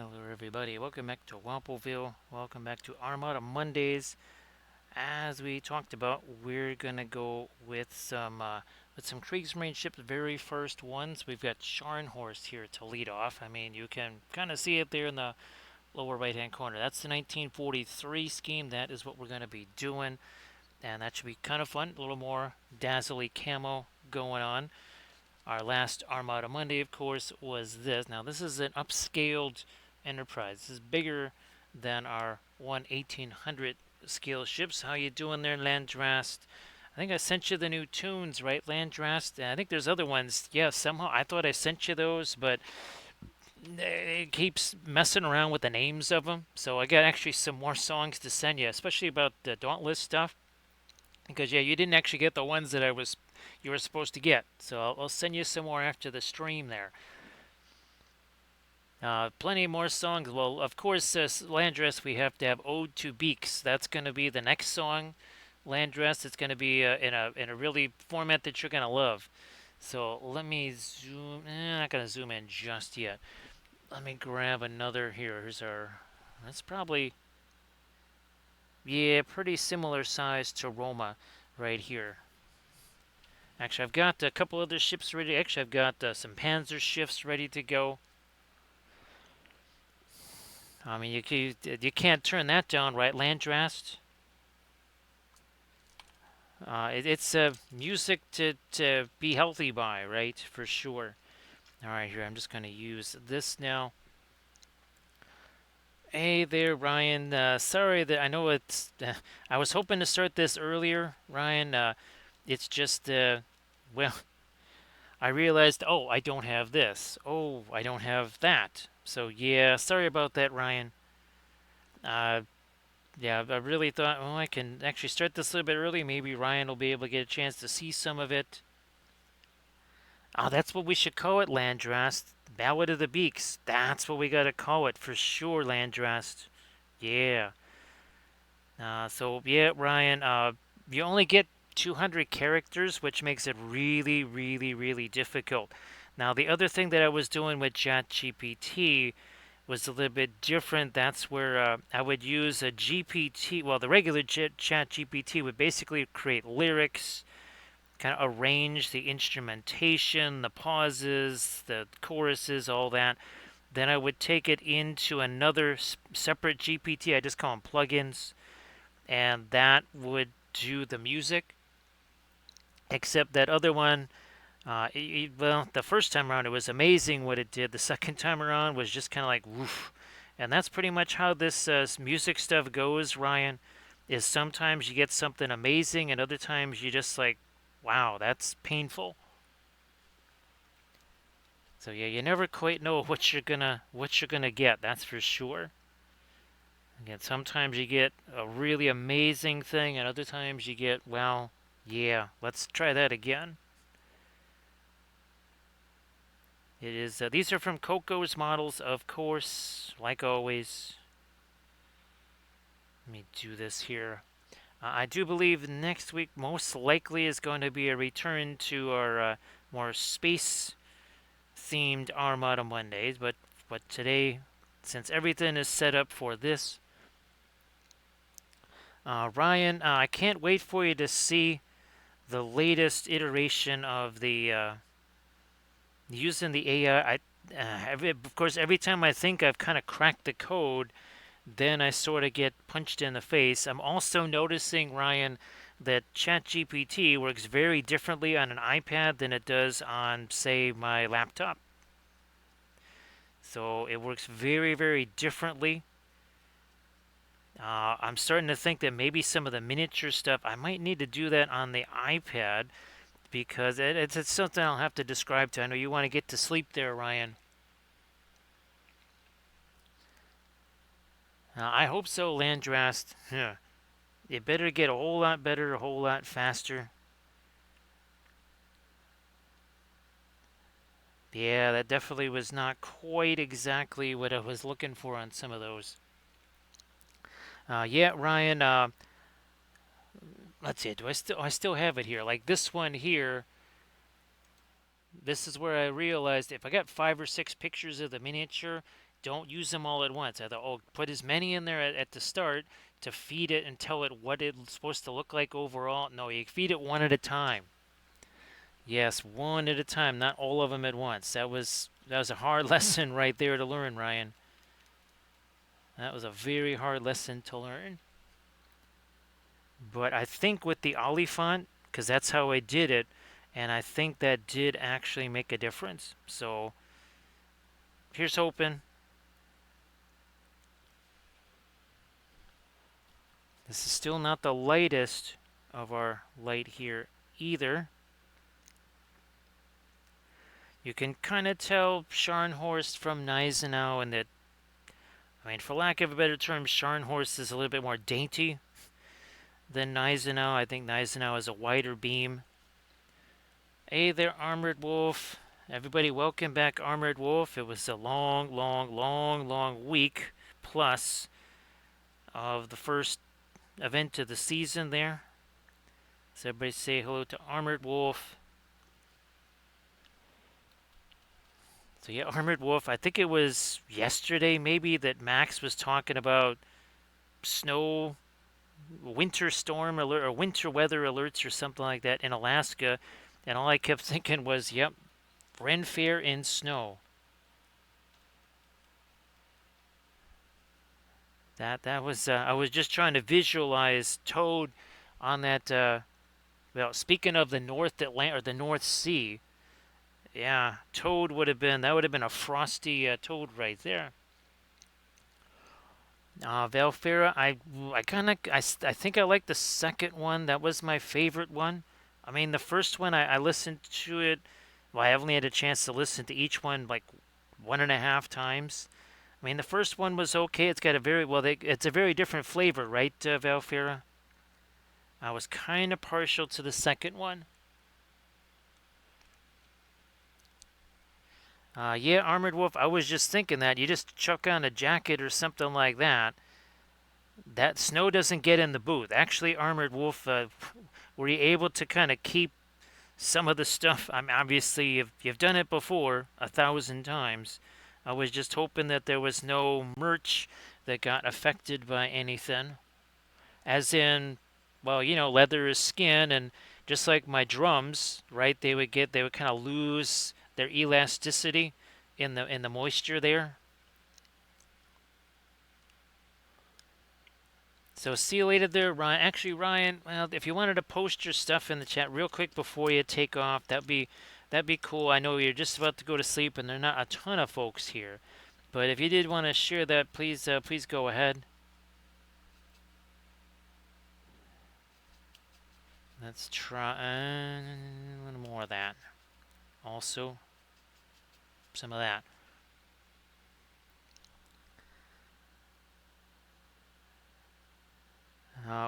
Hello everybody, welcome back to Wampleville, welcome back to Armada Mondays. As we talked about, we're gonna go with some Kriegsmarine ships, very first ones. We've got Scharnhorst here to lead off. I mean, you can kind of see it there in the lower right hand corner. That's the 1943 scheme. That is what we're gonna be doing, and that should be kind of fun. A little more dazzly camo going on. Our last Armada Monday, of course, was this. Now, this is an upscaled Enterprise. This is bigger than our 1800 scale ships. How you doing there, Landrast? I think I sent you the new tunes, right, Landrast? I think there's other ones. Yeah, somehow I thought I sent you those, but it keeps messing around with the names of them. So I got actually some more songs to send you, especially about the Dauntless stuff. Because yeah, you didn't actually get the ones that you were supposed to get. So I'll send you some more after the stream there. Plenty more songs. Well, of course, Landress, we have to have "Ode to Beaks." That's going to be the next song. Landress, it's going to be in a really format that you're going to love. So let me zoom. Not going to zoom in just yet. Let me grab another here. Here's our. That's probably, yeah, pretty similar size to Roma right here. Actually, I've got a couple other ships ready. Actually, I've got some Panzer ships ready to go. I mean, you can't turn that down, right, Landrast? It's music to be healthy by, right? For sure. All right, here, I'm just going to use this now. Hey there, Ryan. Sorry that I know it's. I was hoping to start this earlier, Ryan. It's just, well, I realized, oh, I don't have this. Oh, I don't have that. So, yeah, sorry about that, Ryan. Uh, yeah, I really thought, oh, I can actually start this a little bit early. Maybe Ryan will be able to get a chance to see some of it. Oh, that's what we should call it, Landrast. Ballad of the Beaks. That's what we gotta call it for sure, Landrast. Yeah. So, yeah, Ryan, you only get 200 characters, which makes it really, really, really difficult. Now, the other thing that I was doing with ChatGPT was a little bit different. That's where I would use a GPT. Well, the regular ChatGPT would basically create lyrics, kind of arrange the instrumentation, the pauses, the choruses, all that. Then I would take it into another separate GPT. I just call them plugins, and that would do the music. Except that other one, well, the first time around it was amazing what it did. The second time around was just kind of like woof. And that's pretty much how this music stuff goes, Ryan. Is sometimes you get something amazing, and other times you just like, wow, that's painful. So yeah, you never quite know what you're gonna get. That's for sure. Again, sometimes you get a really amazing thing, and other times you get, well, yeah, let's try that again. It is. These are from Coco's models, of course, like always. Let me do this here. I do believe next week most likely is going to be a return to our more space-themed Armada Mondays, but today, since everything is set up for this, Ryan, I can't wait for you to see the latest iteration of the using the AI. Of course, every time I think I've kind of cracked the code, then I sort of get punched in the face. I'm also noticing, Ryan, that ChatGPT works very differently on an iPad than it does on, say, my laptop. So it works very, very differently. I'm starting to think that maybe some of the miniature stuff, I might need to do that on the iPad because it's something I'll have to describe to. I know you want to get to sleep there, Ryan. I hope so, Landrast. It better get a whole lot better, a whole lot faster. Yeah, that definitely was not quite exactly what I was looking for on some of those. Yeah, Ryan. Let's see. Do I still have it here? Like this one here. This is where I realized if I got 5 or 6 pictures of the miniature, don't use them all at once. I thought, oh, put as many in there at the start to feed it and tell it what it's supposed to look like overall. No, you feed it one at a time. Yes, one at a time, not all of them at once. That was a hard lesson right there to learn, Ryan. That was a very hard lesson to learn. But I think with the Oliphant, because that's how I did it, and I think that did actually make a difference. So here's hoping. This is still not the lightest of our light here either. You can kind of tell Scharnhorst from Gneisenau, and that, I mean, for lack of a better term, Scharnhorst is a little bit more dainty than Gneisenau. I think Gneisenau has a wider beam. Hey there, Armored Wolf. Everybody, welcome back, Armored Wolf. It was a long week plus of the first event of the season there. So everybody say hello to Armored Wolf. So yeah, Armored Wolf, I think it was yesterday maybe that Max was talking about snow, winter storm alert, or winter weather alerts or something like that in Alaska. And all I kept thinking was, yep, Ren Fair in snow. That was I was just trying to visualize Toad on that. Well, speaking of the North Atlantic or the North Sea, yeah, Toad would have been that would have been a frosty Toad right there. Valfera, I think I like the second one. That was my favorite one. I mean, the first one I listened to it. Well, I only had a chance to listen to each one like 1.5 times. I mean, the first one was okay. It's got a very well. It's a very different flavor, right, Valfera? I was kind of partial to the second one. Yeah, Armored Wolf. I was just thinking that you just chuck on a jacket or something like that. That snow doesn't get in the booth. Actually, Armored Wolf, were you able to kind of keep some of the stuff? I'm obviously you've done it before 1,000 times. I was just hoping that there was no merch that got affected by anything. As in, well, leather is skin, and just like my drums, right? They would kind of lose their elasticity in the moisture there. So see you later there, Ryan. Actually, Ryan, well, if you wanted to post your stuff in the chat real quick before you take off, that'd be cool. I know you're just about to go to sleep, and there are not a ton of folks here, but if you did want to share that, please go ahead. Let's try a little more of that. Also, some of that.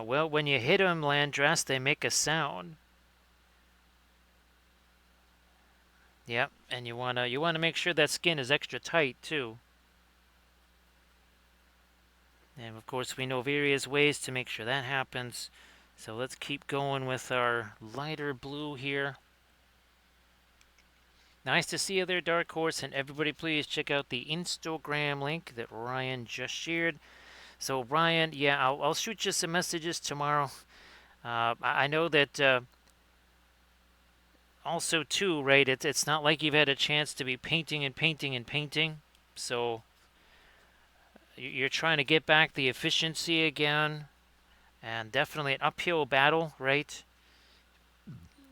Well, when you hit them, Landras, they make a sound. Yep, and you wanna make sure that skin is extra tight too. And of course, we know various ways to make sure that happens. So let's keep going with our lighter blue here. Nice to see you there, Dark Horse, and everybody please check out the Instagram link that Ryan just shared. So Ryan, yeah, I'll shoot you some messages tomorrow. I know that also too, right? It's not like you've had a chance to be painting and painting and painting, so you're trying to get back the efficiency again, and definitely an uphill battle, right?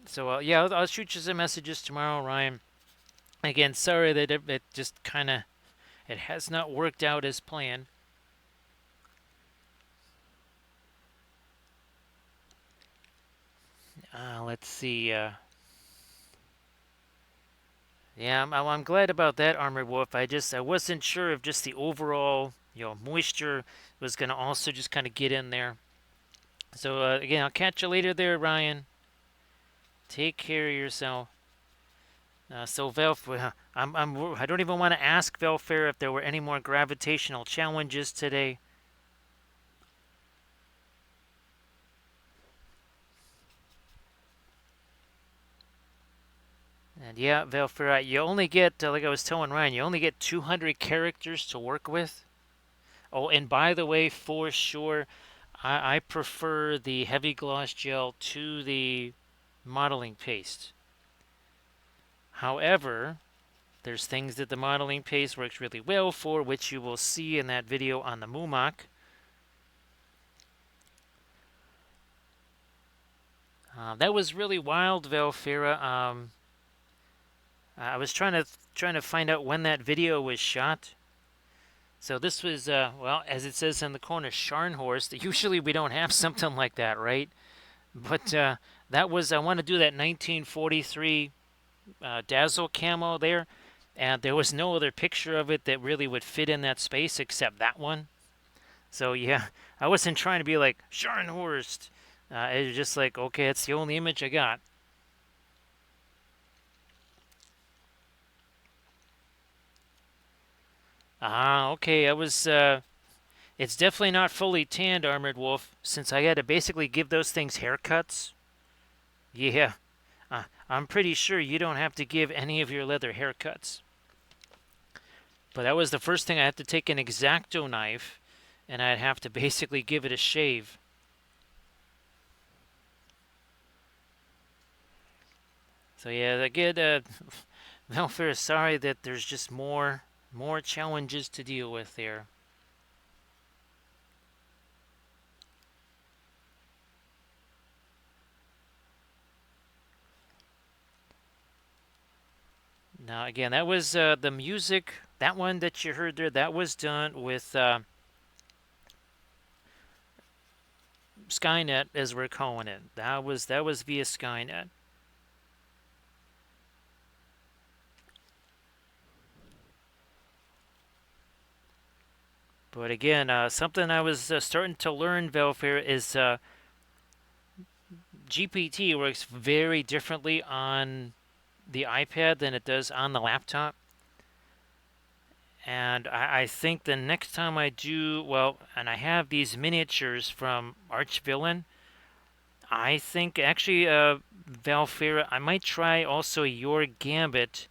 So yeah, I'll shoot you some messages tomorrow, Ryan. Again, sorry that it just kind of it has not worked out as planned. Let's see. Yeah, I'm glad about that, Armored Wolf. I wasn't sure if just the overall moisture was gonna also just kind of get in there. So again, I'll catch you later there, Ryan. Take care of yourself. So Velf, I don't even want to ask Velfair if there were any more gravitational challenges today. And yeah, Valfira, you only get, like I was telling Ryan, you only get 200 characters to work with. Oh, and by the way, for sure, I prefer the heavy gloss gel to the modeling paste. However, there's things that the modeling paste works really well for, which you will see in that video on the Mumak. That was really wild, Valfira. I was trying to find out when that video was shot. So this was, well, as it says in the corner, Scharnhorst. Usually we don't have something like that, right? But that was, I want to do that 1943 Dazzle camo there. And there was no other picture of it that really would fit in that space except that one. So yeah, I wasn't trying to be like, Scharnhorst. It was just like, okay, it's the only image I got. Okay, I was, it's definitely not fully tanned, Armored Wolf, since I had to basically give those things haircuts. Yeah, I'm pretty sure you don't have to give any of your leather haircuts. But that was the first thing. I had to take an X-Acto knife, and I'd have to basically give it a shave. So yeah, again, Velfair, sorry that there's just more challenges to deal with there. Now again, that was the music. That one that you heard there, that was done with Skynet, as we're calling it. That was via Skynet. But again, something I was starting to learn, Velfair, is GPT works very differently on the iPad than it does on the laptop. And I think the next time I do, well, and I have these miniatures from Archvillain, I think actually, Valfira, I might try also your Gambit.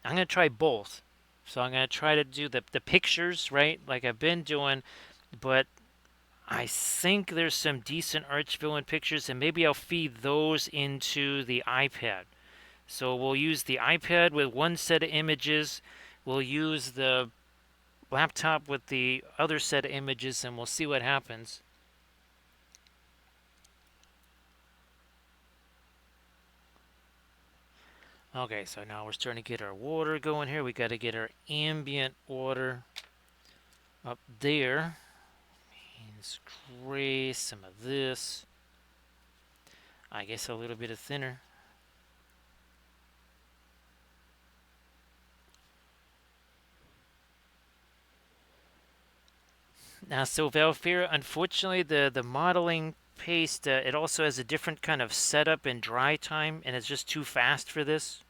I'm going to try both. So I'm going to try to do the pictures, right, like I've been doing, but I think there's some decent Archvillain pictures, and maybe I'll feed those into the iPad. So we'll use the iPad with one set of images. We'll use the laptop with the other set of images, and we'll see what happens. Okay, so now we're starting to get our water going here. We got to get our ambient water up there. Let's gray, some of this. I guess a little bit of thinner. Now, so Valfira, unfortunately, the modeling paste, it also has a different kind of setup and dry time, and it's just too fast for this.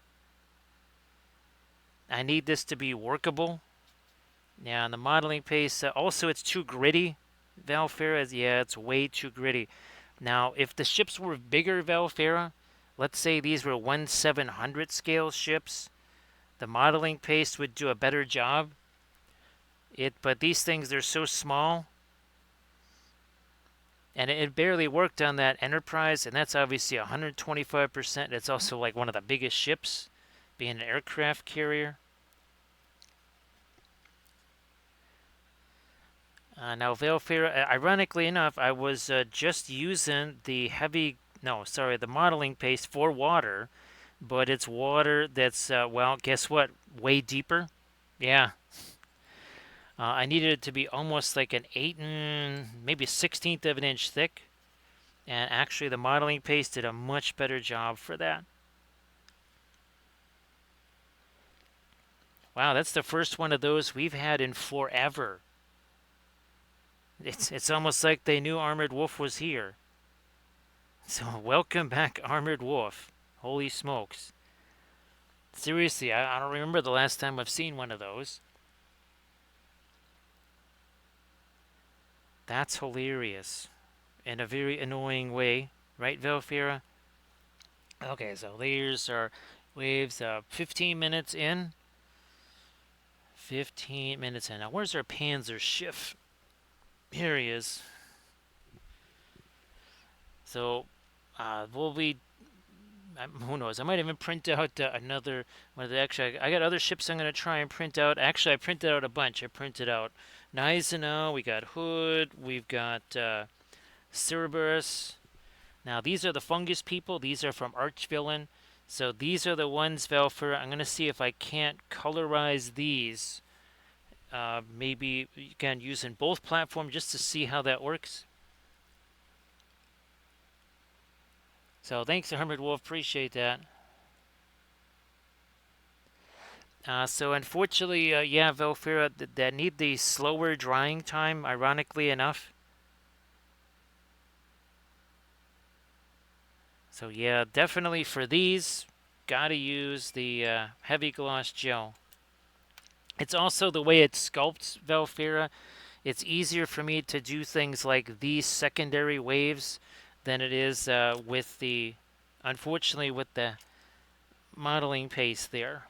I need this to be workable. Yeah, and the modeling paste, also it's too gritty. Valfira, yeah, it's way too gritty. Now, if the ships were bigger, Valfira, let's say these were 1/700 scale ships, the modeling paste would do a better job. But these things, they're so small, and it barely worked on that Enterprise, and that's obviously 125%. It's also like one of the biggest ships, being an aircraft carrier. Now, Veilfair, ironically enough, I was just using the the modeling paste for water, but it's water that's, well, guess what? Way deeper. Yeah. I needed it to be almost like an 8 and maybe 1/16 of an inch thick. And actually, the modeling paste did a much better job for that. Wow, that's the first one of those we've had in forever. It's almost like they knew Armored Wolf was here. So welcome back, Armored Wolf. Holy smokes. Seriously, I don't remember the last time I've seen one of those. That's hilarious. In a very annoying way. Right, Velfira? Okay, so there's our Waves 15 minutes in. 15 minutes in. Now, where's our Panzer Schiff? Here he is. So, will we? Who knows? I might even print out another one of the. Actually, I got other ships I'm going to try and print out. Actually, I printed out a bunch. I printed out Gneisenau. We got Hood. We've got Cerberus. Now, these are the fungus people. These are from Archvillain. So these are the ones, Valfer. I'm going to see if I can't colorize these. Maybe you can use in both platforms just to see how that works. So thanks, Hermit Wolf. Appreciate that. So unfortunately, yeah, Velfira, that need the slower drying time, ironically enough. So yeah, definitely for these, gotta use the heavy gloss gel. It's also the way it sculpts Velfira. It's easier for me to do things like these secondary waves than it is with the, unfortunately, with the modeling paste there.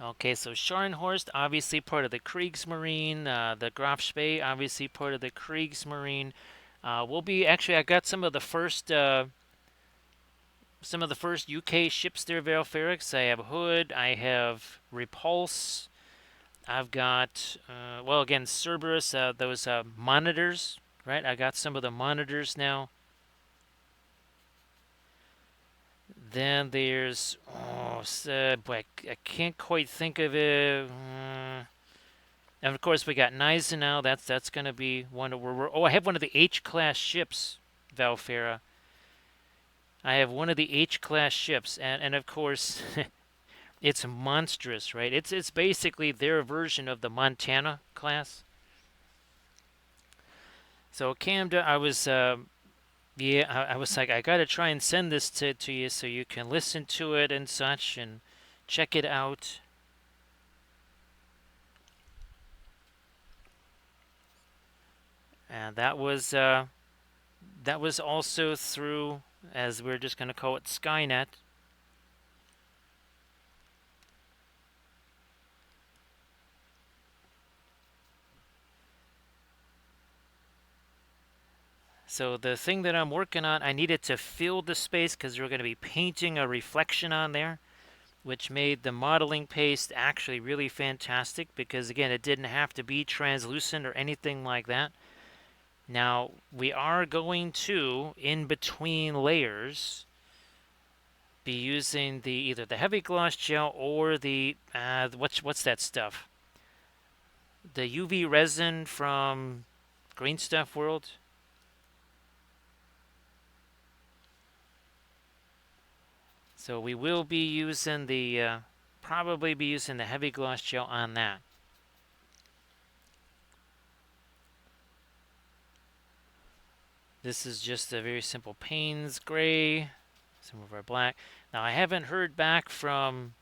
Okay, so Scharnhorst, obviously part of the Kriegsmarine. The Graf Spee, obviously part of the Kriegsmarine. We'll be actually. I got some of the first UK ships there, Valferix. I have Hood. I have Repulse. I've got well again Cerberus. Those monitors, right? I got some of the monitors now. Then there's boy, I can't quite think of it. And of course, we got Gneisenau. That's going to be one of where oh, I have one of the H-class ships, Valfera. I have one of the H-class ships, and of course, it's monstrous, right? It's basically their version of the Montana class. So Camda, I was yeah, I was like, I gotta try and send this to you so you can listen to it and such and check it out. And that was also through, as we're just gonna call it, Skynet. So the thing that I'm working on, I needed to fill the space because we're going to be painting a reflection on there, which made the modeling paste actually really fantastic because, again, it didn't have to be translucent or anything like that. Now, we are going to, in between layers, be using the either the heavy gloss gel or the, what's that stuff? The UV resin from Green Stuff World. So we will be using the, probably be using the heavy gloss gel on that. This is just a very simple Payne's gray, some of our black. Now I haven't heard back from,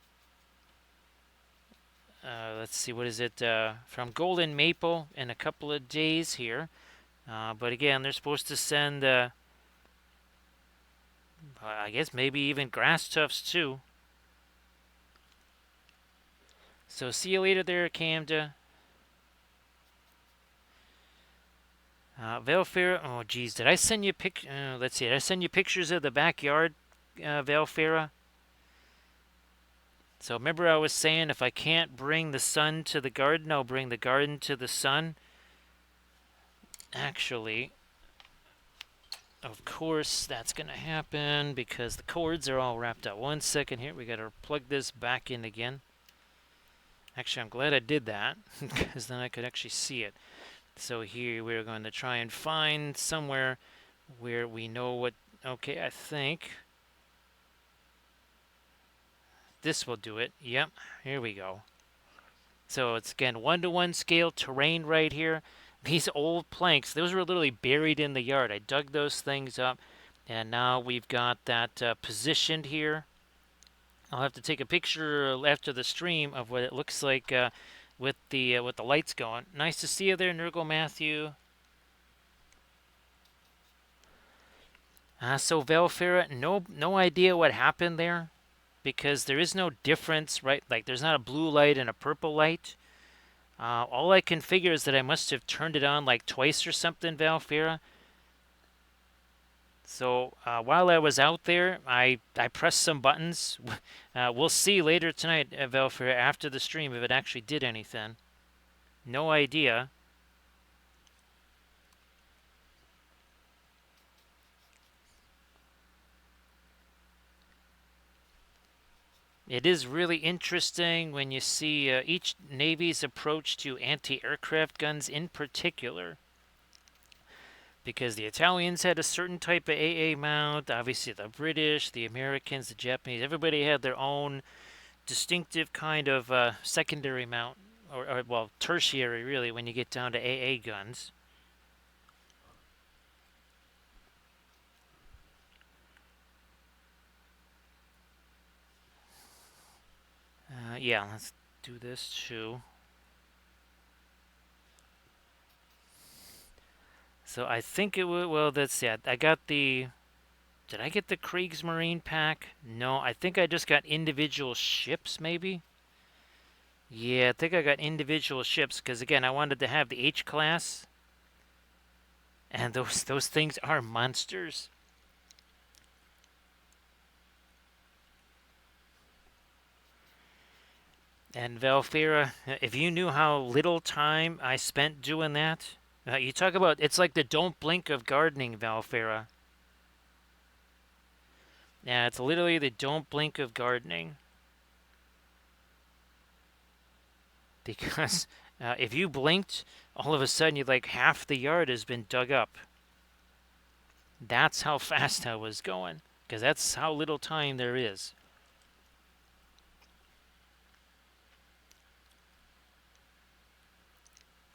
let's see, what is it, from Golden Maple in a couple of days here. But again, they're supposed to send, I guess maybe even grass tufts too. So see you later there, Camda. Valfera, oh geez, did I send you let's see, did I send you pictures of the backyard, Valfera? So remember I was saying if I can't bring the sun to the garden, I'll bring the garden to the sun. Actually, of course, that's going to happen because the cords are all wrapped up. 1 second here. We got to plug this back in again. Actually, I'm glad I did that because then I could actually see it. So here we're going to try and find somewhere where we know what... Okay, I think this will do it. Yep, here we go. So it's, again, 1-to-1 scale terrain right here. These old planks, those were literally buried in the yard. I dug those things up, and now we've got that positioned here. I'll have to take a picture after the stream of what it looks like with the lights going. Nice to see you there, Nurgle Matthew. So Velfira, no idea what happened there because there is no difference, right? Like there's not a blue light and a purple light. All I can figure is that I must have turned it on like twice or something, Valfira. So while I was out there, I pressed some buttons. We'll see later tonight, Valfira, after the stream, if it actually did anything. No idea. It is really interesting when you see each Navy's approach to anti-aircraft guns in particular. Because the Italians had a certain type of AA mount, obviously the British, the Americans, the Japanese, everybody had their own distinctive kind of secondary mount, or well, tertiary really, when you get down to AA guns. Yeah, let's do this too. So I think it would, well, that's, yeah, I got the, did I get the Kriegsmarine pack? No, I think I just got individual ships, maybe? Yeah, I think I got individual ships, because again, I wanted to have the H-class, and those things are monsters. And Valfira, if you knew how little time I spent doing that, you talk about it's like the don't blink of gardening, Valfira. Yeah, it's literally the don't blink of gardening. Because if you blinked, all of a sudden you like half the yard has been dug up. That's how fast I was going. Because that's how little time there is.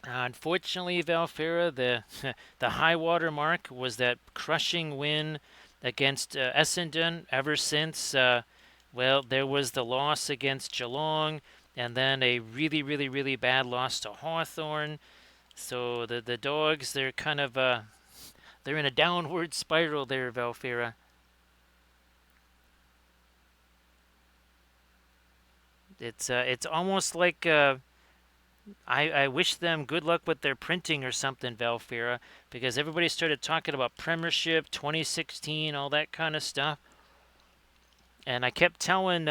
Unfortunately, Valfira, the the high water mark was that crushing win against Essendon. Ever since, well, there was the loss against Geelong, and then a really, really, really bad loss to Hawthorn. So the dogs, they're kind of they're in a downward spiral there, Valfira. It's almost like I wish them good luck with their printing or something, Valfira, because everybody started talking about Premiership 2016, all that kind of stuff. And I kept telling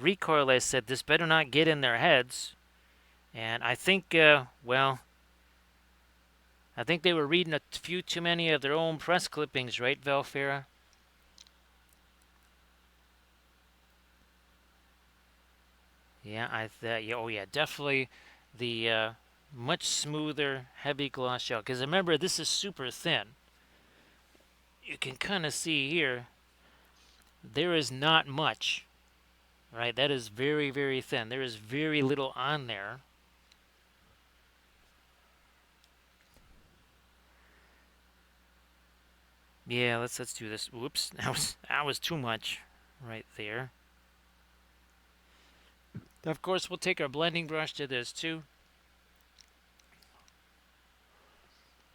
Recoil, I said, this better not get in their heads. And I think, well, I think they were reading a few too many of their own press clippings, right, Valfira? Yeah, yeah, oh yeah, definitely the much smoother, heavy gloss shell. Because remember, this is super thin. You can kind of see here, there is not much, right? That is very, very thin. There is very little on there. Yeah, let's do this. Whoops, that was too much right there. Of course, we'll take our blending brush to this too.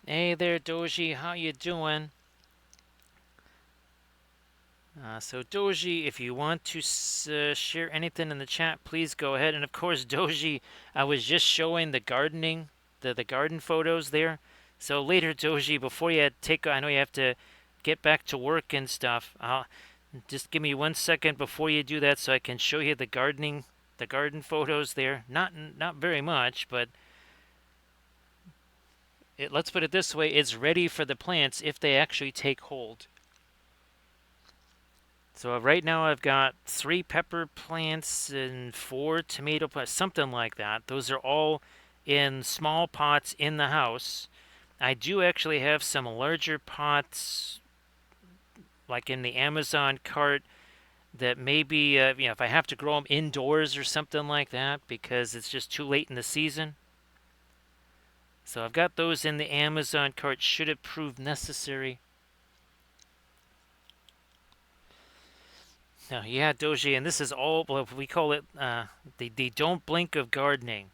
Hey there, Doji, how you doing? So Doji, if you want to share anything in the chat, please go ahead. And of course, Doji, I was just showing the gardening, the garden photos there. So later, Doji, before you take, I know you have to get back to work and stuff. Just give me 1 second before you do that, so I can show you the garden photos there. Not very much, but let's put it this way: it's ready for the plants if they actually take hold. So right now I've got 3 pepper plants and 4 tomato plants, something like that. Those are all in small pots in the house. I do actually have some larger pots, like in the Amazon cart, that maybe, if I have to grow them indoors or something like that because it's just too late in the season. So I've got those in the Amazon cart should it prove necessary. Now, yeah, Doji, and this is all, well, we call it the don't blink of gardening.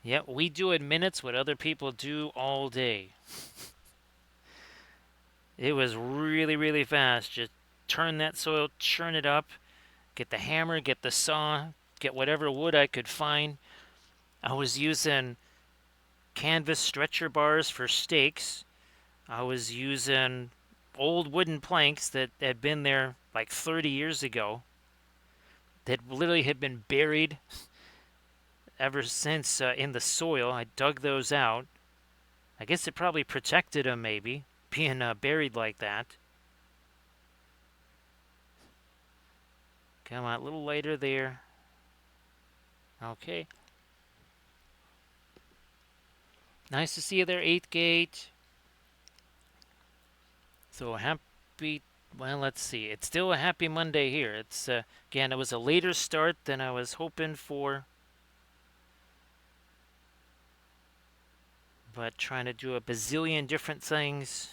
Yep, we do in minutes what other people do all day. It was really, really fast. Just turn that soil, churn it up, get the hammer, get the saw, get whatever wood I could find. I was using canvas stretcher bars for stakes. I was using old wooden planks that had been there like 30 years ago that literally had been buried ever since in the soil. I dug those out. I guess it probably protected them, maybe, being buried like that. Come on, a little lighter there. Okay. Nice to see you there, 8th gate. So happy, well, let's see. It's still a happy Monday here. It's, again, it was a later start than I was hoping for. But trying to do a bazillion different things.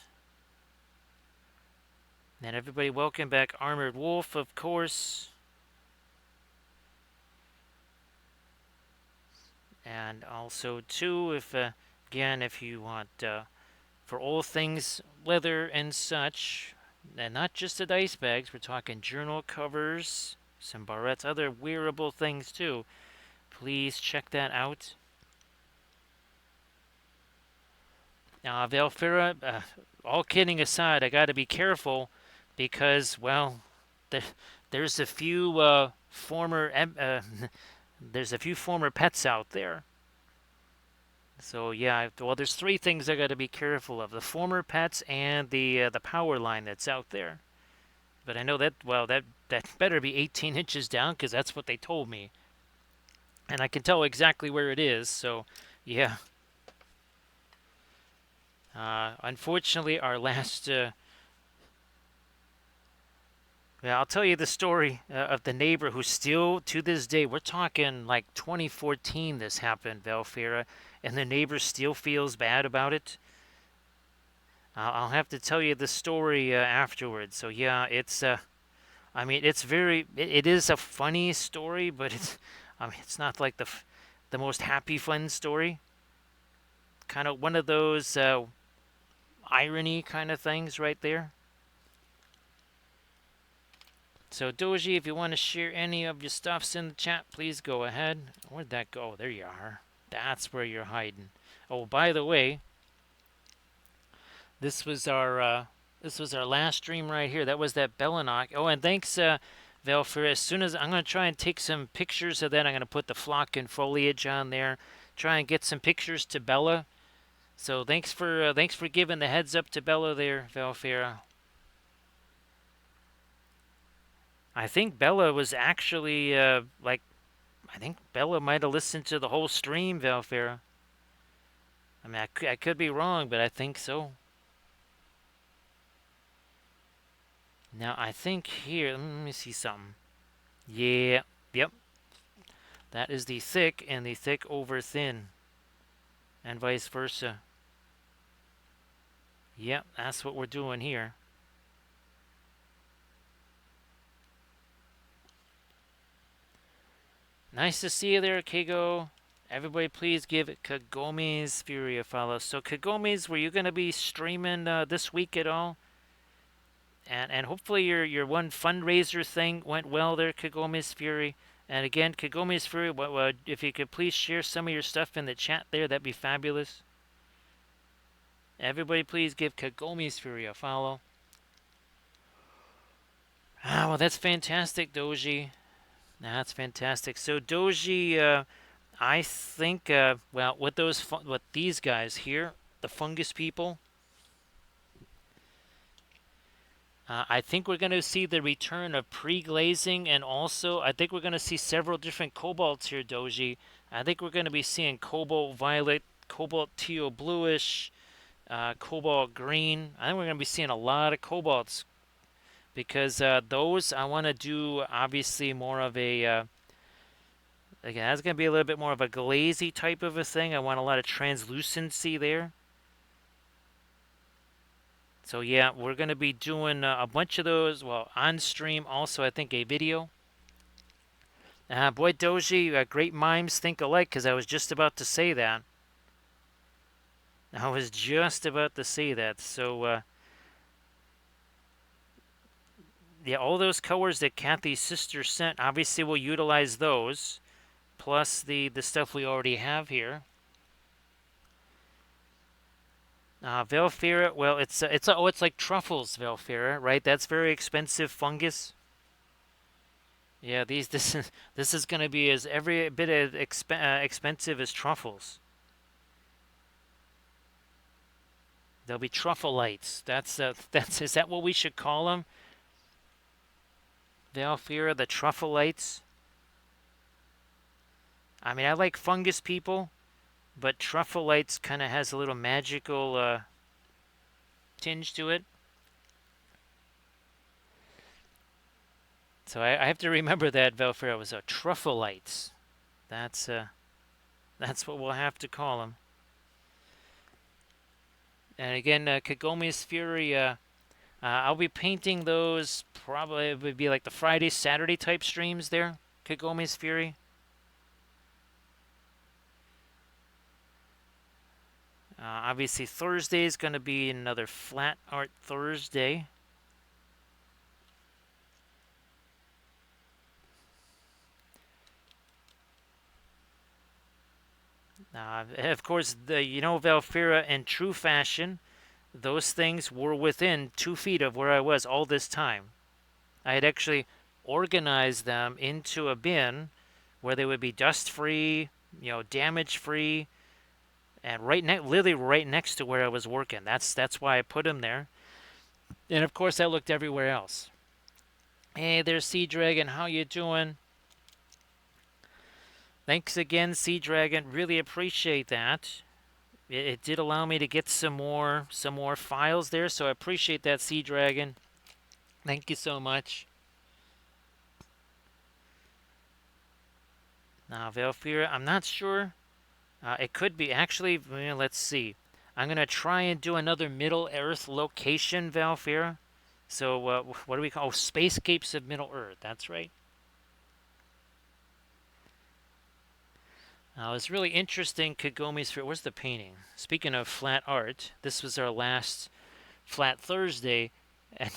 And everybody, welcome back, Armored Wolf, of course. And also, too, if, again, if you want, for all things leather and such, and not just the dice bags, we're talking journal covers, some barrettes, other wearable things, too. Please check that out. Now, Valfira, all kidding aside, I got to be careful because, well, there, there's a few former there's a few former pets out there. So yeah, well, there's three things I got to be careful of: the former pets and the power line that's out there. But I know that, well, that better be 18 inches down because that's what they told me, and I can tell exactly where it is. So yeah. Unfortunately, our last yeah, I'll tell you the story of the neighbor who still, to this day, we're talking like 2014 this happened, Valfira, and the neighbor still feels bad about it. I'll have to tell you the story afterwards. So yeah, it's, I mean, it's it is a funny story, but it's, I mean, it's not like the most happy fun story. Kind of one of those irony kind of things right there. So Doji, if you want to share any of your stuffs in the chat, please go ahead. Where'd that go? There you are. That's where you're hiding. Oh, by the way, this was our last stream right here. That was that Bellinok. Oh, and thanks, Valfir. As soon as I'm gonna try and take some pictures of that, I'm gonna put the flock and foliage on there. Try and get some pictures to Bella. So thanks for giving the heads up to Bella there, Valfira. I think Bella was actually like, I think Bella might have listened to the whole stream, Valfira. I mean, I could be wrong, but I think so. Now, I think here, let me see something. Yeah, yep. That is the thick and the thick over thin. And vice versa. Yep, that's what we're doing here. Nice to see you there, Kigo. Everybody, please give Kagomi's Fury a follow. So, Kagomi's, were you going to be streaming this week at all? And hopefully your one fundraiser thing went well there, Kagomi's Fury. And again, Kagomi's Fury, if you could please share some of your stuff in the chat there, that'd be fabulous. Everybody, please give Kagomi's Fury a follow. Ah, well, that's fantastic, Doji. That's fantastic. So Doji, I think, well, with these guys here, the fungus people, I think we're going to see the return of pre-glazing, and also I think we're going to see several different cobalts here, Doji. I think we're going to be seeing cobalt violet, cobalt teal bluish, cobalt green. I think we're going to be seeing a lot of cobalts because those I want to do obviously more of a again, that's going to be a little bit more of a glazy type of a thing. I want a lot of translucency there. So yeah, we're going to be doing a bunch of those, well, on stream, also I think a video. Boy, Doji, great minds think alike, because I was just about to say that. I was just about to say that. So yeah, all those colors that Kathy's sister sent, obviously we'll utilize those, plus the stuff we already have here. Velfira, well, it's like truffles, Velfira, right? That's very expensive fungus. Yeah, this is going to be as every bit as expensive as truffles. They'll be truffleites. That's is that what we should call them? Velfira, the truffleites. I mean, I like fungus people, but truffleites kind of has a little magical tinge to it. So I have to remember that Velfira was a truffleites. That's uh, that's what we'll have to call them. And again, Kagome's Fury. I'll be painting those. Probably it would be like the Friday, Saturday type streams there. Kagome's Fury. Obviously, Thursday is going to be another flat art Thursday. Of course, Valfira in true fashion, those things were within 2 feet of where I was all this time. I had actually organized them into a bin where they would be dust-free, damage-free, and literally right next to where I was working. That's why I put them there. And of course, I looked everywhere else. Hey, there's Sea Dragon. How you doing? Thanks again, Sea Dragon. Really appreciate that. It did allow me to get some more files there, so I appreciate that, Sea Dragon. Thank you so much. Now, Valfira, I'm not sure. It could be actually. Let's see. I'm gonna try and do another Middle Earth location, Valfira. So what do we call? Oh, Spacescapes of Middle Earth. That's right. It's really interesting. Kagome's. Where's the painting? Speaking of flat art, this was our last Flat Thursday, and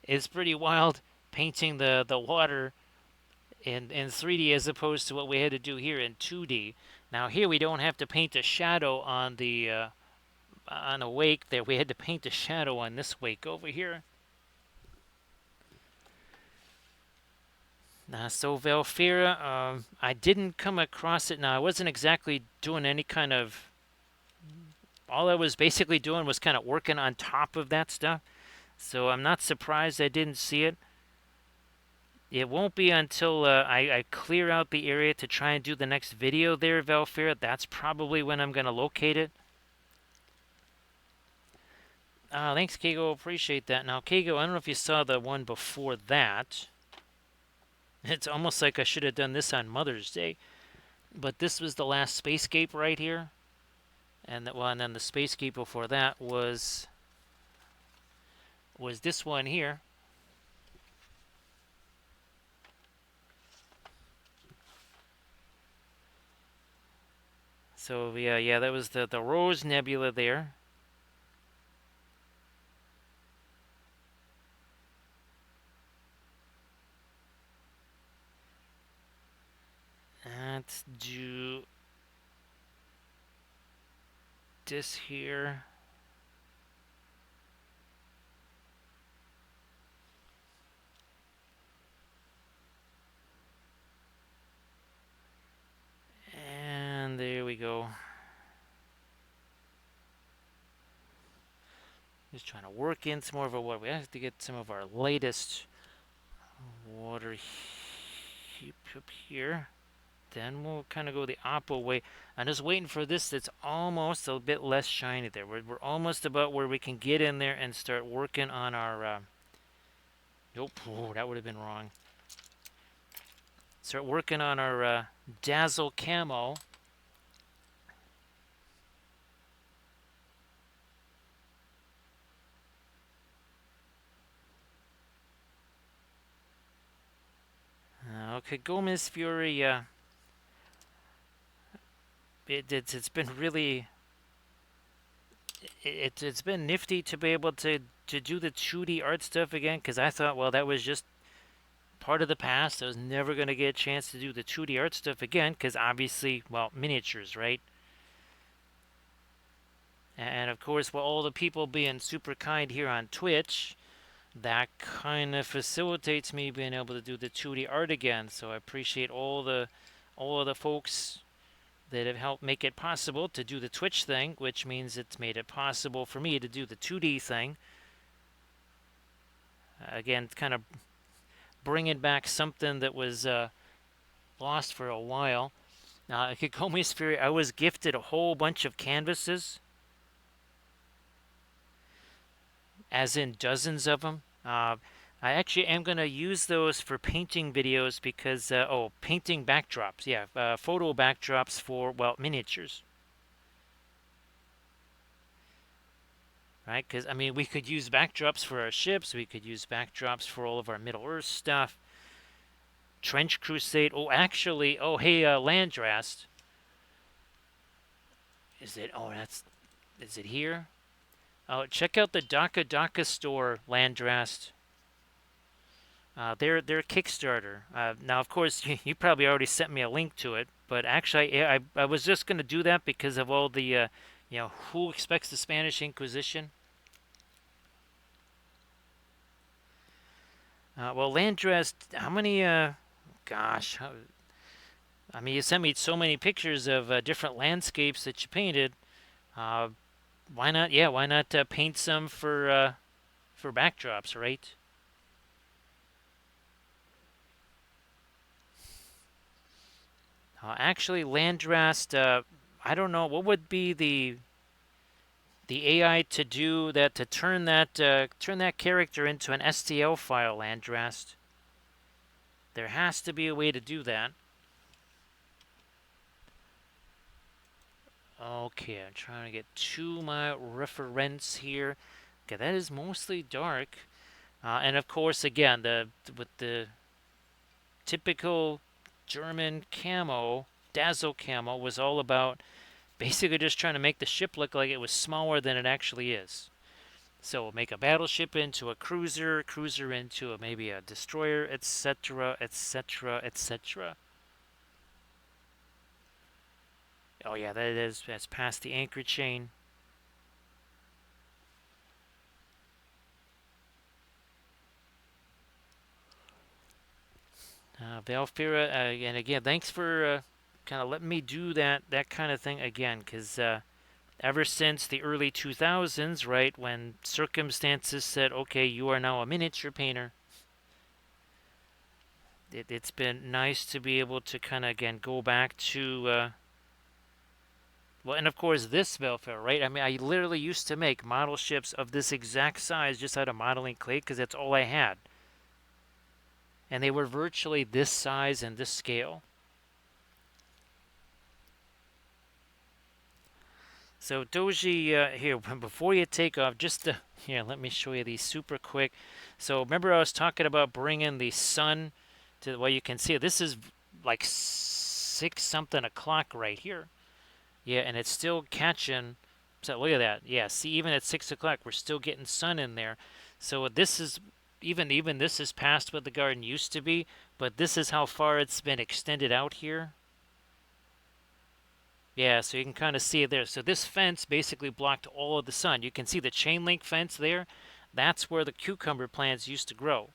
it's pretty wild painting the water in 3D as opposed to what we had to do here in 2D. Now here we don't have to paint a shadow on a wake there. We had to paint a shadow on this wake over here. So Valfira, I didn't come across it. Now I wasn't exactly doing any kind of. All I was basically doing was kind of working on top of that stuff. So I'm not surprised I didn't see it. It won't be until I clear out the area to try and do the next video there, Valfira. That's probably when I'm going to locate it. Thanks, Kago. Appreciate that. Now, Kago, I don't know if you saw the one before that. It's almost like I should have done this on Mother's Day. But this was the last Spacescape right here. And then the Spacescape before that was this one here. So yeah, that was the Rose Nebula there. Let's do this here. And there we go. Just trying to work in some more of our water. We have to get some of our latest water up here. Then we'll kind of go the opposite way. I'm just waiting for this that's almost a bit less shiny there. We're almost about where we can get in there and start working on our... Nope, oh, that would have been wrong. Start working on our Dazzle Camo. Okay, Gomez Fury... it's been really it's been nifty to be able to do the 2D art stuff again, because I thought, well, that was just part of the past. I was never going to get a chance to do the 2D art stuff again, because obviously, well, miniatures, right? And of course, with all the people being super kind here on Twitch, that kind of facilitates me being able to do the 2D art again. So I appreciate all of the folks that have helped make it possible to do the Twitch thing, which means it's made it possible for me to do the 2D thing. Again, kind of bringing back something that was lost for a while. Kikomi's Fury, I was gifted a whole bunch of canvases, as in dozens of them. I actually am going to use those for painting videos because, painting backdrops. Yeah, photo backdrops for, well, miniatures. Right? Because, I mean, we could use backdrops for our ships. We could use backdrops for all of our Middle Earth stuff. Trench Crusade. Oh, actually, oh, hey, Landrast. Is it, oh, is it here? Oh, check out the Daka store, Landrast. Their Kickstarter. Now, of course, you probably already sent me a link to it, but actually, I was just going to do that because of all the, who expects the Spanish Inquisition? Well, Landrest, how many, gosh, I mean, you sent me so many pictures of different landscapes that you painted. Uh, why not, yeah, why not paint some for backdrops, right? Actually, Landrast, I don't know, what would be the AI to do that, to turn that character into an STL file, Landrast? There has to be a way to do that. Okay, I'm trying to get to my reference here. Okay, that is mostly dark. And of course, again, with the typical German camo, Dazzle camo, was all about basically just trying to make the ship look like it was smaller than it actually is. So we'll make a battleship into a cruiser, cruiser into maybe a destroyer, etc., etc., etc. Oh yeah, that's past the anchor chain. Valfira, and again, thanks for kind of letting me do that kind of thing again, because ever since the early 2000s, right, when circumstances said, okay, you are now a miniature painter, it's been nice to be able to kind of, again, go back to, well, and of course, this Valfira, right? I mean, I literally used to make model ships of this exact size just out of modeling clay because that's all I had. And they were virtually this size and this scale. So Doji, here, before you take off, here, let me show you these super quick. So remember I was talking about bringing the sun to, well, you can see this is like 6 something o'clock right here. Yeah, and it's still catching. So look at that. Yeah, see, even at 6 o'clock, we're still getting sun in there. So this is, even this is past what the garden used to be, but this is how far it's been extended out here. Yeah, so you can kind of see it there. So this fence basically blocked all of the sun. You can see the chain link fence there. That's where the cucumber plants used to grow.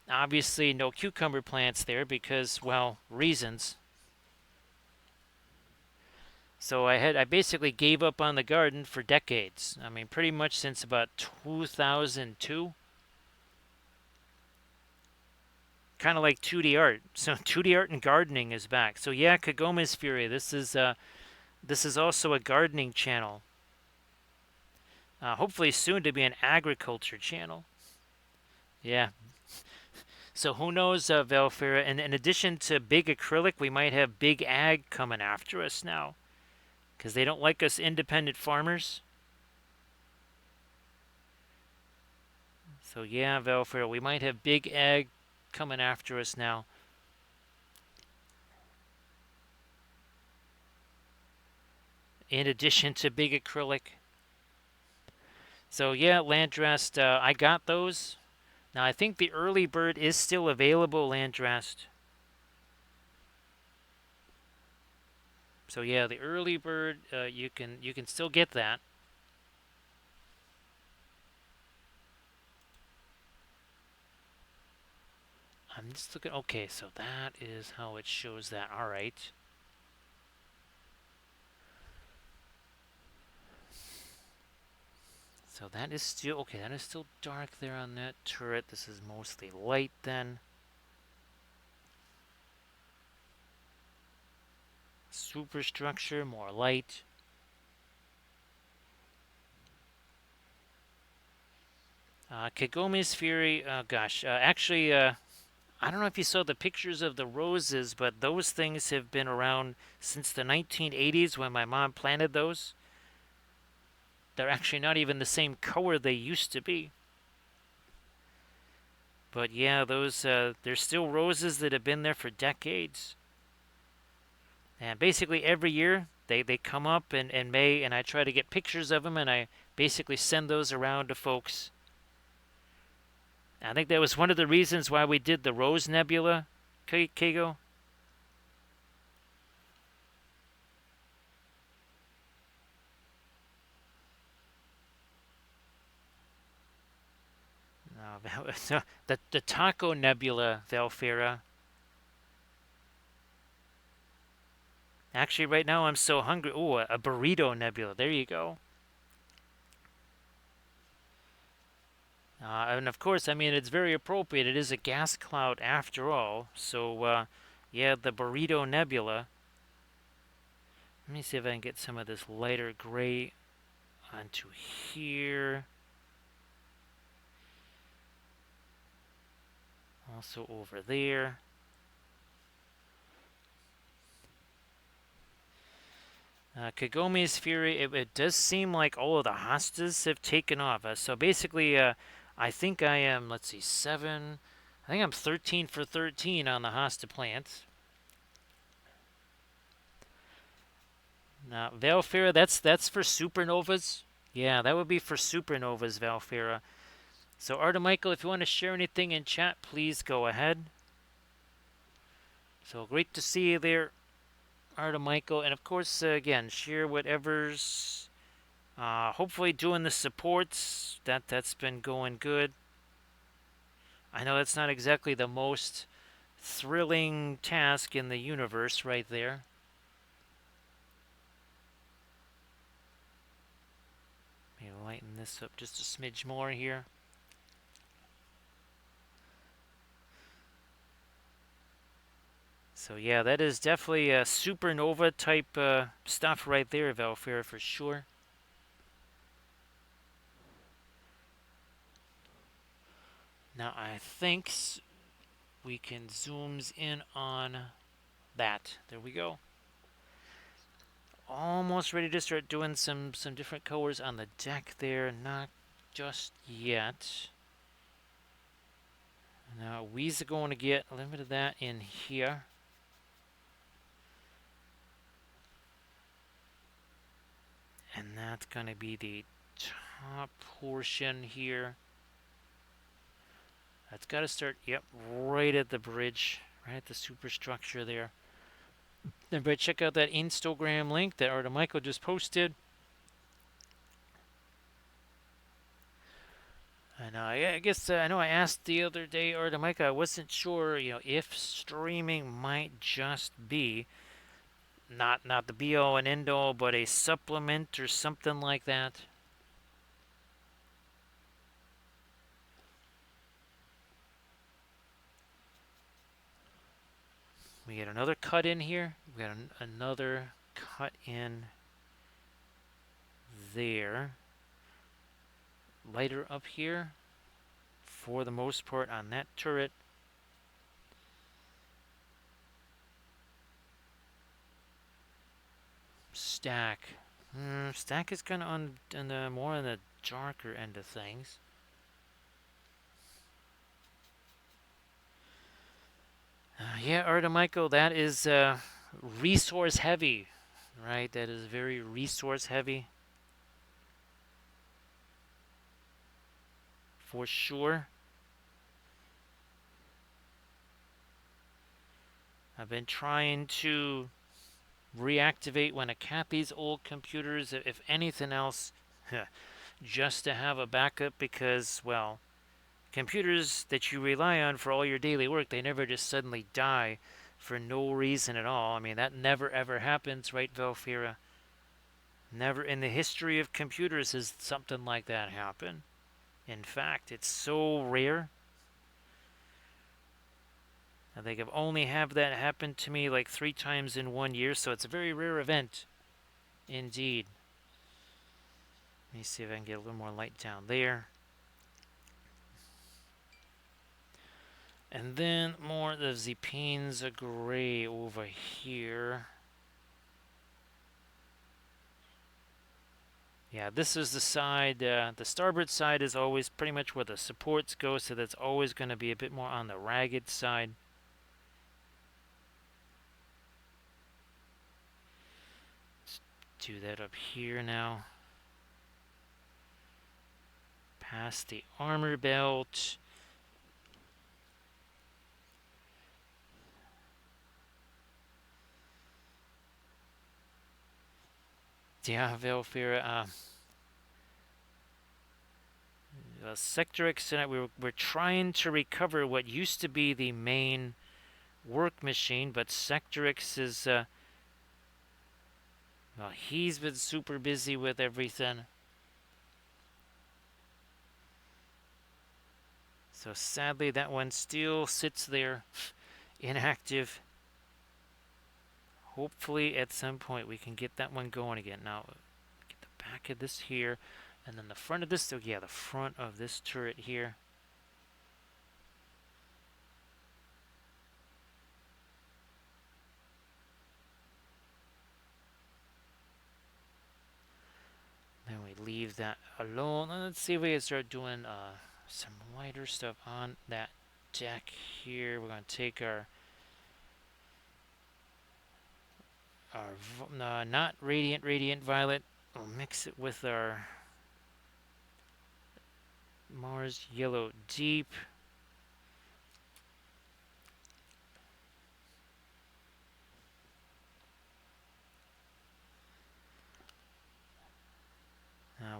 Obviously, no cucumber plants there because, well, reasons. So I basically gave up on the garden for decades. I mean, pretty much since about 2002. Kind of like 2D art. So 2D art and gardening is back. So yeah, Kagoma's Fury. This is also a gardening channel. Hopefully soon to be an agriculture channel. Yeah. So who knows, Valfira? And in addition to big acrylic, we might have big ag coming after us now, because they don't like us independent farmers. So yeah, Valfira, we might have big ag coming after us now. In addition to big acrylic. So yeah, Landrest, I got those. Now I think the early bird is still available, Landrest. So yeah, the early bird, you can still get that. I'm just looking. Okay, so that is how it shows that. All right. So that is still okay. That is still dark there on that turret. This is mostly light then. Superstructure, more light. Kagome's Fury. Oh gosh, actually, I don't know if you saw the pictures of the roses, but those things have been around since the 1980s when my mom planted those. They're actually not even the same color they used to be. But yeah, those there's still roses that have been there for decades. And basically every year they come up in May, and I try to get pictures of them, and I basically send those around to folks. I think that was one of the reasons why we did the Rose Nebula, Kago. No, the Taco Nebula, Valfira. Actually, right now I'm so hungry. Ooh, a burrito nebula. There you go. And of course, I mean, it's very appropriate. It is a gas cloud after all. So, yeah, the burrito nebula. Let me see if I can get some of this lighter gray onto here. Also over there. Kagome's Fury, it does seem like all of the hostas have taken off. So basically, I think I am, let's see, 7. I think I'm 13 for 13 on the hosta plants. Now, Valfira, that's for supernovas. Yeah, that would be for supernovas, Valfira. So, Artemichael, if you want to share anything in chat, please go ahead. So, great to see you there, Artemichael. And of course, again, share whatever's hopefully doing the supports. That's been going good. I know that's not exactly the most thrilling task in the universe right there. Maybe lighten this up just a smidge more here. So yeah, that is definitely a supernova type stuff right there, Valfira, for sure. Now I think we can zooms in on that. There we go. Almost ready to start doing some different colors on the deck there. Not just yet. Now we's going to get a little bit of that in here. And that's going to be the top portion here. That's got to start, yep, right at the bridge, right at the superstructure there. Everybody check out that Instagram link that Artemichael just posted. And I guess I know I asked the other day, Artemichael, I wasn't sure, if streaming might just be not the be all and end all, but a supplement or something like that. We get another cut in here. We got another cut in there. Lighter up here for the most part on that turret. Stack. Stack is kind of on the more on the darker end of things. Yeah, Artemichael, that is resource heavy, right? That is very resource heavy. for sure. I've been trying to reactivate one of Kathy's old computers, if anything else, just to have a backup because, well, computers that you rely on for all your daily work, they never just suddenly die for no reason at all. I mean, that never ever happens, right, Velfira? Never in the history of computers has something like that happen. In fact, it's so rare. I think I've only had that happen to me like 3 times in 1 year, so it's a very rare event indeed. Let me see if I can get a little more light down there. And then more of the panes of gray over here. Yeah, this is the side, the starboard side is always pretty much where the supports go, so that's always going to be a bit more on the ragged side. Let's do that up here now. Past the armor belt. Yeah, Velfira, Sector X, we're trying to recover what used to be the main work machine, but Sector X is, well, he's been super busy with everything. So sadly, that one still sits there inactive. Hopefully, at some point, we can get that one going again. Now, get the back of this here, and then the front of this. So yeah, the front of this turret here. Then we leave that alone. Let's see if we can start doing some lighter stuff on that deck here. We're going to take our not radiant violet. We'll mix it with our Mars yellow deep.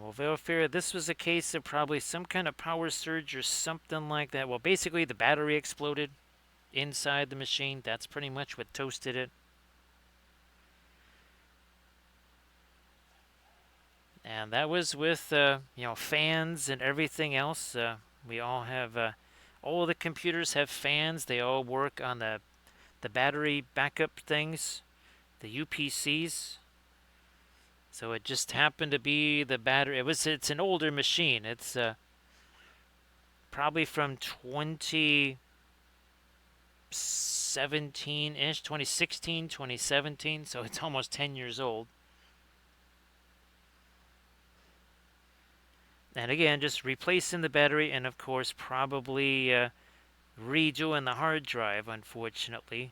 Well, Velfira, this was a case of probably some kind of power surge or something like that. Well, basically the battery exploded inside the machine. That's pretty much what toasted it. And that was with, fans and everything else. We all have, all the computers have fans. They all work on the battery backup things, the UPCs. So it just happened to be the battery. It's an older machine. It's probably from 2017-ish, 2016, 2017. So it's almost 10 years old. And again, just replacing the battery and, of course, probably redoing the hard drive, unfortunately.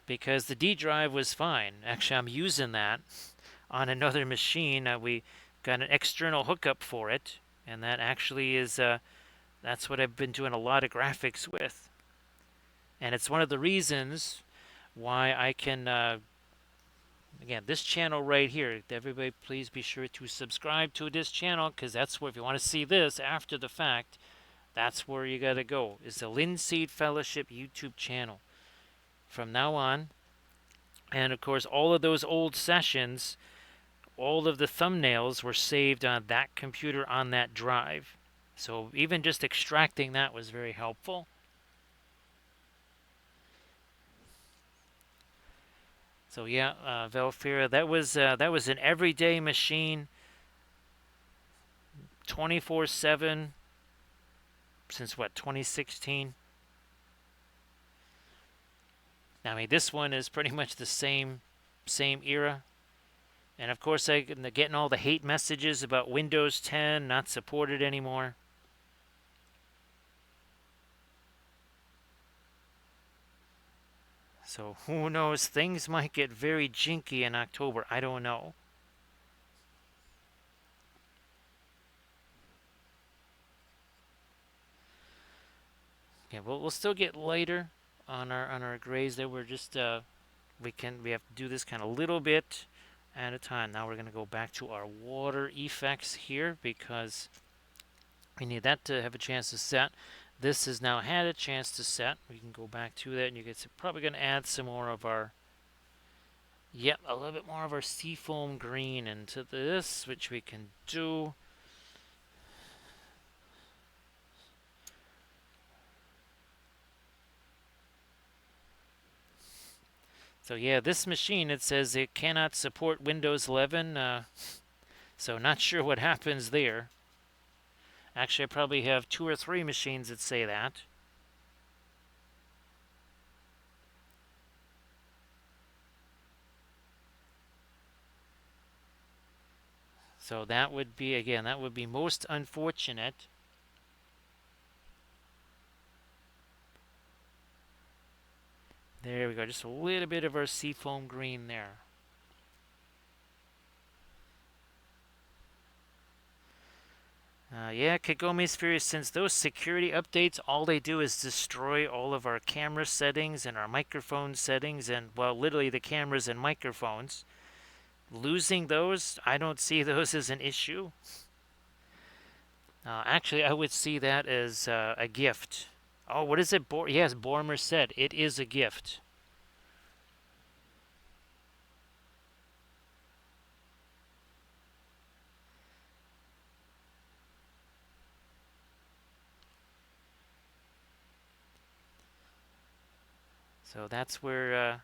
Because the D drive was fine. Actually, I'm using that on another machine. We got an external hookup for it. And that actually is, that's what I've been doing a lot of graphics with. And it's one of the reasons why I can, again, this channel right here, everybody please be sure to subscribe to this channel, because that's where, if you want to see this after the fact, that's where you got to go, is the Linseed Fellowship YouTube channel. From now on, and of course, all of those old sessions, all of the thumbnails were saved on that computer on that drive. So even just extracting that was very helpful. So yeah, Velfira, that was an everyday machine, 24/7 since what, 2016. I mean, this one is pretty much the same era. And of course, I'm getting all the hate messages about Windows 10 not supported anymore. So who knows? Things might get very jinky in October. I don't know. Yeah, we'll still get lighter on our grays. There, we're just we have to do this kind of little bit at a time. Now we're gonna go back to our water effects here because we need that to have a chance to set. This has now had a chance to set. We can go back to that, and you can see probably gonna add some more of our yep, a little bit more of our seafoam green into this, which we can do. So yeah, this machine, it says it cannot support Windows 11, so not sure what happens there. Actually, I probably have 2 or 3 machines that say that. So that would be, again, that would be most unfortunate. There we go, just a little bit of our seafoam green there. Yeah, Kagome's furious since those security updates, all they do is destroy all of our camera settings and our microphone settings and, well, literally the cameras and microphones. Losing those, I don't see those as an issue. Actually, I would see that as a gift. Oh, what is it? Yes, Bormer said it is a gift. So that's where.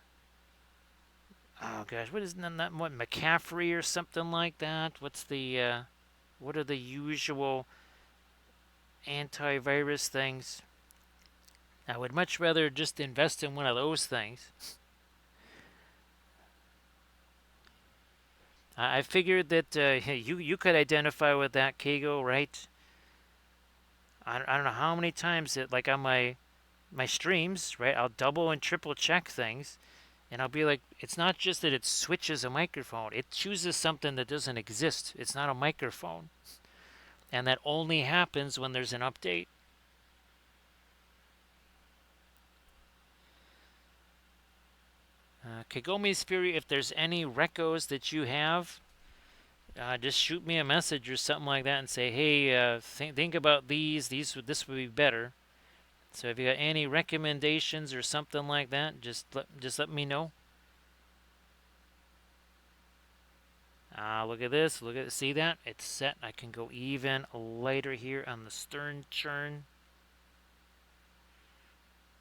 Oh gosh, what is that? What McCaffrey or something like that? What's the? What are the usual antivirus things? I would much rather just invest in one of those things. I figured that you could identify with that, Kago, right? I don't know how many times it like on my streams, right? I'll double and triple check things, and I'll be like, it's not just that it switches a microphone; it chooses something that doesn't exist. It's not a microphone, and that only happens when there's an update. Kagomi's Fury, if there's any recos that you have, just shoot me a message or something like that and say, hey, think about these. This would be better. So if you got any recommendations or something like that, just let me know. Look at this. See that? It's set. I can go even lighter here on the stern churn.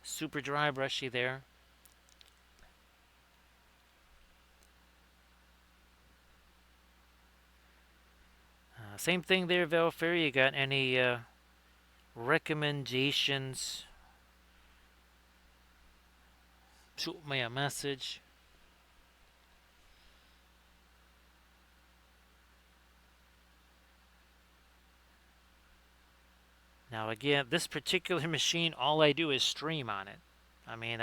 Super dry brushy there. Same thing there, Velfair. You got any recommendations? Shoot me a message. Now again, this particular machine, all I do is stream on it. I mean,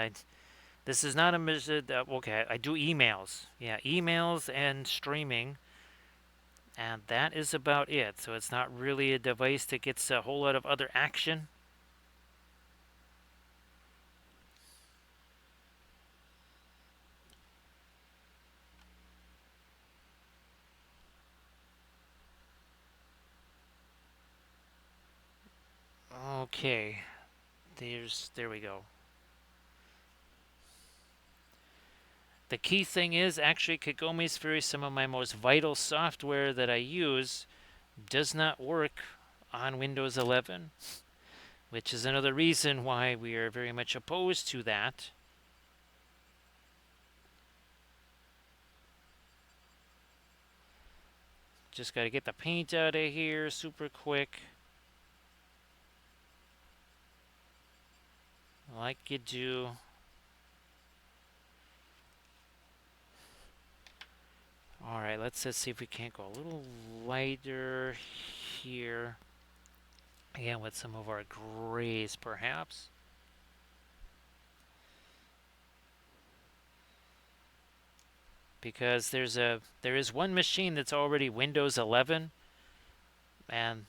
this is not a okay, I do emails. Yeah, emails and streaming. And that is about it. So it's not really a device that gets a whole lot of other action. Okay. There we go. The key thing is actually Kagomi's Fury, some of my most vital software that I use does not work on Windows 11, which is another reason why we are very much opposed to that. Just got to get the paint out of here super quick. Like you do. Alright, let's see if we can't go a little lighter here. Again, with some of our grays, perhaps. Because there is one machine that's already Windows 11, and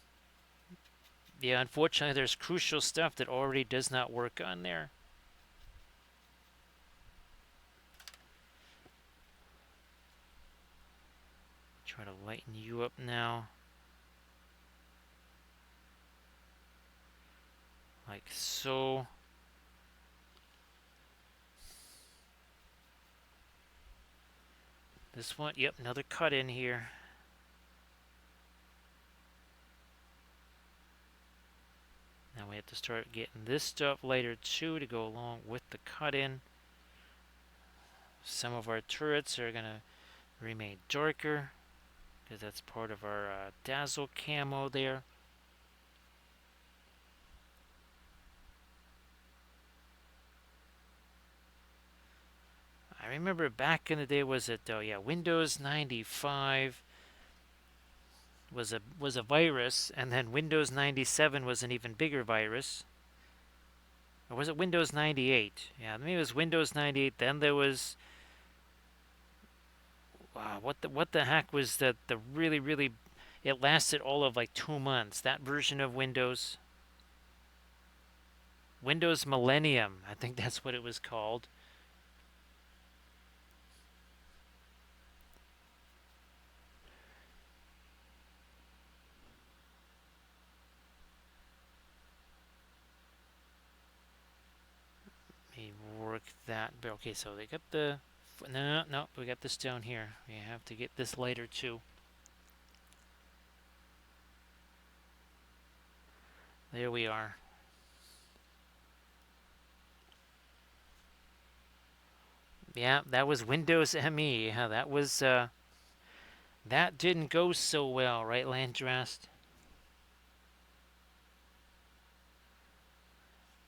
Yeah, unfortunately, there's crucial stuff that already does not work on there. Try to lighten you up now. Like so. This one, yep, another cut in here. Now we have to start getting this stuff later too to go along with the cut in. Some of our turrets are going to remain darker because that's part of our dazzle camo there. I remember back in the day, was it though? Yeah, Windows 95 was a virus, and then Windows 97 was an even bigger virus. Or was it Windows 98? Yeah, maybe it was Windows 98. Then there was what the heck was the really it lasted all of like 2 months. That version of Windows Millennium, I think that's what it was called. Let me work that. But okay, so they got the no, we got this down here. We have to get this later too. There we are. Yeah, that was Windows ME. Yeah, that didn't go so well, right, Landrast?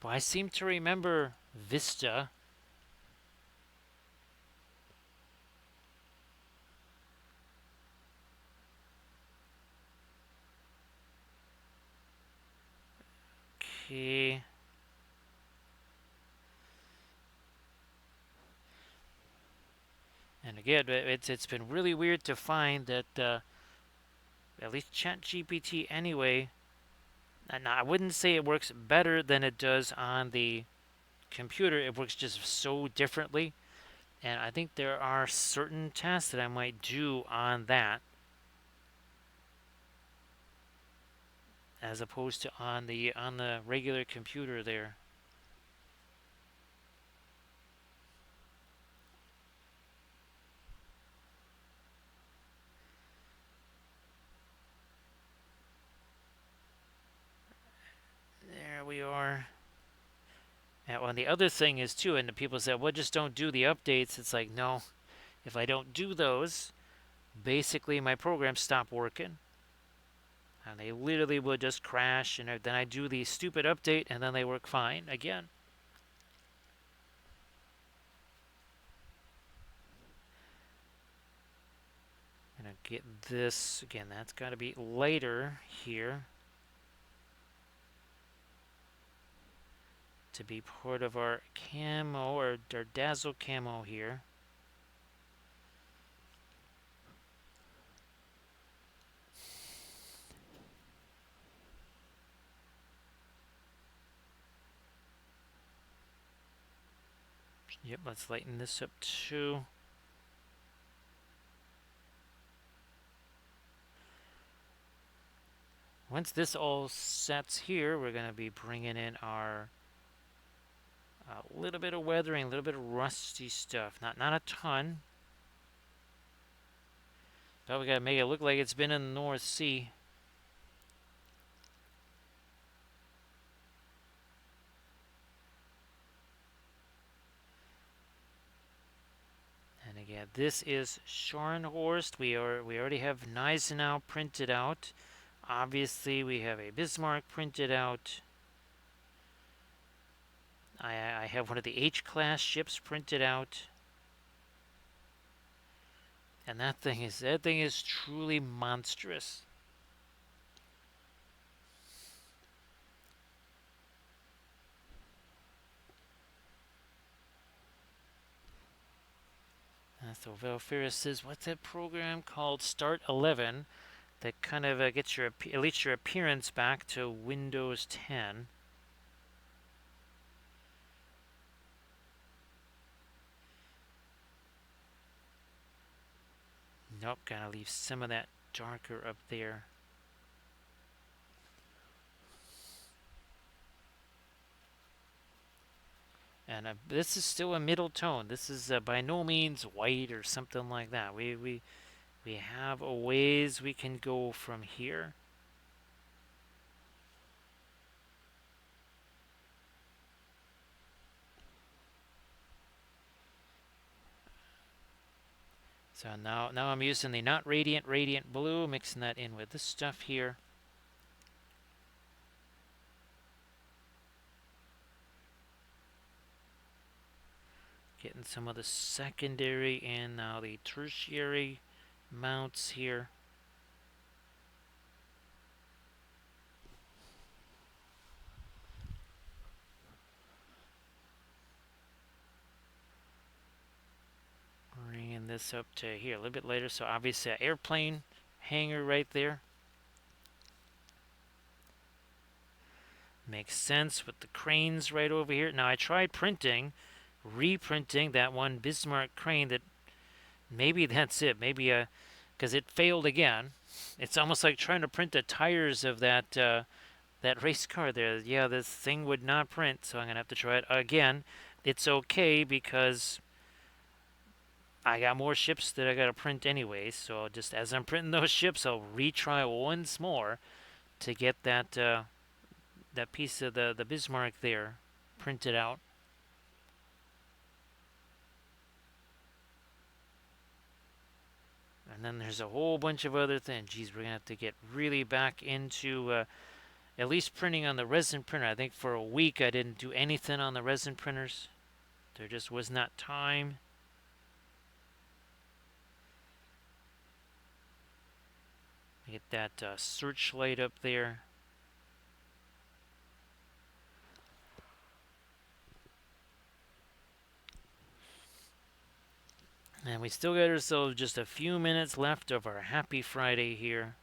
Well, I seem to remember Vista. Okay. And again, it's been really weird to find that at least ChatGPT anyway. And I wouldn't say it works better than it does on the computer. It works just so differently. And I think there are certain tasks that I might do on that as opposed to on the regular computer there. There we are. And well, the other thing is too, and the people say, well, just don't do the updates. It's like, no, if I don't do those, basically my programs stop working. And they literally will just crash, and then I do the stupid update, and then they work fine again. I'm gonna get this again. That's got to be later here to be part of our camo or our dazzle camo here. Yep, let's lighten this up too. Once this all sets here, we're going to be bringing in our a little bit of weathering, a little bit of rusty stuff. Not a ton. But we got to make it look like it's been in the North Sea. And again, this is Scharnhorst. We already have Gneisenau printed out. Obviously, we have a Bismarck printed out. I have one of the H-class ships printed out. And that thing is truly monstrous. So Valferis says, what's that program called? Start 11. that kind of gets your at least your appearance back to Windows 10. Nope, gotta leave some of that darker up there. And this is still a middle tone. This is by no means white or something like that. We have a ways we can go from here. So now I'm using the not radiant blue, mixing that in with this stuff here. Getting some of the secondary and now the tertiary mounts here. Bringing this up to here a little bit later. So obviously an airplane hangar right there. Makes sense with the cranes right over here. Now I tried reprinting that one Bismarck crane that maybe that's it. Maybe because it failed again. It's almost like trying to print the tires of that race car there. Yeah, this thing would not print, so I'm gonna have to try it again. It's okay because I got more ships that I gotta print anyway. So just as I'm printing those ships, I'll retry once more to get that piece of the Bismarck there printed out. And then there's a whole bunch of other things. Geez, we're gonna have to get really back into at least printing on the resin printer. I think for a week I didn't do anything on the resin printers. There just was not time. Get that searchlight up there. And we still got ourselves just a few minutes left of our happy Friday here.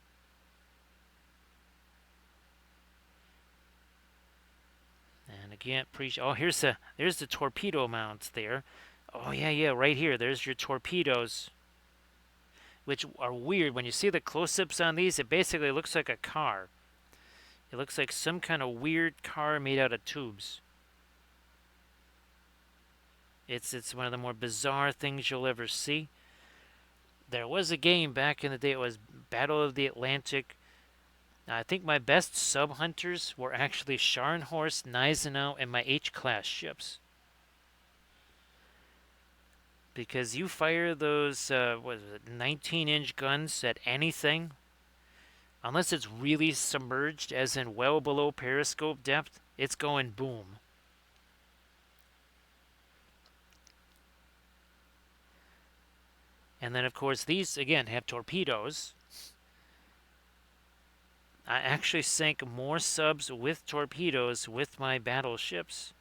And again, oh, there's the torpedo mounts there. Oh yeah, right here. There's your torpedoes, which are weird. When you see the close-ups on these, it basically looks like a car. It looks like some kind of weird car made out of tubes. It's one of the more bizarre things you'll ever see. There was a game back in the day. It was Battle of the Atlantic. I think my best sub hunters were actually Scharnhorst, Gneisenau, and my H-class ships. Because you fire those 19-inch guns at anything, unless it's really submerged, as in well below periscope depth, it's going boom. And then, of course, these, again, have torpedoes. I actually sank more subs with torpedoes with my battleships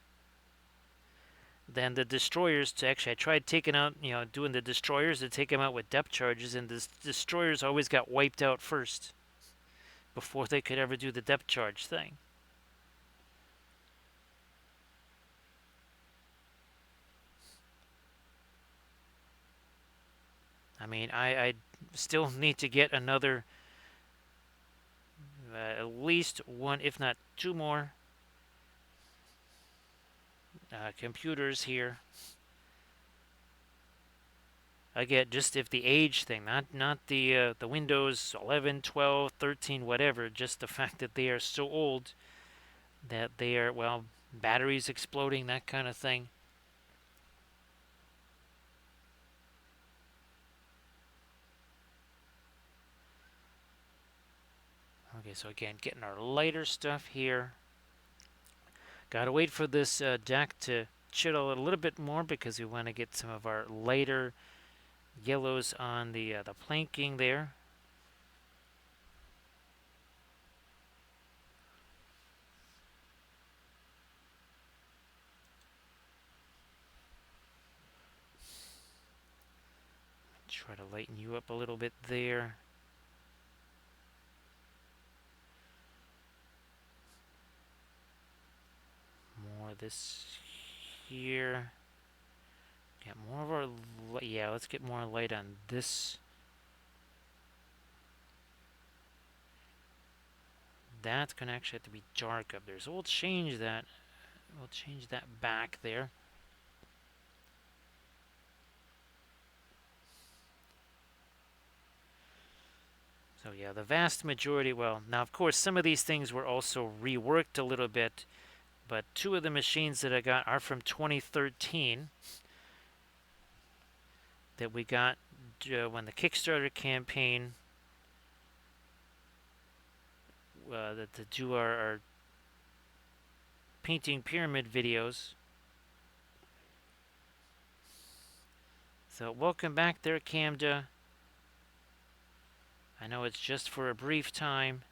than the destroyers. I tried taking out, doing the destroyers to take them out with depth charges, and the destroyers always got wiped out first before they could ever do the depth charge thing. I mean, I still need to get another, at least one, if not two more computers here. Again, just if the age thing, not the Windows 11, 12, 13, whatever, just the fact that they are so old that they are, well, batteries exploding, that kind of thing. Okay, so again, getting our lighter stuff here. Gotta wait for this deck to chill a little bit more because we want to get some of our lighter yellows on the planking there. Try to lighten you up a little bit there. more of this here. Get more of our, yeah, let's get more light on this. That's gonna actually have to be dark up there. So we'll change that. We'll change that back there. So yeah, the vast majority, well, now of course some of these things were also reworked a little bit, but two of the machines that I got are from 2013 that we got when the Kickstarter campaign to do our painting pyramid videos. So welcome back there, Camda. I know it's just for a brief time.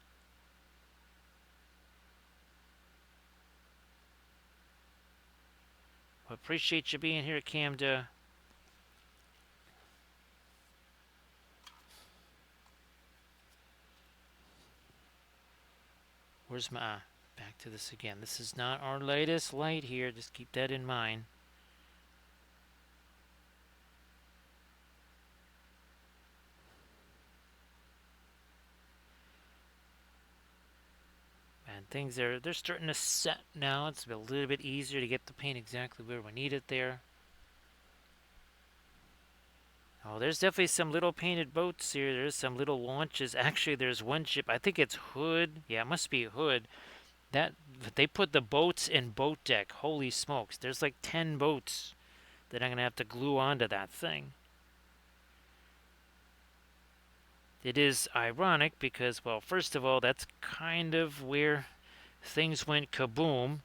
But appreciate you being here, Camda. Where's my... back to this again. This is not our latest light here. Just keep that in mind. And things they're starting to set now. It's a little bit easier to get the paint exactly where we need it there. Oh, there's definitely some little painted boats here. There's some little launches. Actually, there's one ship. I think it's Hood. Yeah, it must be Hood. That they put the boats in boat deck. Holy smokes. There's like 10 boats that I'm going to have to glue onto that thing. It is ironic because, well, first of all, that's kind of where things went kaboom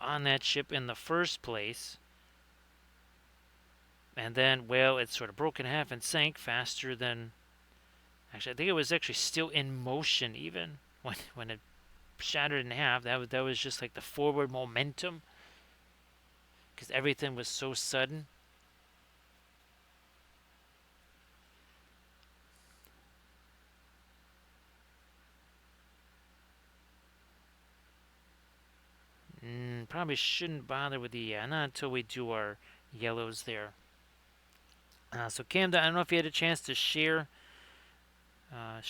on that ship in the first place. And then, well, it sort of broke in half and sank faster than... Actually, I think it was actually still in motion even when it shattered in half. That was just like the forward momentum because everything was so sudden. Probably shouldn't bother with the not until we do our yellows there. So Camda, I don't know if you had a chance to share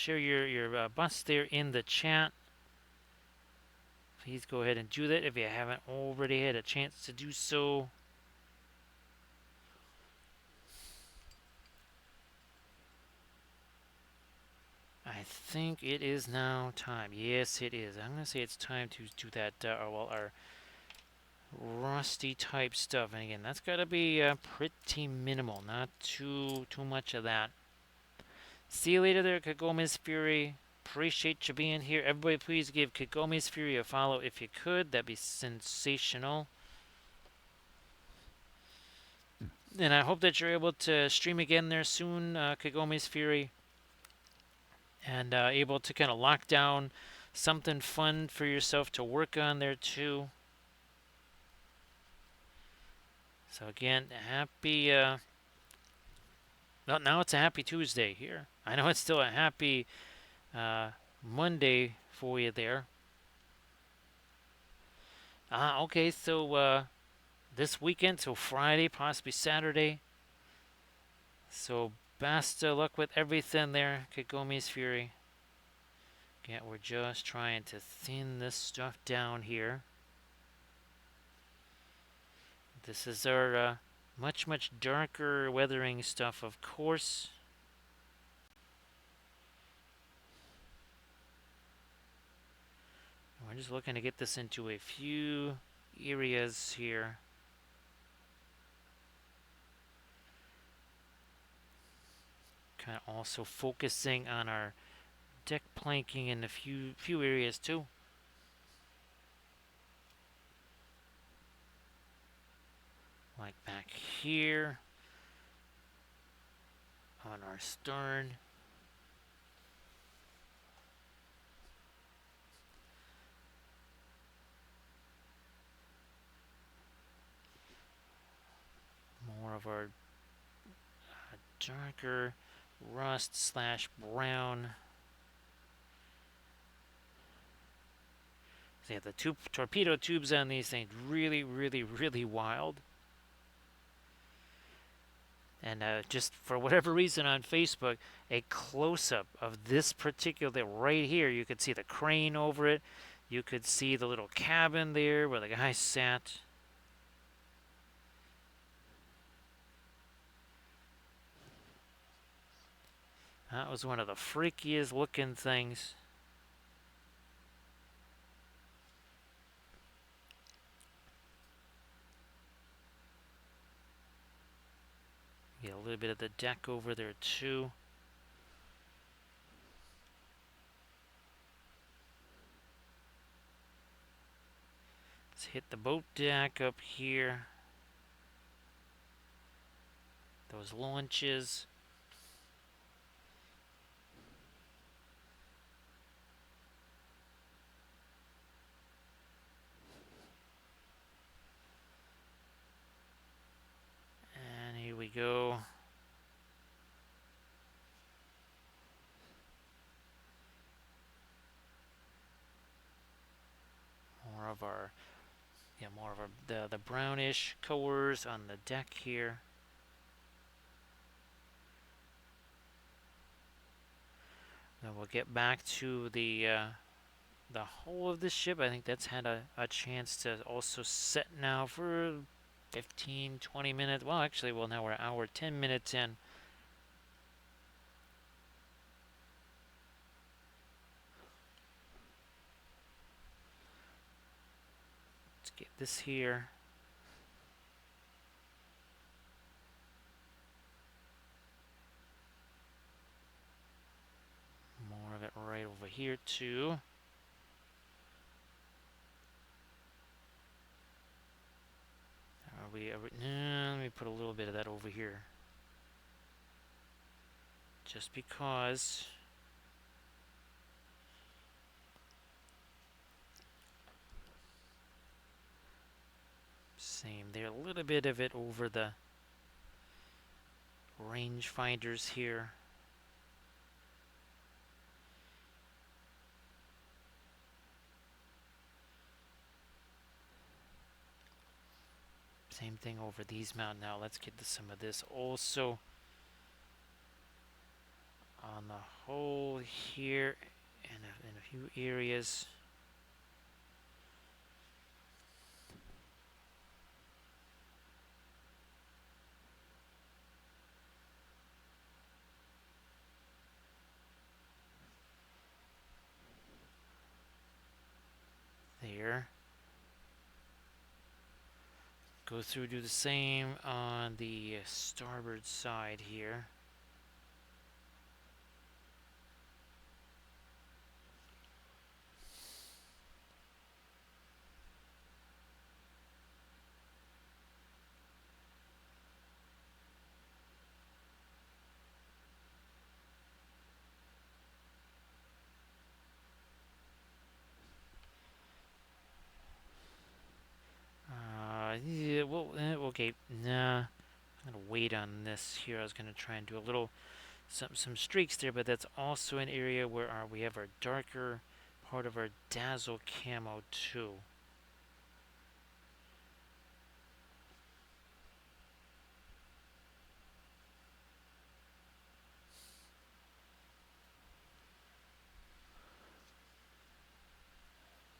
your bust there in the chat. Please go ahead and do that if you haven't already had a chance to do so. I think it is now time. Yes, it is. I'm going to say it's time to do that, our rusty type stuff. And again, that's got to be pretty minimal, not too much of that. See you later there, Kagome's Fury. Appreciate you being here. Everybody, please give Kagome's Fury a follow if you could. That'd be sensational. And I hope that you're able to stream again there soon, Kagome's Fury. And able to kind of lock down something fun for yourself to work on there too. So again, happy... well, now it's a happy Tuesday here. I know it's still a happy Monday for you there. Okay, so this weekend, so Friday, possibly Saturday. So best of luck with everything there, Kagome's Fury. Yeah, we're just trying to thin this stuff down here. This is our much darker weathering stuff, of course. We're just looking to get this into a few areas here. Kind of also focusing on our deck planking in a few areas too. Like back here on our stern. More of our darker rust / brown So yeah, the torpedo tubes on these things really, really, really wild. And just for whatever reason on Facebook, a close-up of this particular right here, you could see the crane over it. You could see the little cabin there where the guy sat. That was one of the freakiest looking things. Get a little bit of the deck over there too. Let's hit the boat deck up here. Those launches. And here we go. More of our the brownish colors on the deck here. Then we'll get back to the hull of the ship. I think that's had a chance to also set now for 15, 20 minutes. Well, actually, well, now we're an hour, 10 minutes in. Let's get this here. More of it right over here, too. Let me put a little bit of that over here. Just because. Same there. A little bit of it over the rangefinders here. Same thing over these mountains. Now let's get to some of this also on the whole here and in a few areas. There. Go through, do the same on the starboard side here. Yeah, well, okay, nah. I'm gonna wait on this here. I was gonna try and do a little some streaks there, but that's also an area where we have our darker part of our dazzle camo too.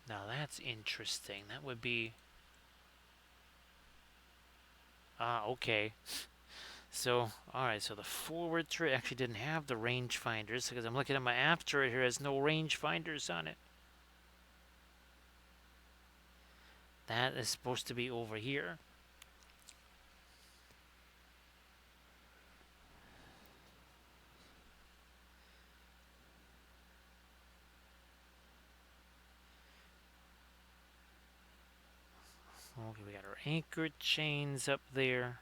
Now that's interesting. That would be okay. So, alright, so the forward turret actually didn't have the rangefinders because I'm looking at my aft turret here, it has no rangefinders on it. That is supposed to be over here. Okay, we got our anchor chains up there.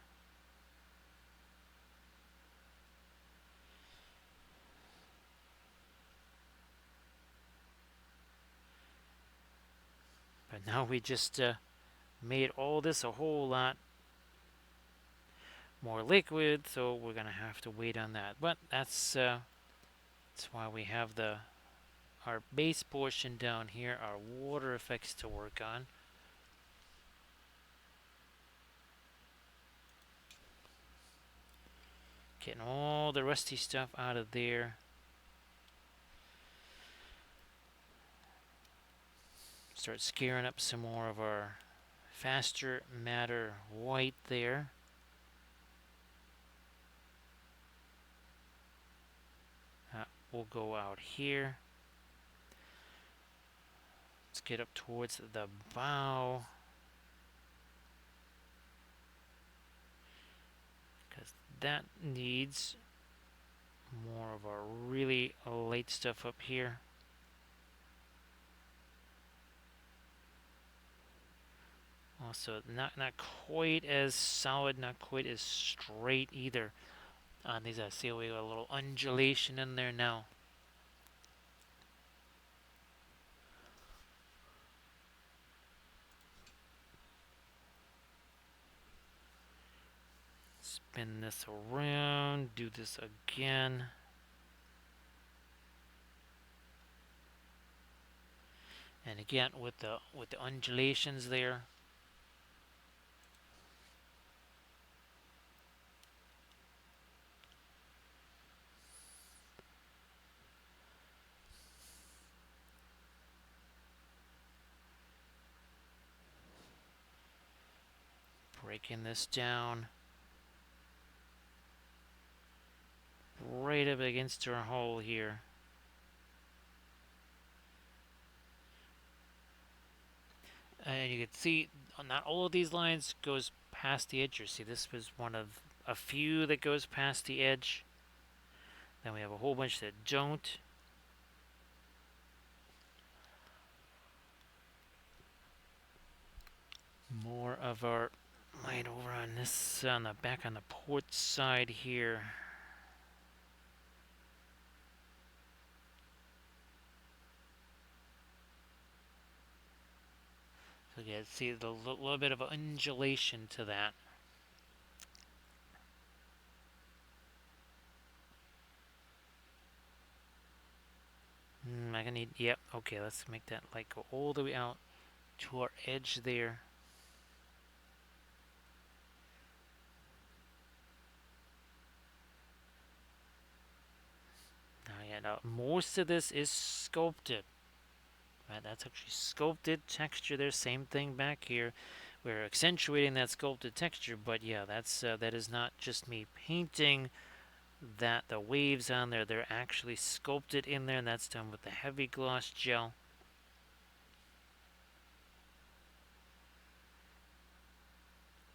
But now we just made all this a whole lot more liquid, so we're gonna have to wait on that. But that's why we have the our base portion down here, our water effects to work on. Getting all the rusty stuff out of there. Start scaring up some more of our faster matter white there. We'll go out here. Let's get up towards the bow. Because that needs more of our really light stuff up here. Also, not quite as solid, not quite as straight either on these. I see we got a little undulation in there now. Spin this around, do this again. And again with the undulations there. Breaking this down. Right up against our hull here. And you can see not all of these lines goes past the edge. You see this was one of a few that goes past the edge. Then we have a whole bunch that don't. More of our light over on this, on the back on the port side here. So you can see the little bit of undulation to that. I need, yep, okay, let's make that light go all the way out to our edge there. Now, most of this is sculpted. Right, that's actually sculpted texture there. Same thing back here. We're accentuating that sculpted texture, but yeah, that is not just me painting that the waves on there. They're actually sculpted in there, and that's done with the heavy gloss gel.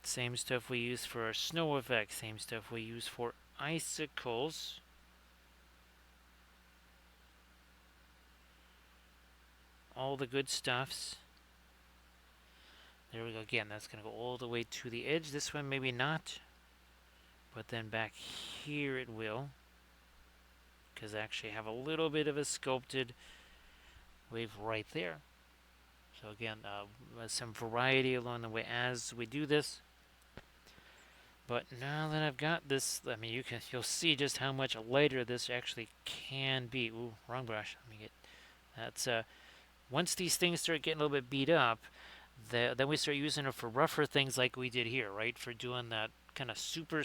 Same stuff we use for our snow effect. Same stuff we use for icicles. All the good stuffs. There we go again. That's going to go all the way to the edge. This one maybe not. But then back here it will. Because I actually have a little bit of a sculpted wave right there. So again, some variety along the way as we do this. But now that I've got this, I mean, you'll see just how much lighter this actually can be. Ooh, wrong brush. Let me get that's once these things start getting a little bit beat up, then we start using it for rougher things like we did here, right? For doing that kind of super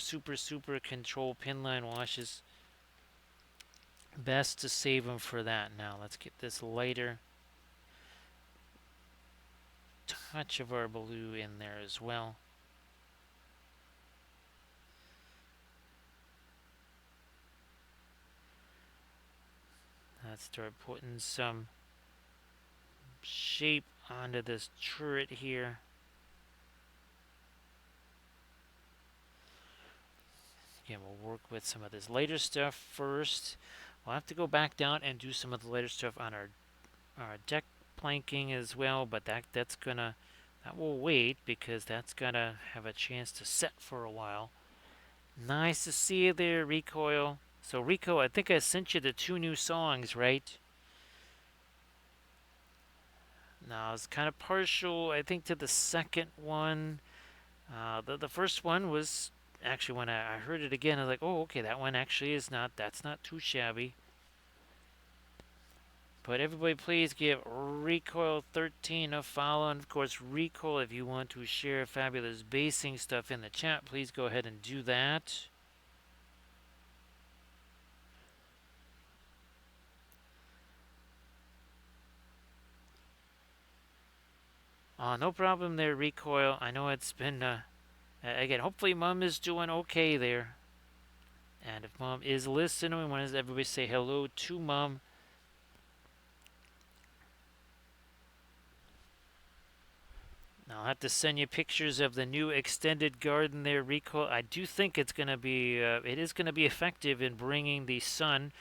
control pin line washes. Best to save them for that. Now let's get this lighter touch of our blue in there as well. Let's start putting some shape onto this turret here. Again, we'll work with some of this lighter stuff first. We'll have to go back down and do some of the lighter stuff on our deck planking as well, but that will wait because that's gonna have a chance to set for a while. Nice to see you there, Recoil. So Rico, I think I sent you the 2 new songs, right? Now it's kind of partial, I think, to the second one. The first one was actually when I heard it again, I was like, oh, okay, that one actually is not. That's not too shabby. But everybody please give Recoil 13 a follow. And of course, Recoil, if you want to share fabulous basing stuff in the chat, please go ahead and do that. No problem there, Recoil. I know it's been, again, hopefully Mom is doing okay there. And if Mom is listening, we want everybody to say hello to Mom. I'll have to send you pictures of the new extended garden there, Recoil. I do think it's going to be, it is going to be effective in bringing the sun,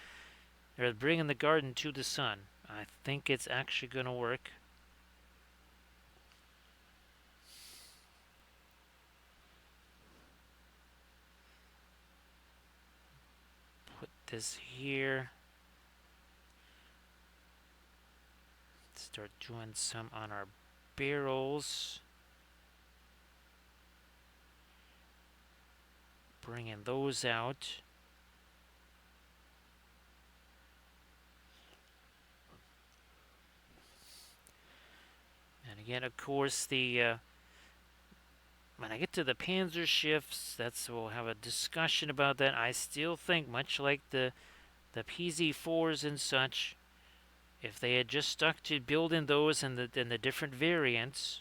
or bringing the garden to the sun. I think it's actually going to work. Put this here. Start doing some on our barrels. Bringing those out. And again, of course, the when I get to the Panzer shifts, we'll have a discussion about that. I still think, much like the PZ4s and such, if they had just stuck to building those and the different variants,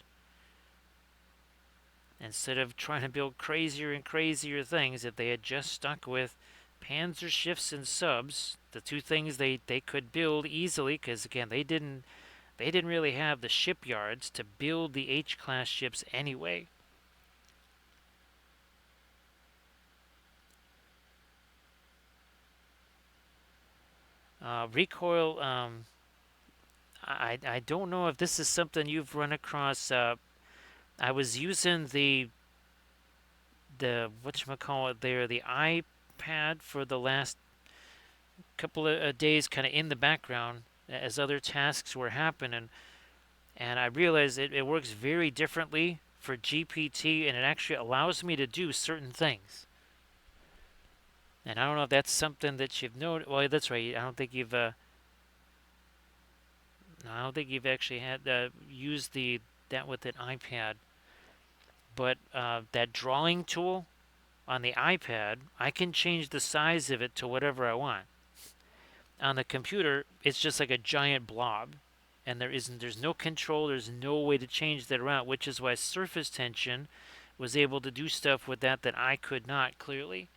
instead of trying to build crazier and crazier things, if they had just stuck with Panzer shifts and subs, the two things they could build easily, because again, they didn't really have the shipyards to build the H-class ships anyway. Recoil, I don't know if this is something you've run across. I was using the whatchamacallit there, the iPad for the last couple of days, kind of in the background as other tasks were happening, and I realized it works very differently for GPT, and it actually allows me to do certain things. And I don't know if that's something that you've noted. Well, that's right. I don't think you've actually had used that with an iPad. But that drawing tool on the iPad, I can change the size of it to whatever I want. On the computer, it's just like a giant blob, and there's no control. There's no way to change that around, which is why surface tension was able to do stuff with that I could not, clearly.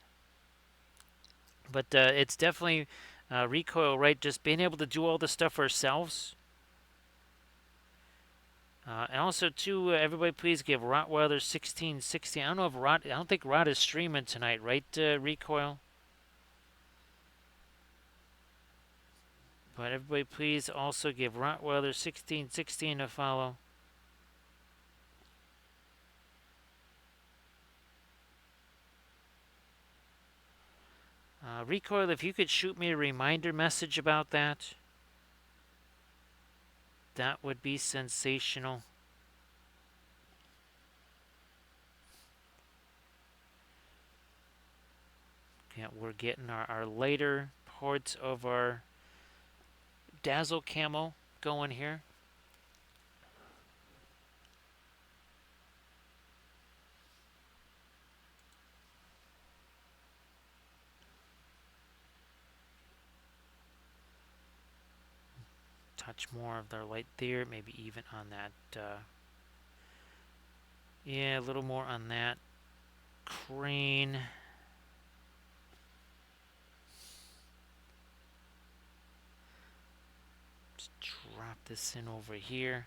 But it's definitely Recoil, right? Just being able to do all the stuff ourselves. And also, too, everybody please give Rottweiler 1660. I don't know if I don't think Rot is streaming tonight, right, Recoil? But everybody please also give Rottweiler 1616 a follow. Recoil, if you could shoot me a reminder message about that, that would be sensational. Yeah, we're getting our later parts of our Dazzle camo going here. Touch more of their light there, maybe even on that. Yeah, a little more on that crane. Just drop this in over here.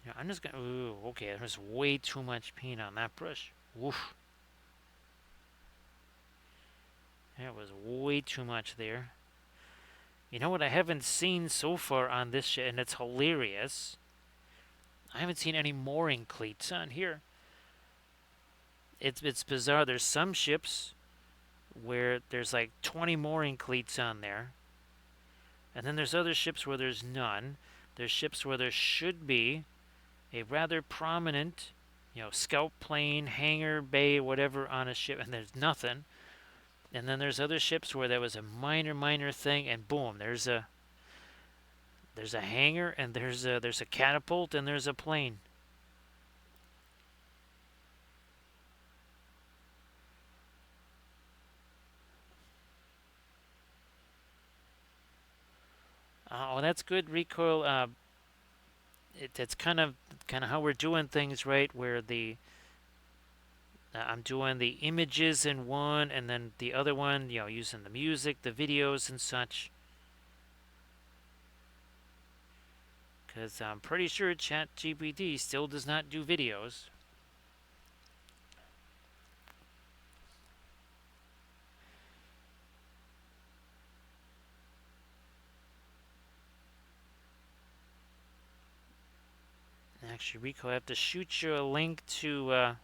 Yeah, I'm just gonna. Ooh, okay, there's way too much paint on that brush. Woof. That was way too much there. You know what I haven't seen so far on this ship, and it's hilarious. I haven't seen any mooring cleats on here. It's bizarre. There's some ships where there's like 20 mooring cleats on there. And then there's other ships where there's none. There's ships where there should be a rather prominent, scout plane, hangar bay, whatever on a ship, and there's nothing. And then there's other ships where that was a minor thing, and boom, there's a hangar, and there's a catapult, and there's a plane. Oh, that's good recoil. That's kind of how we're doing things, right? Where I'm doing the images in one, and then the other one, using the music, the videos, and such. Because I'm pretty sure ChatGPT still does not do videos. Actually, Rico, I have to shoot you a link to.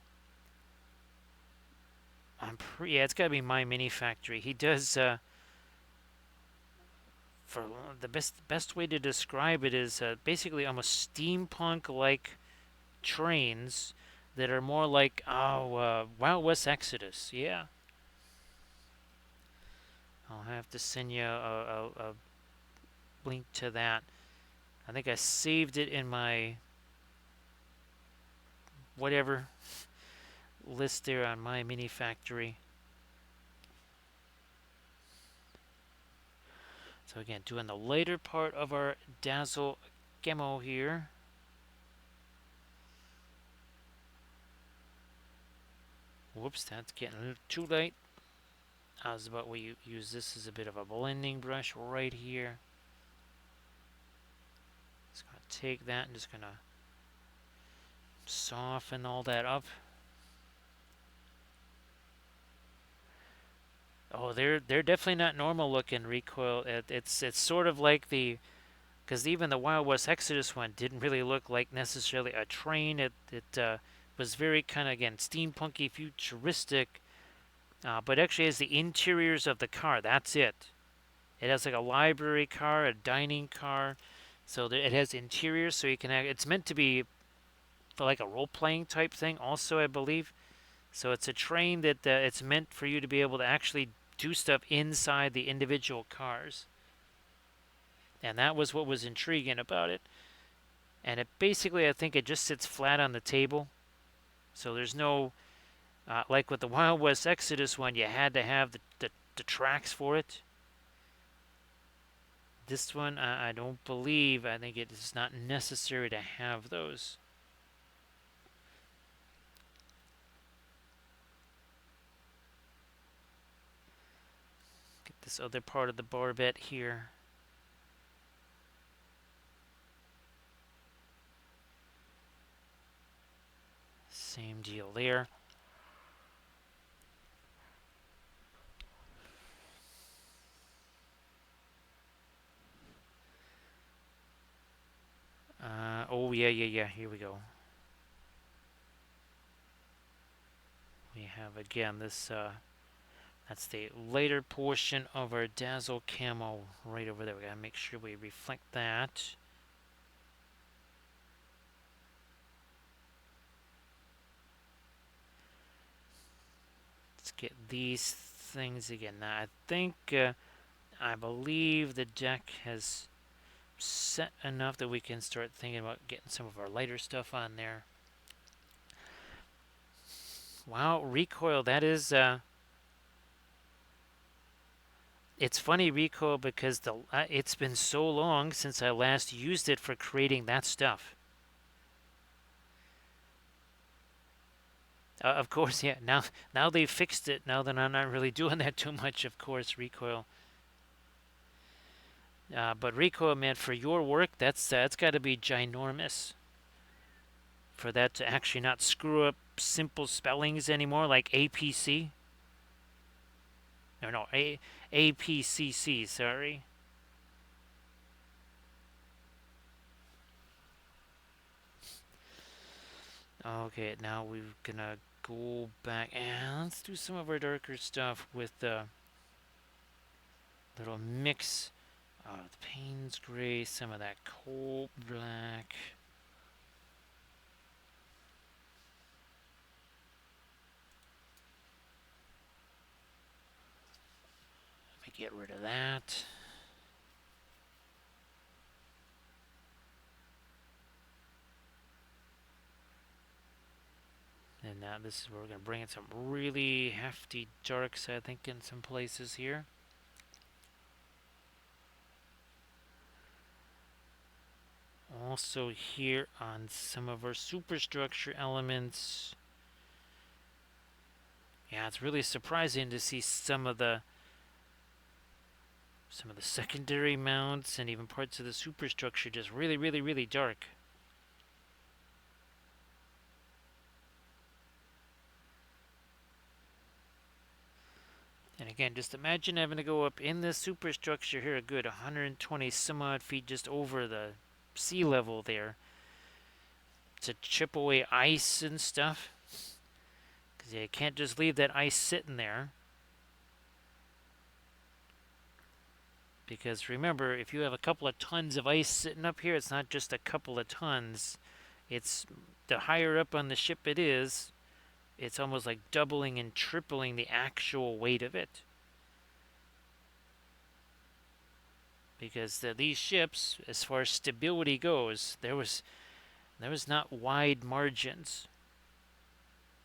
Yeah, it's got to be My Mini Factory. He does. For the best way to describe it is basically almost steampunk like trains that are more like Wild West Exodus. Yeah, I'll have to send you a link to that. I think I saved it in my whatever list there on My Mini Factory. So again, doing the lighter part of our Dazzle Gemo here. Whoops, that's getting a little too light. I was about to use this as a bit of a blending brush right here. Just gonna take that and just gonna soften all that up. Oh, they're definitely not normal looking recoil. It's sort of like because even the Wild West Exodus one didn't really look like necessarily a train. It was very kind of again steampunky, futuristic, but actually has the interiors of the car. That's it. It has like a library car, a dining car, so it has interiors, so you can. It's meant to be like a role playing type thing, also I believe. So it's a train that it's meant for you to be able to actually do stuff inside the individual cars. And that was what was intriguing about it. And it basically, I think it just sits flat on the table. So there's no, like with the Wild West Exodus one, you had to have the tracks for it. This one, I don't believe, I think it is not necessary to have those. Get this other part of the barbette here. Same deal there. Oh, yeah. Here we go. We have again this. That's the later portion of our Dazzle Camo right over there. We gotta make sure we reflect that. Let's get these things again. Now, I believe the deck has set enough that we can start thinking about getting some of our lighter stuff on there. Wow, recoil, that is, it's funny recoil because it's been so long since I last used it for creating that stuff. Of course, yeah. Now they've fixed it. Now that I'm not really doing that too much, of course, recoil. But recoil, man, for your work, that's got to be ginormous. For that to actually not screw up simple spellings anymore, like APC. No, APCC. Sorry. Okay, now we're gonna go back and let's do some of our darker stuff with the little mix of the Payne's Gray, some of that coal black. get rid of that. And now this is where we're going to bring in some really hefty darks, I think, in some places here. Also here on some of our superstructure elements. Yeah, it's really surprising to see some of the secondary mounts and even parts of the superstructure just really, really, really dark. And again, just imagine having to go up in this superstructure here a good 120 some odd feet just over the sea level there to chip away ice and stuff. Because you can't just leave that ice sitting there. Because remember, if you have a couple of tons of ice sitting up here, it's not just a couple of tons. It's the higher up on the ship it is, it's almost like doubling and tripling the actual weight of it. Because these ships, as far as stability goes, there was not wide margins.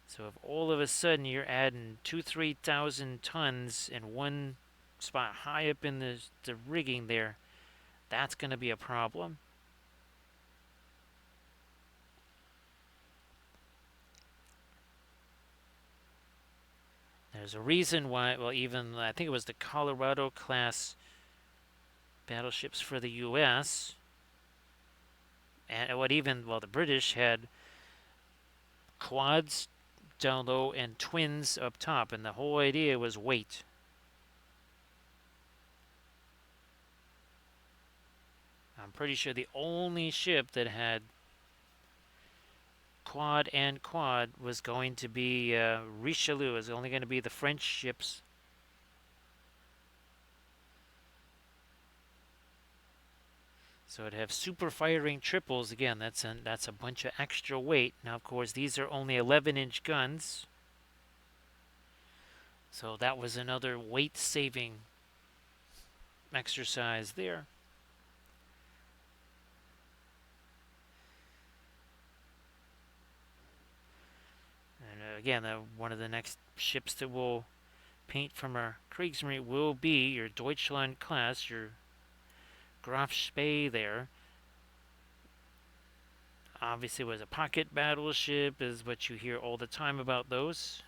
So if all of a sudden you're adding 2,000-3,000 tons in one spot high up in the rigging there, that's going to be a problem. There's a reason why, well, even I think it was the Colorado class battleships for the U.S. and the British had quads down low and twins up top, and the whole idea was weight. I'm pretty sure the only ship that had quad and quad was going to be Richelieu. It was only going to be the French ships. So it'd have super firing triples. Again, that's a bunch of extra weight. Now, of course, these are only 11-inch guns. So that was another weight-saving exercise there. And again, one of the next ships that we'll paint from our Kriegsmarine will be your Deutschland class, your Graf Spee there. Obviously, was a pocket battleship, is what you hear all the time about those.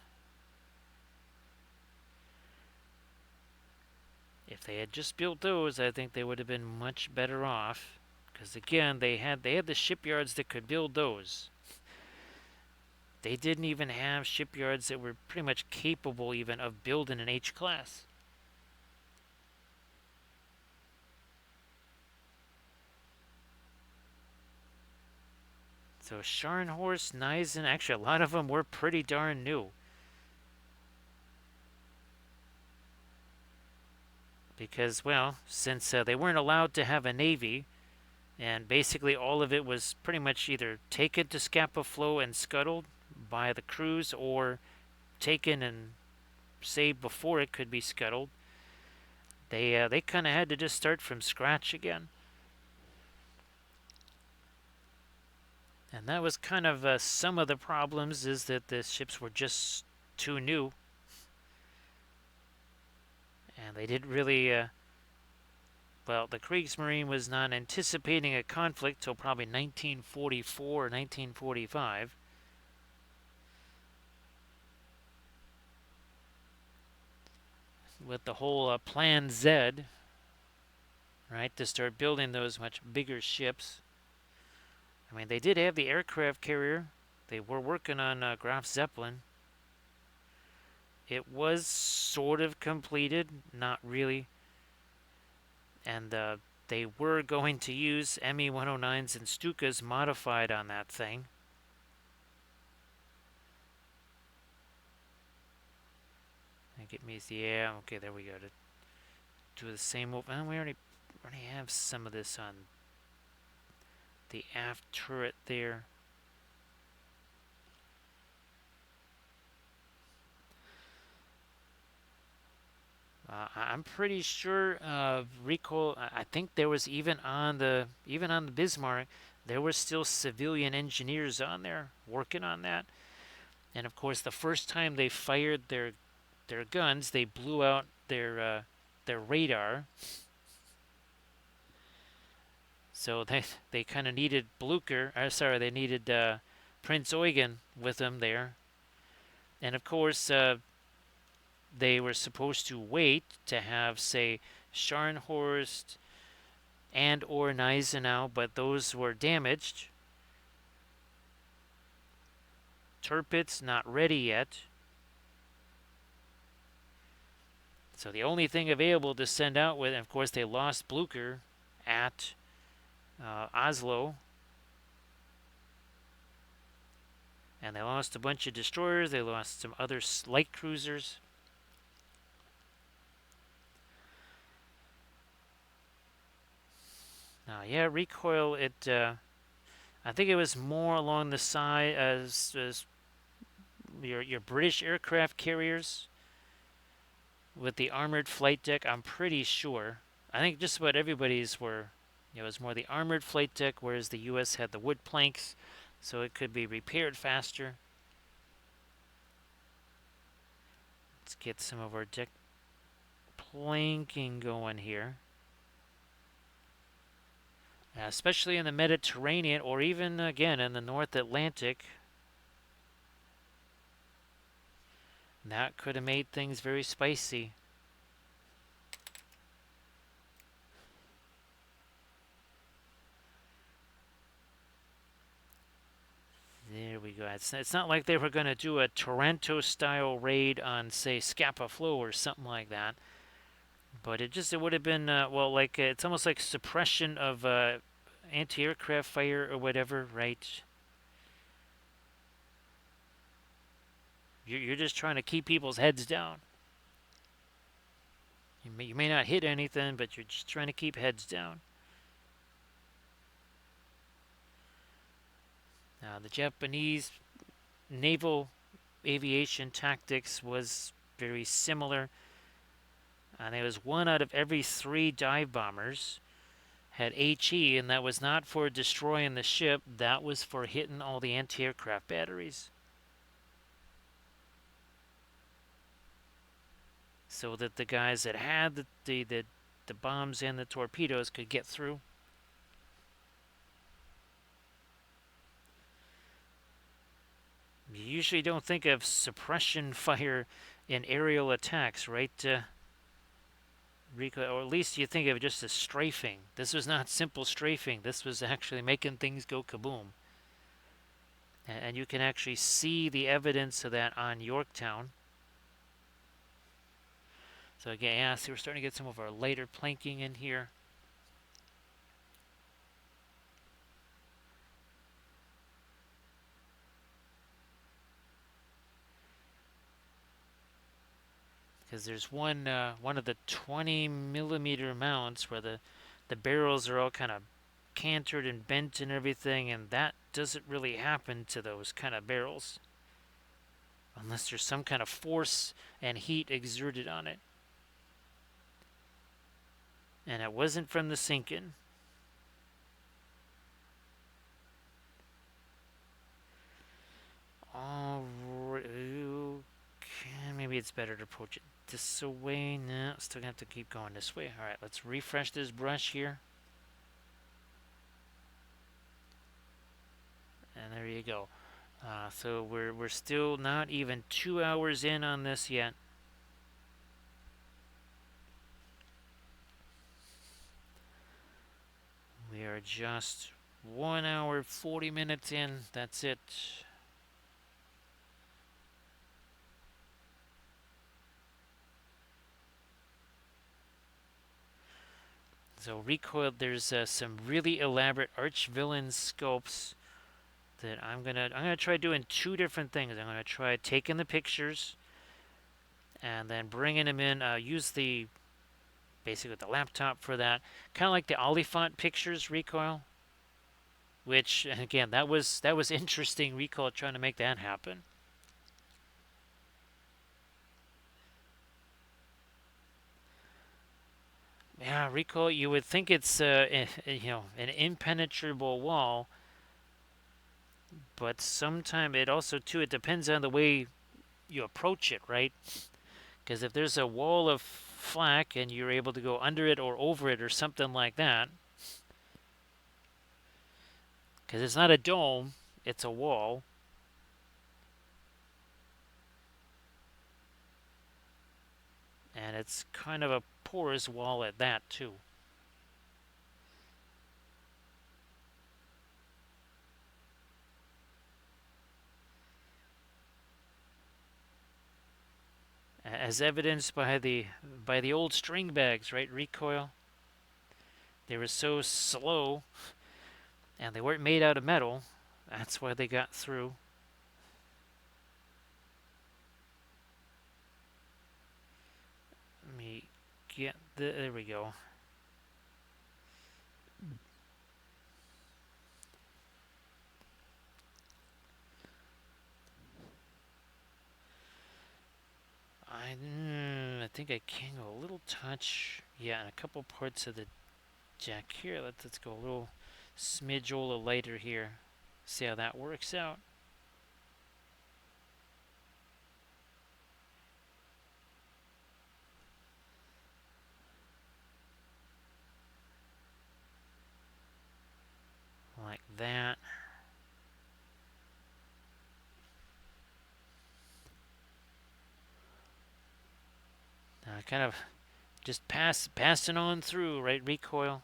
If they had just built those, I think they would have been much better off. Because again, they had the shipyards that could build those. They didn't even have shipyards that were pretty much capable even of building an H class. So Scharnhorst, Neisen, actually a lot of them were pretty darn new. Because, well, since they weren't allowed to have a navy, and basically all of it was pretty much either taken to Scapa Flow and scuttled by the crews, or taken and saved before it could be scuttled, they kind of had to just start from scratch again. And that was kind of some of the problems, is that the ships were just too new. And they didn't really, the Kriegsmarine was not anticipating a conflict till probably 1944 or 1945. With the whole Plan Z, right, to start building those much bigger ships. I mean, they did have the aircraft carrier. They were working on Graf Zeppelin. It was sort of completed, not really. And they were going to use Me-109s and Stukas modified on that thing. Get me, yeah, okay, there we go. To do the same, we already have some of this on the aft turret there. I'm pretty sure recoil. I think there was even on the Bismarck, there were still civilian engineers on there working on that. And of course, the first time they fired their guns, they blew out their radar. So they kind of needed Blucher. Sorry, they needed Prince Eugen with them there. And of course, they were supposed to wait to have, say, Scharnhorst and or Gneisenau, but those were damaged. Tirpitz not ready yet. So the only thing available to send out with, and of course they lost Blucher at Oslo. And they lost a bunch of destroyers. They lost some other light cruisers. Yeah, recoil, I think it was more along the side as your British aircraft carriers with the armored flight deck. I'm pretty sure. I think just about everybody's were. It was more the armored flight deck, whereas the U.S. had the wood planks, so it could be repaired faster. Let's get some of our deck planking going here. Especially in the Mediterranean, or even again in the North Atlantic. That could have made things very spicy. There we go. It's not like they were going to do a Taranto-style raid on, say, Scapa Flow or something like that. But it would have been, well, like, it's almost like suppression of anti-aircraft fire or whatever, right? You're just trying to keep people's heads down. You may not hit anything, but you're just trying to keep heads down. Now, the Japanese naval aviation tactics was very similar. And it was 1 out of every 3 dive bombers had HE, and that was not for destroying the ship. That was for hitting all the anti-aircraft batteries, so that the guys that had the bombs and the torpedoes could get through. You usually don't think of suppression fire in aerial attacks, right? Rico, or at least you think of it just as strafing. This was not simple strafing. This was actually making things go kaboom. And you can actually see the evidence of that on Yorktown. So again, yeah, see, we're starting to get some of our lighter planking in here. Because there's one of the 20 millimeter mounts where the barrels are all kind of cantered and bent and everything, and that doesn't really happen to those kind of barrels unless there's some kind of force and heat exerted on it. And it wasn't from the sinking. Alright, okay, maybe it's better to approach it this way. No, still gonna have to keep going this way. Alright, let's refresh this brush here. And there you go. So we're still not even 2 hours in on this yet. We are just 1 hour 40 minutes in. That's it. So recoil, there's some really elaborate arch villain scopes that I'm gonna try doing 2 different things. I'm gonna try taking the pictures and then bringing them in. Use basically the laptop for that, kind of like the Oliphant pictures recoil. Which again, that was interesting recoil trying to make that happen. Yeah, recoil. You would think it's an impenetrable wall, but sometimes it also too it depends on the way you approach it, right? Because if there's a wall of flak and you're able to go under it or over it or something like that, because it's not a dome, it's a wall, and it's kind of a porous wall at that too. As evidenced by the old string bags, right? Recoil. They were so slow, and they weren't made out of metal. That's why they got through. Let me get there we go. I think I can go a little touch. Yeah, and a couple parts of the deck here. Let's go a little smidge lighter here. See how that works out. Like that. Kind of just passing on through, right? Recoil.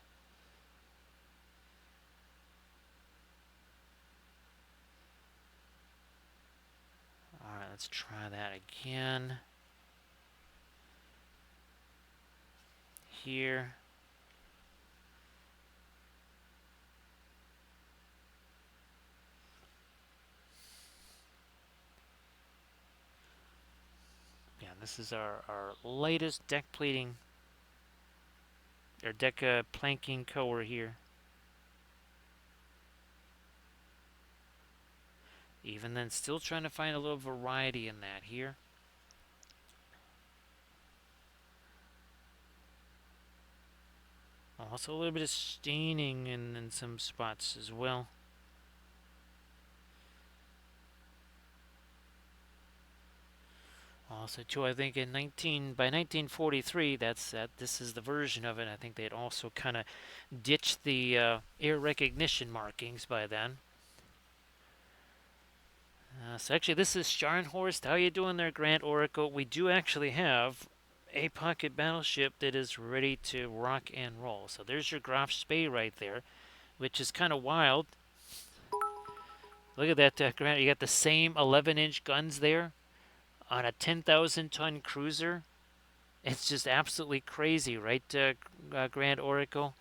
All right, let's try that again. Here. Yeah, this is our latest deck plating, or deck planking color here. Even then, still trying to find a little variety in that here. Also a little bit of staining in some spots as well. Also, too, I think by 1943, this is the version of it. I think they'd also kind of ditched the air recognition markings by then. So actually, this is Scharnhorst. How you doing there, Grant Oracle? We do actually have a pocket battleship that is ready to rock and roll. So there's your Graf Spee right there, which is kind of wild. Look at that, Grant. You got the same 11-inch guns there on a 10,000-ton cruiser. It's just absolutely crazy, right, Grand Oracle?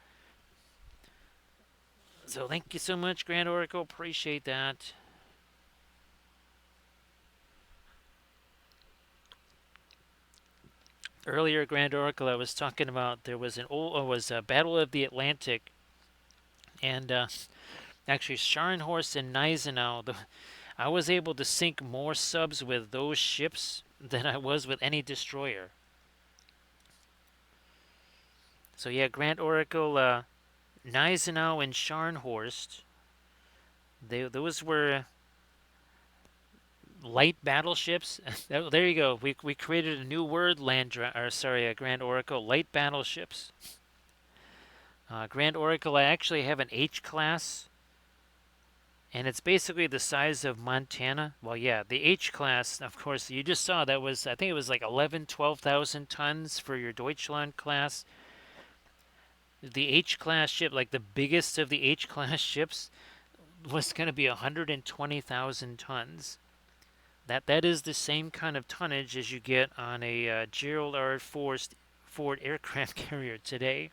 So thank you so much, Grand Oracle. Appreciate that. Earlier, Grand Oracle, I was talking about there was a Battle of the Atlantic, and actually Scharnhorst and Gneisenau. I was able to sink more subs with those ships than I was with any destroyer. So yeah, Grand Oracle, Gneisenau and Scharnhorst. Those were light battleships. There you go. We created a new word, Grand Oracle, light battleships. Grand Oracle, I actually have an H class, and it's basically the size of Montana. Well, yeah, the H class, of course, you just saw that was, I think it was like 12,000 tons for your Deutschland class. The H class ship, like the biggest of the H class ships, was going to be 120,000 tons. That is the same kind of tonnage as you get on a Gerald R. Ford aircraft carrier today.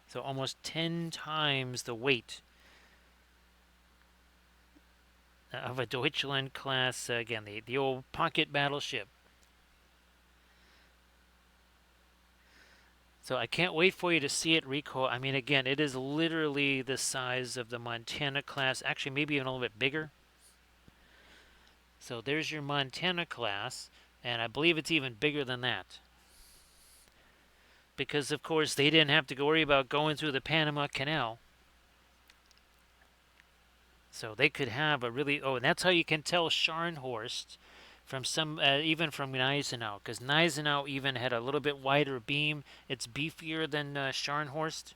So almost 10 times the weight of a Deutschland class, again, the old pocket battleship. So I can't wait for you to see it recoil. I mean, again, it is literally the size of the Montana class, actually maybe even a little bit bigger. So there's your Montana class, and I believe it's even bigger than that. because, of course, they didn't have to worry about going through the Panama Canal. So they could have a really, oh, and that's how you can tell Scharnhorst from some, even from Gneisenau, because Gneisenau even had a little bit wider beam. It's beefier than Scharnhorst.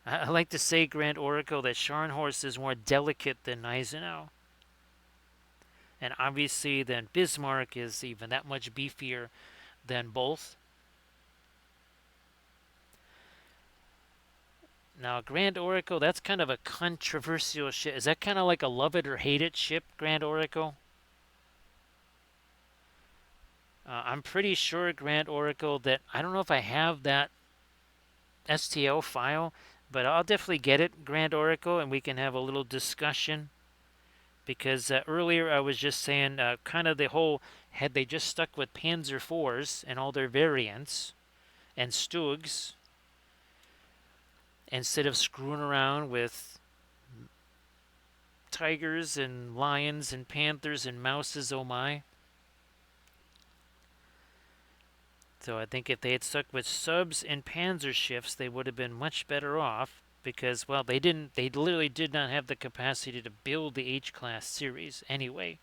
I like to say, Grand Oracle, that Scharnhorst is more delicate than Gneisenau. And obviously, then Bismarck is even that much beefier than both. Now, Grand Oracle, that's kind of a controversial ship. Is that kind of like a love it or hate it ship, Grand Oracle? I'm pretty sure, Grand Oracle, that I don't know if I have that STL file, but I'll definitely get it, Grand Oracle, and we can have a little discussion. Because earlier I was just saying, kind of the whole, had they just stuck with Panzer IVs and all their variants and Stugs instead of screwing around with tigers and lions and panthers and mouses, oh my. So I think if they had stuck with subs and panzer ships, they would have been much better off because, well, they literally did not have the capacity to build the H-class series anyway.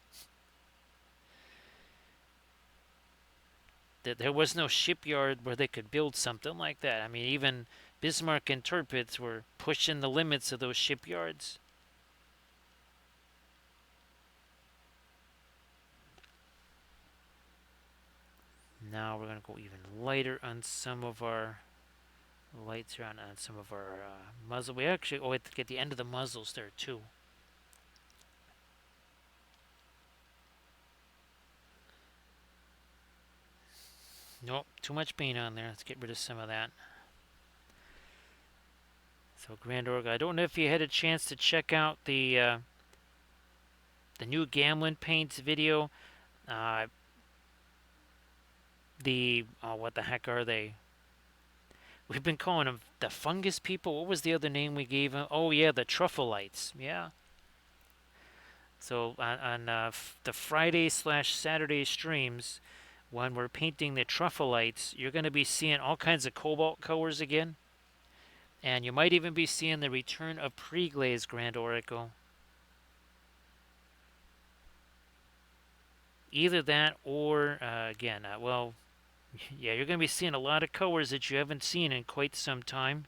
There was no shipyard where they could build something like that. I mean, even Bismarck and Tirpitz were pushing the limits of those shipyards. Now we're going to go even lighter on some of our lights here on some of our muzzle. We actually have to get the end of the muzzles there too. Nope, too much paint on there. Let's get rid of some of that. So Grand Org, I don't know if you had a chance to check out the new Gamlin paints video. What the heck are they? We've been calling them the fungus people. What was the other name we gave them? Oh yeah, the truffleites. Yeah. So on the Friday/Saturday streams, when we're painting the truffleites, you're going to be seeing all kinds of cobalt colors again. And you might even be seeing the return of pre-glaze, Grand Oracle. Either that or, again, well, yeah, you're going to be seeing a lot of colors that you haven't seen in quite some time.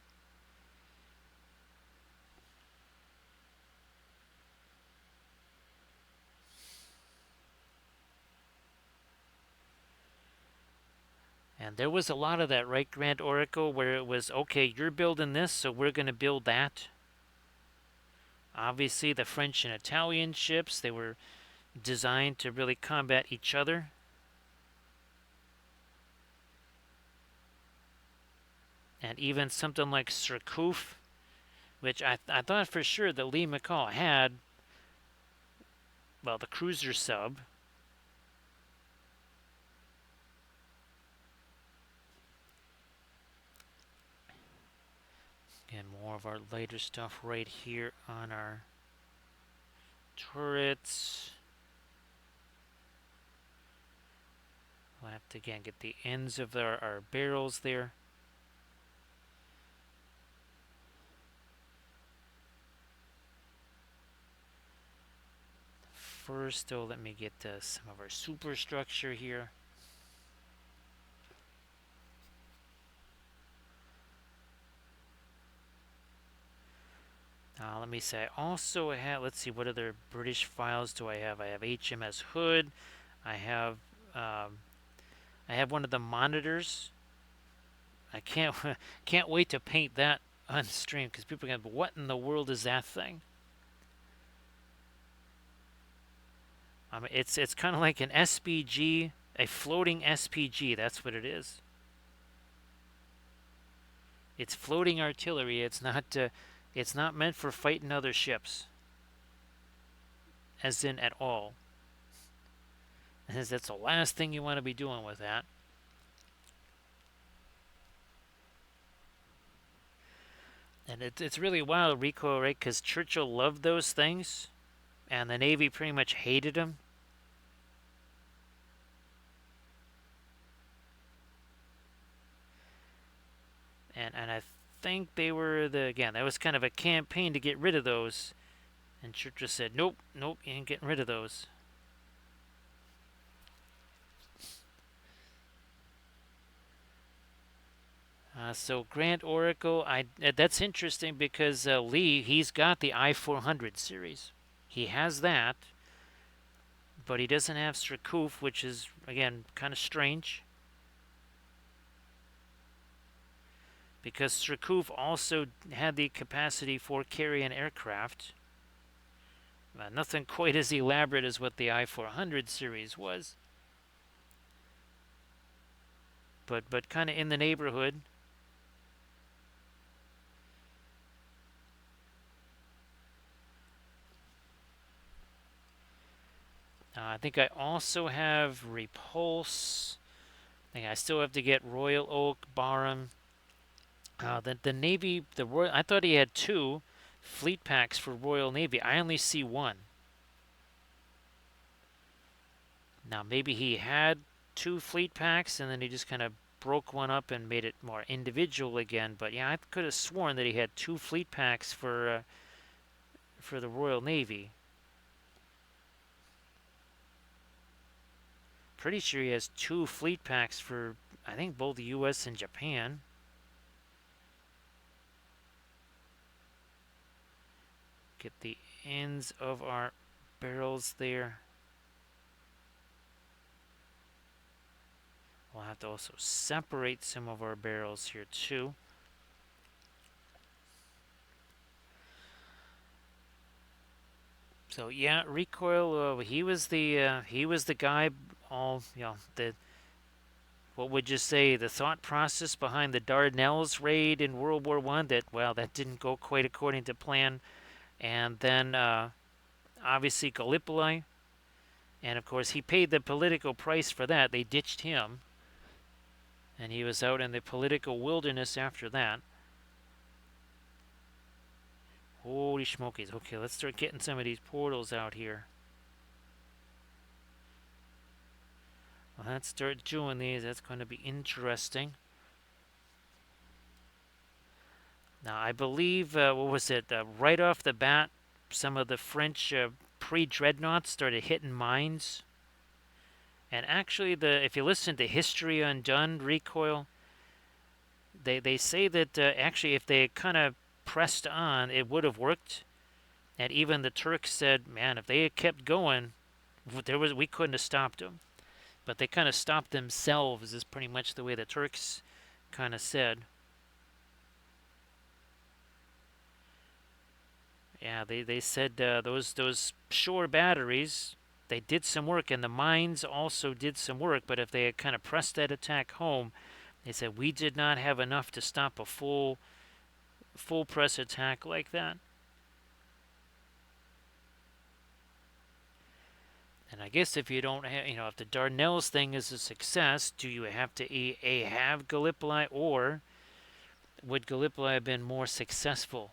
And there was a lot of that, right, Grand Oracle, where it was, okay, you're building this, so we're going to build that. Obviously, the French and Italian ships, they were designed to really combat each other. And even something like Surcouf, which I thought for sure that Lee McCall had, well, the cruiser sub. Again, more of our lighter stuff right here on our turrets. We'll have to, again, get the ends of our barrels there. First, though, let me get some of our superstructure here. Let me say, I also have, let's see, what other British files do I have? I have HMS Hood. I have one of the monitors. I can't wait to paint that on stream because people are going to be, what in the world is that thing? It's kind of like an SPG, a floating SPG. That's what it is. It's floating artillery. It's not meant for fighting other ships, as in at all. As that's the last thing you want to be doing with that. And it's really wild, Rico, right? Because Churchill loved those things, and the Navy pretty much hated them. And I think they were again, that was kind of a campaign to get rid of those. And Church said, nope, nope, you ain't getting rid of those. So Grant Oracle, that's interesting because Lee, he's got the I-400 series. He has that, but he doesn't have Strakoof, which is, again, kind of strange. Because Strakoof also had the capacity for carrying aircraft. Nothing quite as elaborate as what the I-400 series was. But kind of in the neighborhood. I think I also have Repulse. I think I still have to get Royal Oak, Barham. The Navy, the Royal. I thought he had 2 fleet packs for Royal Navy. I only see 1. Now maybe he had 2 fleet packs and then he just kind of broke one up and made it more individual again. But yeah, I could have sworn that he had 2 fleet packs for the Royal Navy. Pretty sure he has 2 fleet packs for, I think, both the U.S. and Japan. Get the ends of our barrels there. We'll have to also separate some of our barrels here too. So yeah, Recoil. He was the guy. All the what would you say, the thought process behind the Dardanelles raid in World War One? That that didn't go quite according to plan, and then obviously Gallipoli, and of course he paid the political price for that. They ditched him, and he was out in the political wilderness after that. Holy smokies. Okay, let's start getting some of these portals out here. Well, let's start doing these. That's going to be interesting. Now, I believe, what was it? Right off the bat, some of the French pre-dreadnoughts started hitting mines. And actually, if you listen to History Undone, Recoil, they say that actually if they kind of pressed on, it would have worked. And even the Turks said, man, if they had kept going, we couldn't have stopped them. But they kind of stopped themselves, is pretty much the way the Turks kind of said. Yeah, they said those shore batteries, they did some work, and the mines also did some work. But if they had kind of pressed that attack home, they said we did not have enough to stop a full press attack like that. And I guess if you don't have, if the Dardanelles thing is a success, do you have to have Gallipoli, or would Gallipoli have been more successful?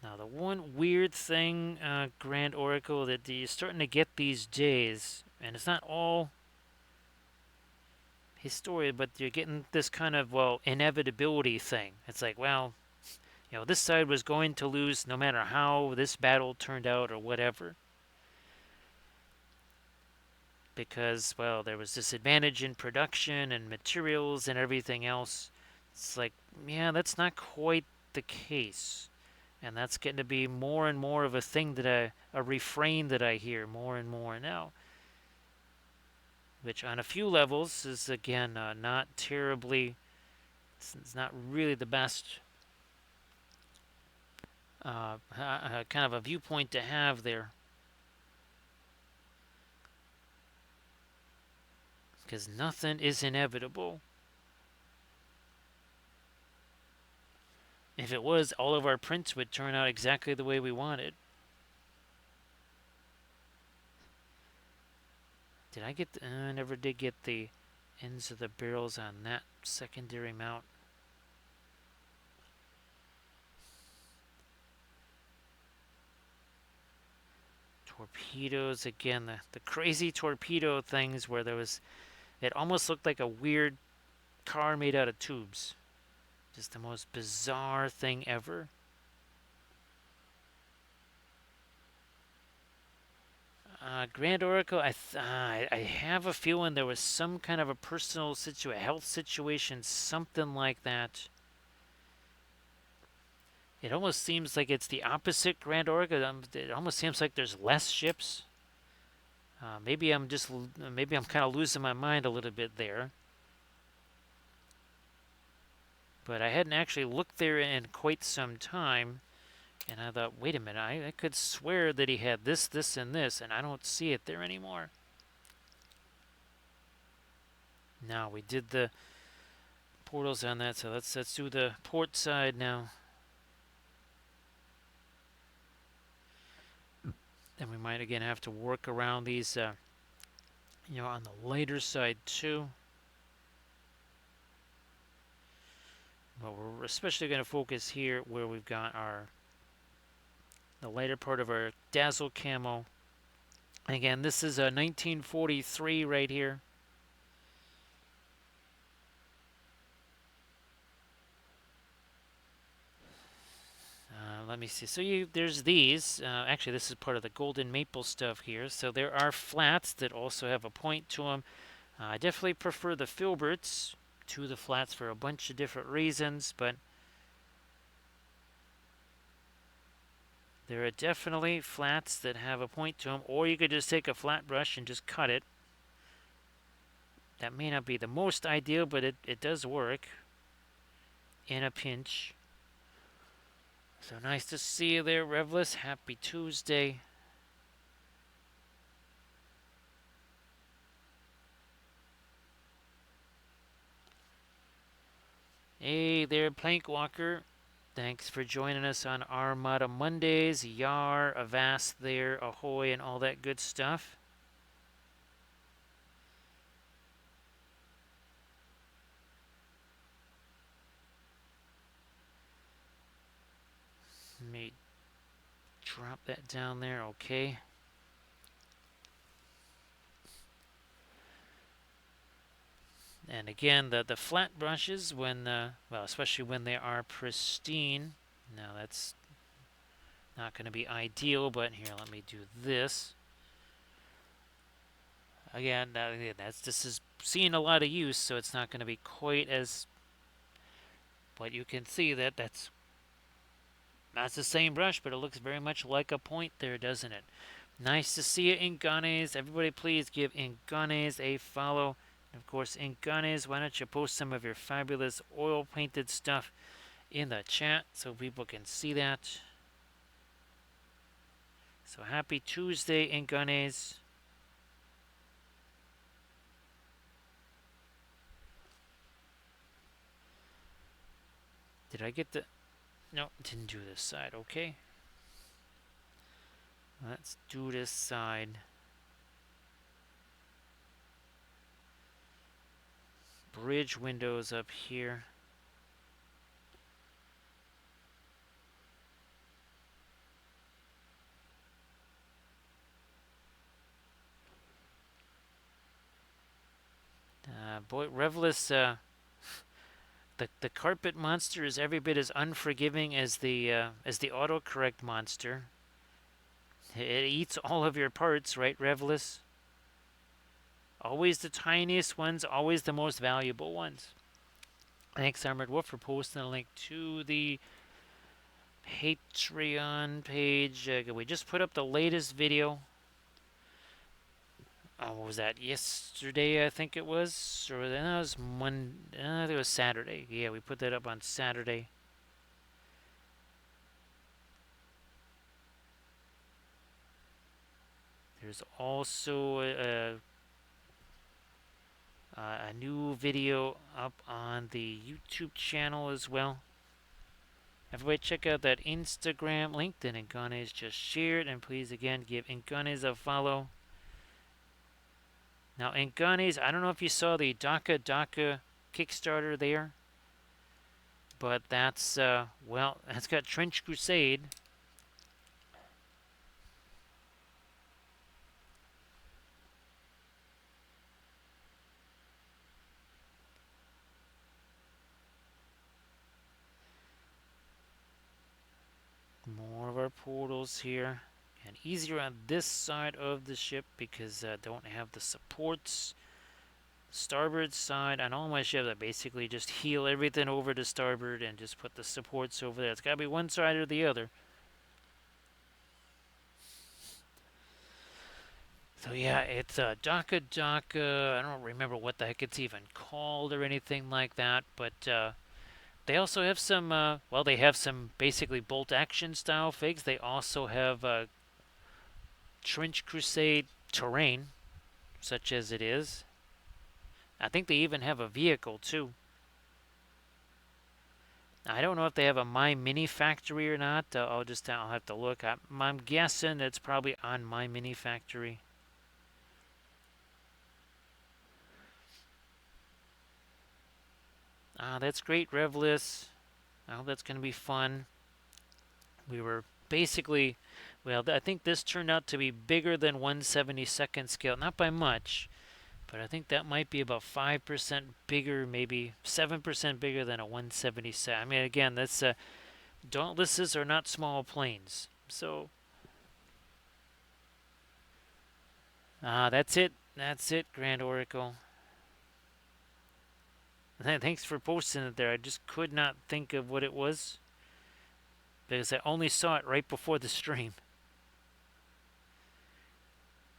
Now, the one weird thing, Grand Oracle, that you're starting to get these days, and it's not all historia, but you're getting this kind of, inevitability thing. It's like, this side was going to lose no matter how this battle turned out or whatever. Because, there was disadvantage in production and materials and everything else. It's like, yeah, that's not quite the case. And that's getting to be more and more of a thing a refrain that I hear more and more now. Which on a few levels is, again, not terribly, it's not really the best kind of a viewpoint to have there. Because nothing is inevitable. If it was, all of our prints would turn out exactly the way we wanted. Did I get I never did get the ends of the barrels on that secondary mount. Torpedoes again, the crazy torpedo things where it almost looked like a weird car made out of tubes. Just the most bizarre thing ever. Grand Oracle, I have a feeling there was some kind of a personal health situation, something like that. It almost seems like it's the opposite Grand Oracle. It almost seems like there's less ships. Maybe I'm kind of losing my mind a little bit there. But I hadn't actually looked there in quite some time. And I thought, wait a minute, I could swear that he had this, this, and this, and I don't see it there anymore. Now, we did the portals on that, so let's do the port side now. Then we might again have to work around these, on the lighter side too. But we're especially going to focus here where we've got the lighter part of our dazzle camo. And again, this is a 1943 right here. Let me see. So there's these. Actually, this is part of the golden maple stuff here. So there are flats that also have a point to them. I definitely prefer the filberts to the flats for a bunch of different reasons, but there are definitely flats that have a point to them, or you could just take a flat brush and just cut it. That may not be the most ideal, but it does work in a pinch. So nice to see you there, Revless. Happy Tuesday. Hey there, Plankwalker. Thanks for joining us on Armada Mondays. Yar, Avast there, ahoy, and all that good stuff. Let me drop that down there, okay. And again, the flat brushes, especially when they are pristine. Now that's not going to be ideal, but here, let me do this. Again, this is seeing a lot of use, so it's not going to be quite as. But you can see that's the same brush, but it looks very much like a point there, doesn't it? Nice to see you, Inganes. Everybody, please give Inganes a follow. And of course, Inganes, why don't you post some of your fabulous oil-painted stuff in the chat so people can see that. So happy Tuesday, Inganes. Did I get the... No, didn't do this side. Okay. Let's do this side. Bridge windows up here. Boy, Revless, the carpet monster is every bit as unforgiving as the autocorrect monster. It eats all of your parts, right, Revless? Always the tiniest ones, always the most valuable ones. Thanks, Armored Wolf, for posting a link to the Patreon page. We just put up the latest video. What was that? Yesterday, I think it was, or that was Monday. I think it was Saturday. Yeah, we put that up on Saturday. There's also a new video up on the YouTube channel as well. Everybody check out that Instagram link that Inganes just shared, and please again give Inganes a follow. Now Inganes, I don't know if you saw the Daka Daka Kickstarter there, but that's that's got Trench Crusade. portals here. And easier on this side of the ship because I don't have the supports. Starboard side, on all my ships, I basically just heal everything over to starboard and just put the supports over there. It's got to be one side or the other. So yeah, it's Daka Daka. I don't remember what the heck it's even called or anything like that, but they also have some, well, they have some basically bolt action style figs. They also have Trench Crusade terrain, such as it is. I think they even have a vehicle too. I don't know if they have a My Mini Factory or not. I'll have to look. I'm guessing it's probably on My Mini Factory. That's great, Revless. I hope that's going to be fun. We were basically, well, I think this turned out to be bigger than 1/72nd scale. Not by much, but I think that might be about 5% bigger, maybe 7% bigger than a 1/72. I mean, again, that's Dauntlesses are not small planes. So, that's it. That's it, Grand Oracle. Thanks for posting it there. I just could not think of what it was because I only saw it right before the stream.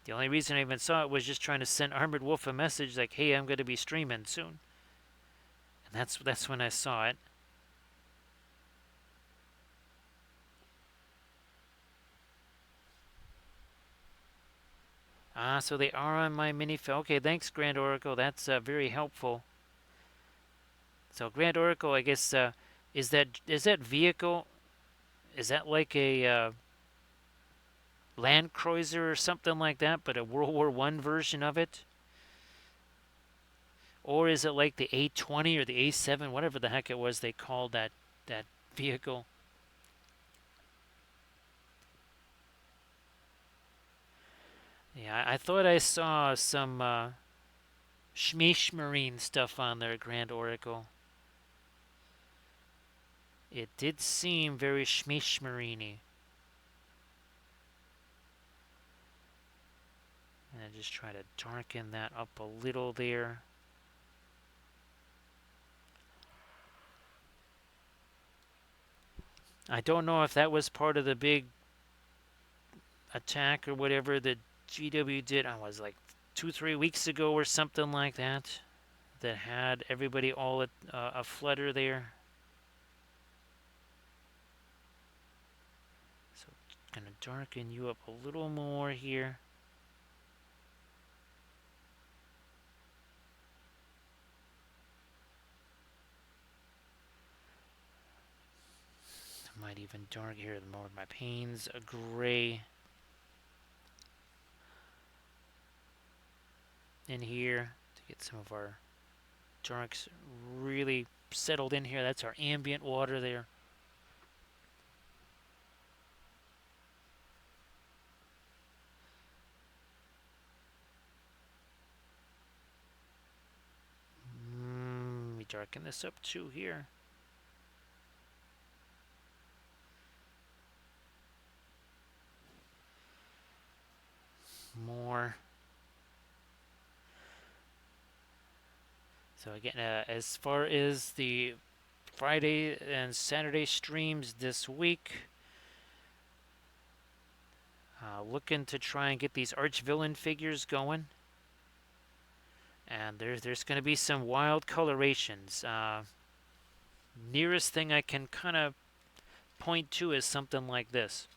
The only reason I even saw it was just trying to send Armored Wolf a message like, "Hey, I'm going to be streaming soon," and that's when I saw it. So they are on my mini. Okay, thanks, Grand Oracle. That's very helpful. So Grand Oracle, I guess, is that vehicle? Is that like a Land Cruiser or something like that, but a World War I version of it? Or is it like the A-20 or the A-7, whatever the heck it was they called that vehicle? Yeah, I thought I saw some Schmeesh Marine stuff on there, Grand Oracle. It did seem very Schmeesh Marine-y. And I just try to darken that up a little there. I don't know if that was part of the big attack or whatever that GW did. I was like 2-3 weeks ago or something like that. That had everybody all at a flutter there. So gonna darken you up a little more here. I might even dark here more of my panes, a gray in here to get some of our darks really settled in here. That's our ambient water there. Let me darken this up too here. More. So again, as far as the Friday and Saturday streams this week, looking to try and get these arch-villain figures going. And there's going to be some wild colorations. Nearest thing I can kind of point to is something like this.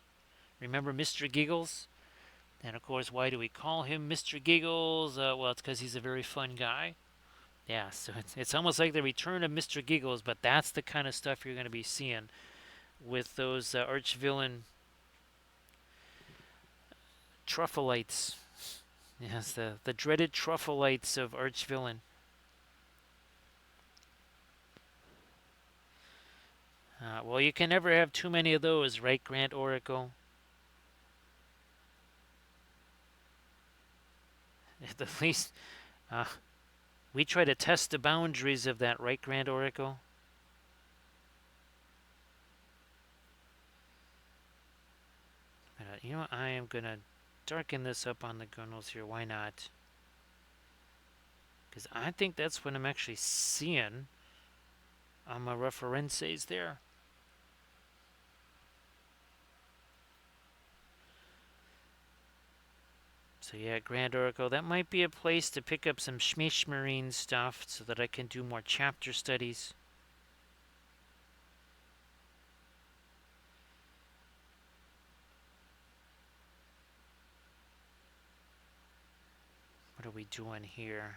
Remember Mr. Giggles? And of course, why do we call him Mr. Giggles? Well, it's because he's a very fun guy. Yeah, so it's almost like the return of Mr. Giggles, but that's the kind of stuff you're going to be seeing with those arch-villain Truffleites. Yes, the dreaded Truffleites of arch-villain. Well, you can never have too many of those, right, Grand Oracle? At least we try to test the boundaries of that, right, Grand Oracle? You know what? I am going to darken this up on the gunnels here. Why not? Because I think that's what I'm actually seeing on my references there. So yeah, Grand Oracle, that might be a place to pick up some Schmish Marine stuff so that I can do more chapter studies. What are we doing here?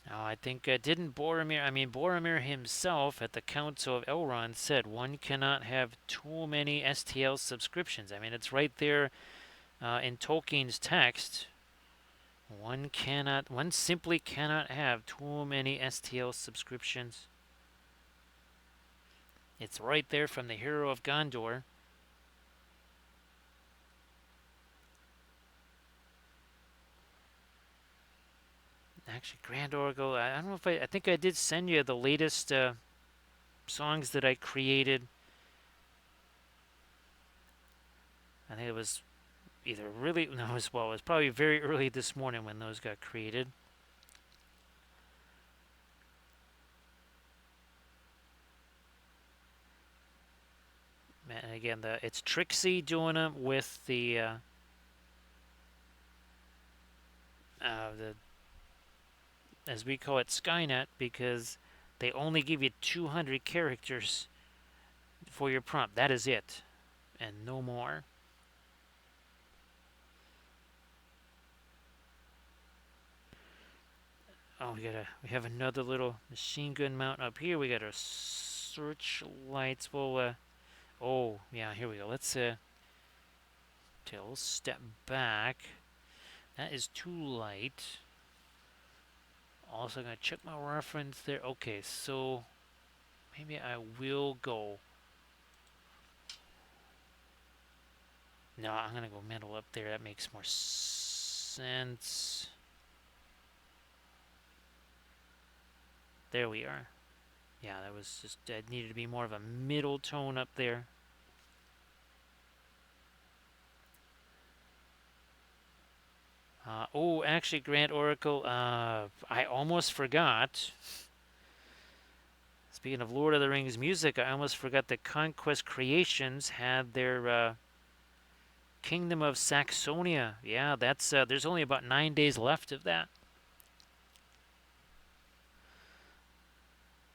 Oh, I think didn't Boromir himself at the Council of Elrond said one cannot have too many STL subscriptions. I mean, it's right there in Tolkien's text. One simply cannot have too many STL subscriptions. It's right there from the Hero of Gondor. Actually, Grand Oracle, I don't know if I think I did send you the latest songs that I created. I think it was either really, no, it was probably very early this morning when those got created. And again, it's Trixie doing them with the as we call it Skynet, because they only give you 200 characters for your prompt. That is it, and no more. Oh, we have another little machine gun mount up here. We got our searchlights. Oh yeah, here we go. Let's step back. That is too light. Also gonna check my reference there. Okay, so maybe I will go. No, I'm gonna go metal up there. That makes more sense. There we are. Yeah, that was just needed to be more of a middle tone up there. Oh, actually, Grand Oracle, I almost forgot. Speaking of Lord of the Rings music, I almost forgot that Conquest Creations had their Kingdom of Saxonia. Yeah, that's there's only about 9 days left of that.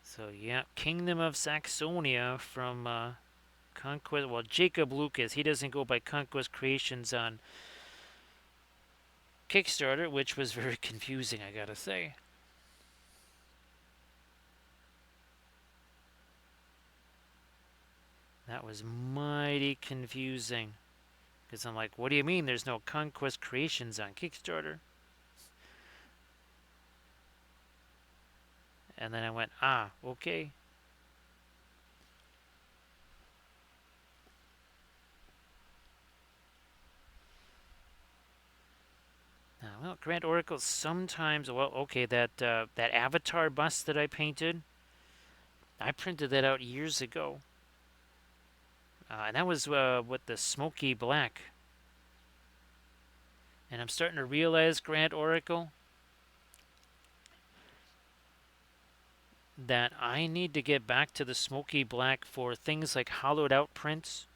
So yeah, Kingdom of Saxonia from Conquest. Well, Jacob Lucas, he doesn't go by Conquest Creations on Kickstarter, which was very confusing, I gotta say. That was mighty confusing. Because I'm like, what do you mean there's no Conquest Creations on Kickstarter? And then I went, okay. Well, Grand Oracle sometimes, well, okay, that Avatar bust that I painted, I printed that out years ago. And that was with the smoky black. And I'm starting to realize, Grand Oracle, that I need to get back to the smoky black for things like hollowed out prints.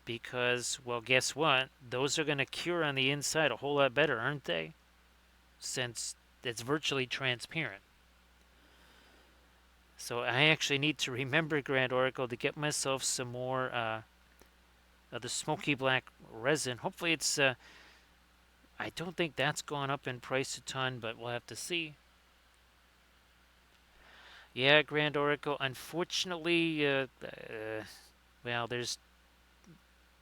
Because, well, guess what? Those are going to cure on the inside a whole lot better, aren't they? Since it's virtually transparent. So I actually need to remember, Grand Oracle, to get myself some more of the smoky black resin. Hopefully it's, I don't think that's gone up in price a ton, but we'll have to see. Yeah, Grand Oracle, unfortunately, well, there's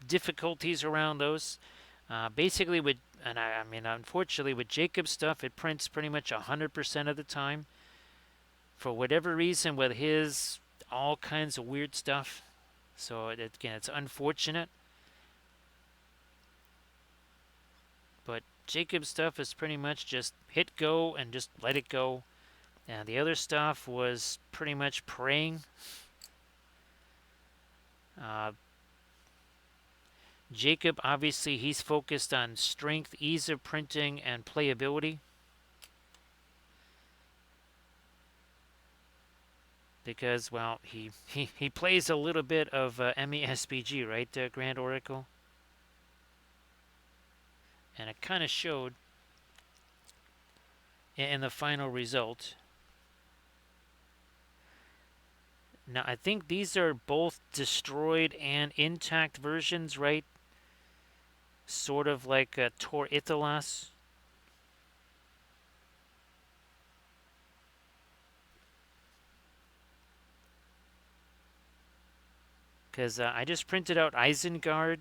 difficulties around those. Basically, I mean, unfortunately, with Jacob's stuff, it prints pretty much 100% of the time. For whatever reason, with his all kinds of weird stuff. So again, it's unfortunate. But Jacob's stuff is pretty much just hit go and just let it go. And the other stuff was pretty much praying. Uh, Jacob, obviously, he's focused on strength, ease of printing, and playability. Because, well, he plays a little bit of MESBG, right, Grand Oracle? And it kind of showed in the final result. Now, I think these are both destroyed and intact versions, right? Sort of like a Tor Italas. Because I just printed out Isengard,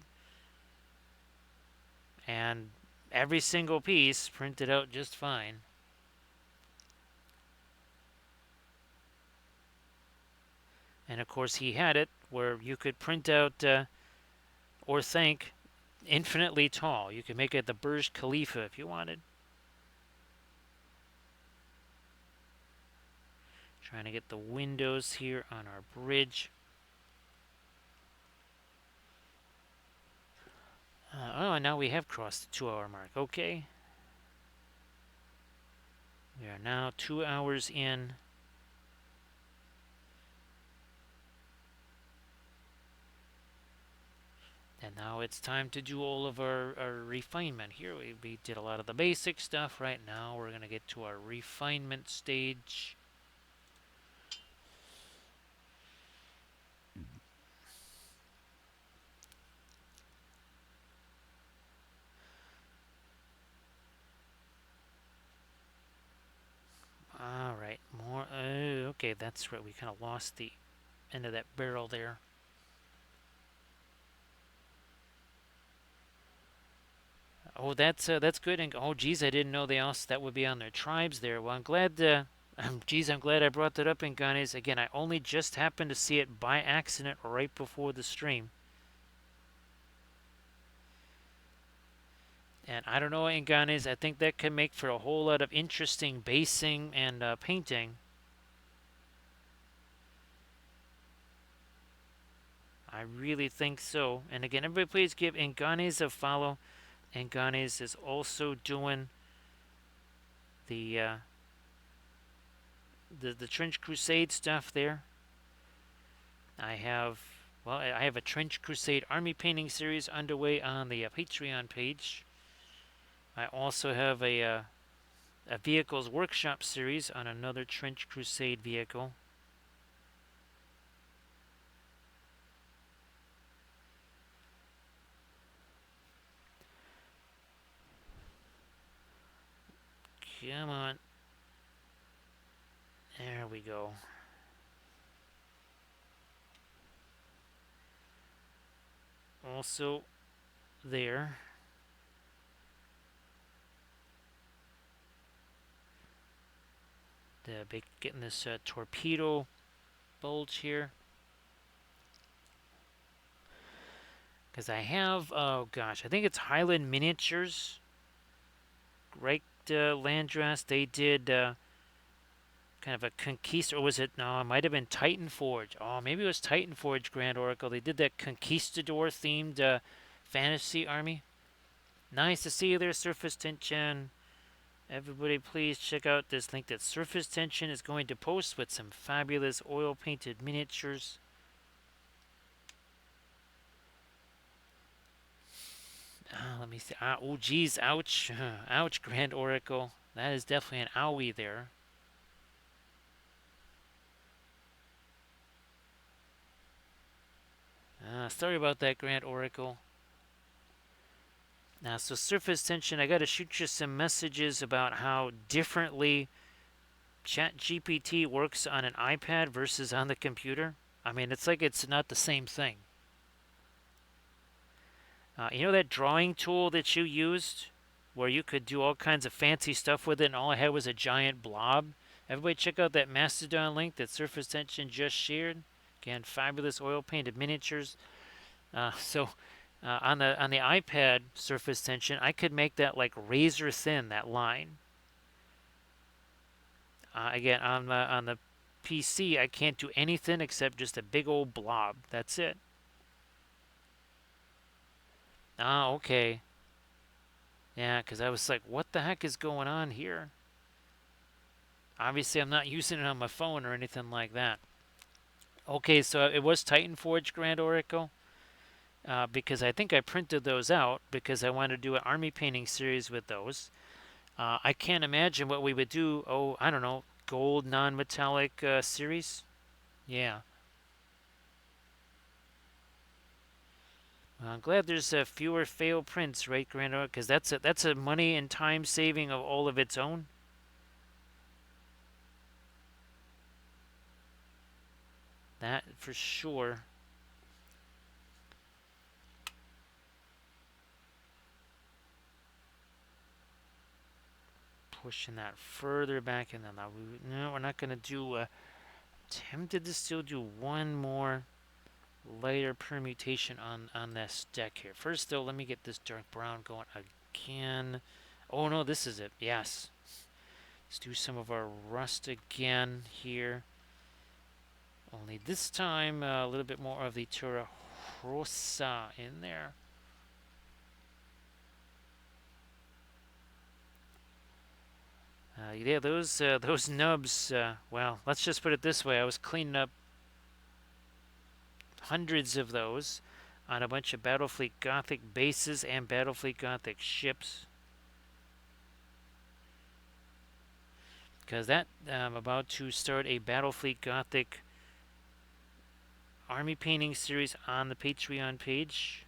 and every single piece printed out just fine. And of course, he had it where you could print out or think infinitely tall. You could make it the Burj Khalifa if you wanted. Trying to get the windows here on our bridge. Oh, and now we have crossed the 2-hour mark. Okay. We are now 2 hours in. And now it's time to do all of our refinement here. We did a lot of the basic stuff. Right now we're going to get to our refinement stage. All right, more. Okay, that's right. We kind of lost the end of that barrel there. Oh, that's good. And oh, geez, I didn't know they also that would be on their tribes there. Well, I'm glad. Geez, I'm glad I brought that up in Ganes. Again, I only just happened to see it by accident right before the stream. And I don't know, in Ganes, I think that can make for a whole lot of interesting basing and painting. I really think so. And again, everybody please give Inganes a follow. Inganes is also doing the the Trench Crusade stuff there. I have I have a Trench Crusade army painting series underway on the Patreon page. I also have a vehicles workshop series on another Trench Crusade vehicle. Come on. There we go. Also there. Getting this torpedo bulge here. Because I have, oh gosh, I think it's Highland Miniatures. Right, Landras, they did kind of a Conquista, or was it, no, it might have been Titan Forge. Oh, maybe it was Titan Forge Grand Oracle. They did that Conquistador themed fantasy army. Nice to see you there, Surface Tension. Everybody, please check out this link that Surface Tension is going to post with some fabulous oil painted miniatures. Let me see. Oh, geez, ouch. Ouch, Grand Oracle. That is definitely an owie there. Sorry about that, Grand Oracle. Now, so Surface Tension, I got to shoot you some messages about how differently ChatGPT works on an iPad versus on the computer. I mean, it's like it's not the same thing. You know that drawing tool that you used where you could do all kinds of fancy stuff with it and all I had was a giant blob? Everybody check out that Mastodon link that Surface Tension just shared. Again, fabulous oil painted miniatures. On the iPad Surface Tension, I could make that like razor thin, that line. Again, on the PC, I can't do anything except just a big old blob. That's it. Ah, okay. Yeah, because I was like, what the heck is going on here? Obviously, I'm not using it on my phone or anything like that. Okay, so it was Titan Forge Grand Oracle. Because I think I printed those out because I wanted to do an army painting series with those. I can't imagine what we would do. Oh, I don't know, gold non-metallic series. Yeah, well, I'm glad there's fewer failed prints, right, Grando? Because that's a money and time saving of all of its own. That for sure. Pushing that further back, and then no, we're not gonna do. Tempted to still do one more lighter permutation on this deck here. First, though, let me get this dark brown going again. Oh no, this is it. Yes. Let's do some of our rust again here. Only this time a little bit more of the Tura Rosa in there. Yeah, those nubs. Well, let's just put it this way: I was cleaning up hundreds of those on a bunch of Battlefleet Gothic bases and Battlefleet Gothic ships. Because I'm about to start a Battlefleet Gothic army painting series on the Patreon page.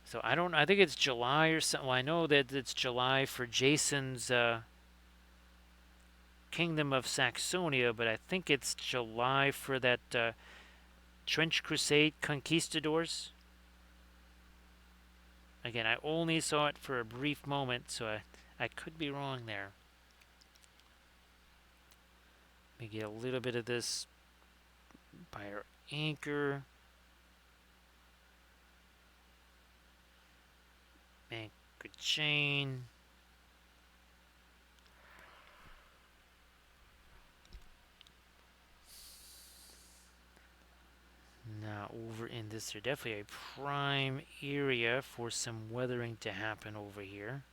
So I think it's July or something. Well, I know that it's July for Jason's Kingdom of Saxonia, but I think it's July for that Trench Crusade Conquistadors. Again, I only saw it for a brief moment, so I could be wrong there. Let me get a little bit of this by our anchor. Anchor chain. Now over in this, there's definitely a prime area for some weathering to happen over here.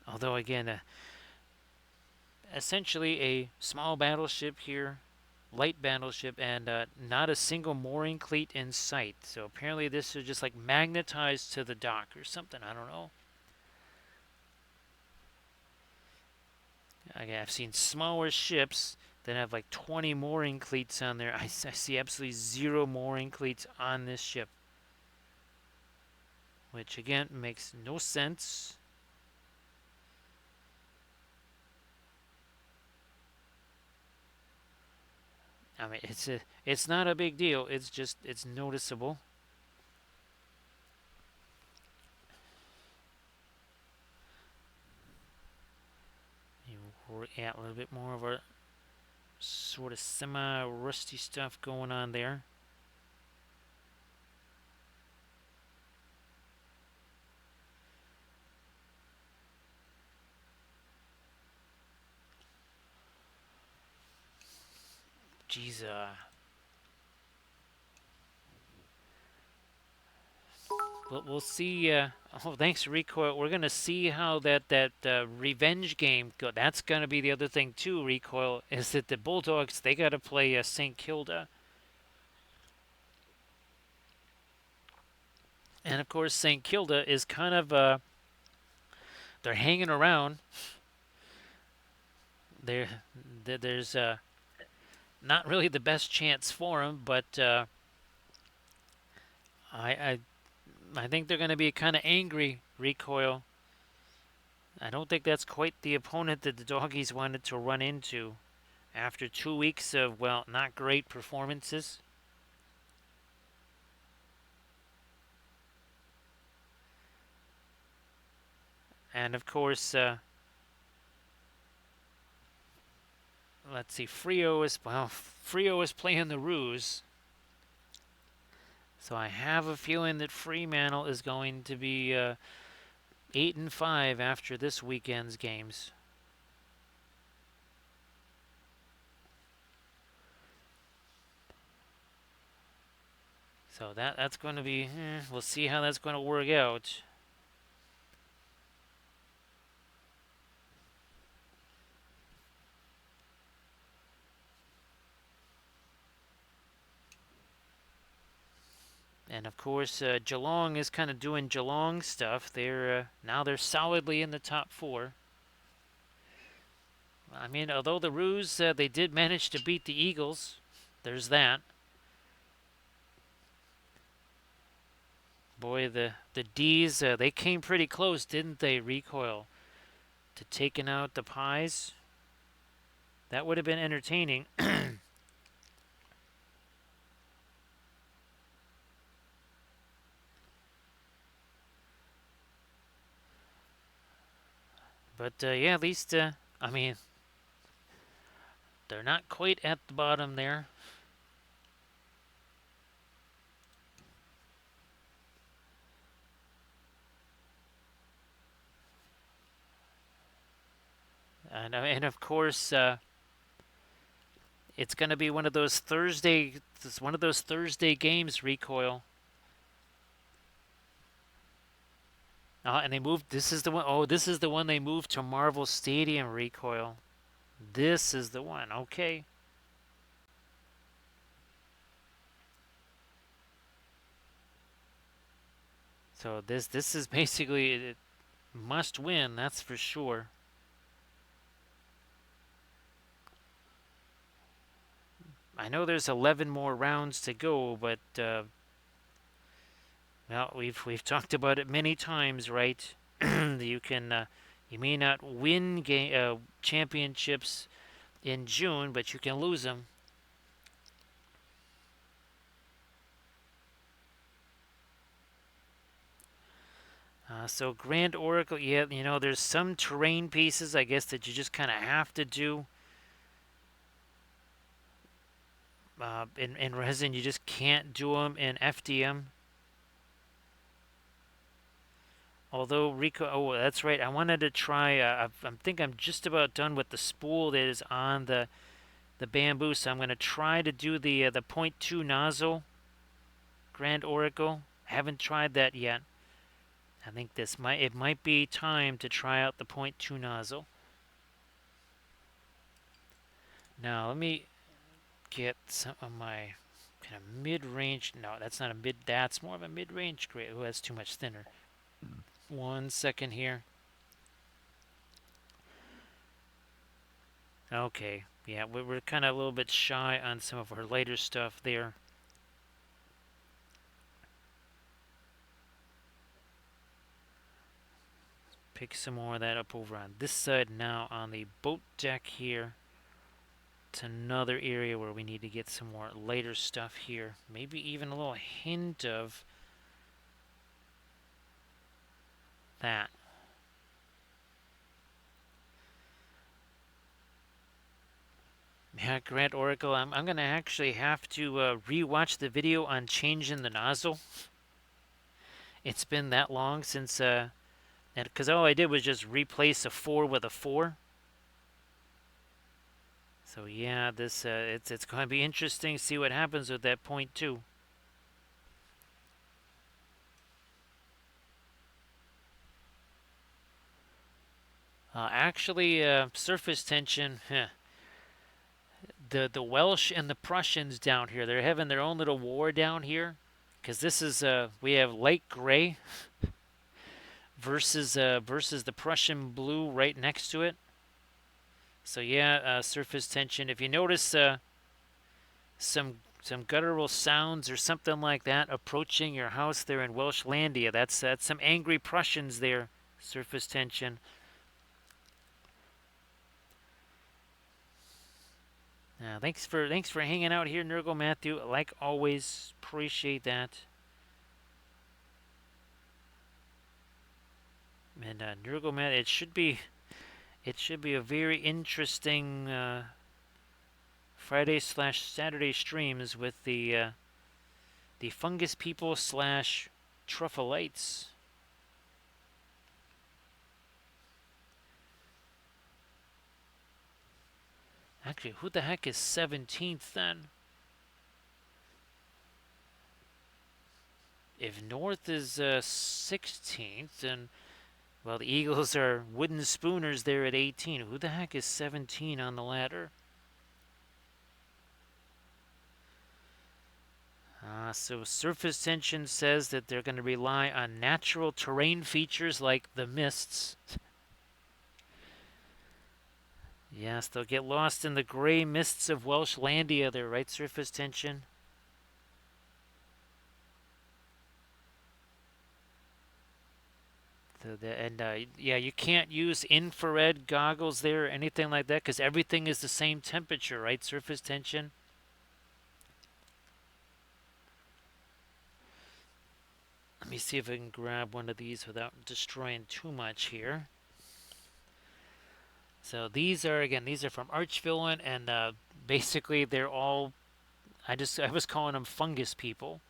Although again, essentially a small battleship here, light battleship, and not a single mooring cleat in sight. So apparently this is just like magnetized to the dock or something. I don't know. Again, I've seen smaller ships that have like 20 mooring cleats on there. I see absolutely zero mooring cleats on this ship, which again makes no sense. I mean, it's not a big deal. It's noticeable. We're at a little bit more of a sort of semi-rusty stuff going on there. Geez, we'll see. Oh, thanks, Recoil. We're gonna see how that revenge game go. That's gonna be the other thing too. Recoil is that the Bulldogs they gotta play St. Kilda, and of course St. Kilda is kind of they're hanging around. There, there's not really the best chance for them, but I I think they're going to be kind of angry, Recoil. I don't think that's quite the opponent that the Doggies wanted to run into after 2 weeks of, well, not great performances. And of course, let's see, Frio is playing the ruse. So I have a feeling that Fremantle is going to be 8-5 after this weekend's games. So that's going to be. We'll see how that's going to work out. And of course, Geelong is kind of doing Geelong stuff. They're solidly in the top four. I mean, although the Roos they did manage to beat the Eagles, there's that. Boy, the D's they came pretty close, didn't they? Recoil to taking out the Pies. That would have been entertaining. But yeah, at least I mean, they're not quite at the bottom there. And of course, it's going to be one of those Thursday. It's one of those Thursday games. Recoil. And they moved. This is the one. Oh, this is the one they moved to Marvel Stadium. Recoil. This is the one. Okay. So this is basically a must win. That's for sure. I know there's 11 more rounds to go, but well, we've talked about it many times, right? You may not win championships in June, but you can lose them. So Grand Oracle, yeah, there's some terrain pieces, I guess, that you just kind of have to do. In resin, you just can't do them in FDM. Although Rico, oh, that's right. I wanted to try. I think I'm just about done with the spool that is on the bamboo, so I'm going to try to do the point .2 nozzle. Grand Oracle. Haven't tried that yet. I think it might be time to try out the point .2 nozzle. Now let me get some of my kind of mid-range. No, that's not a mid. That's more of a mid-range grade. Oh, that's too much thinner. 1 second here. Okay, yeah, we're kind of a little bit shy on some of our later stuff there. Pick some more of that up over on this side now on the boat deck here. It's another area where we need to get some more later stuff here. Maybe even a little hint of that. Yeah, Grant Oracle, I'm going to actually have to re-watch the video on changing the nozzle. It's been that long since, because all I did was just replace a 4 with a 4. So yeah, it's going to be interesting to see what happens with that point .2. Actually, surface tension. The Welsh and the Prussians down here, they're having their own little war down here, because this is we have light gray versus the Prussian blue right next to it. So yeah, surface tension. If you notice some guttural sounds or something like that approaching your house there in Welshlandia, that's some angry Prussians there. Surface tension. Thanks for hanging out here, Nurgle Matthew. Like always, appreciate that. And Nurgle Matthew, it should be a very interesting Friday/Saturday streams with the The fungus people slash truffleites. Actually, who the heck is 17th then? If North is 16th, then, well, the Eagles are wooden spooners there at 18. Who the heck is 17 on the ladder? So surface tension says that they're going to rely on natural terrain features like the mists. Yes, they'll get lost in the gray mists of Welshlandia there, right? Surface tension. Yeah, you can't use infrared goggles there or anything like that because everything is the same temperature, right? Surface tension. Let me see if I can grab one of these without destroying too much here. So these are, again, these are from Archvillain, and basically they're all, I was calling them fungus people.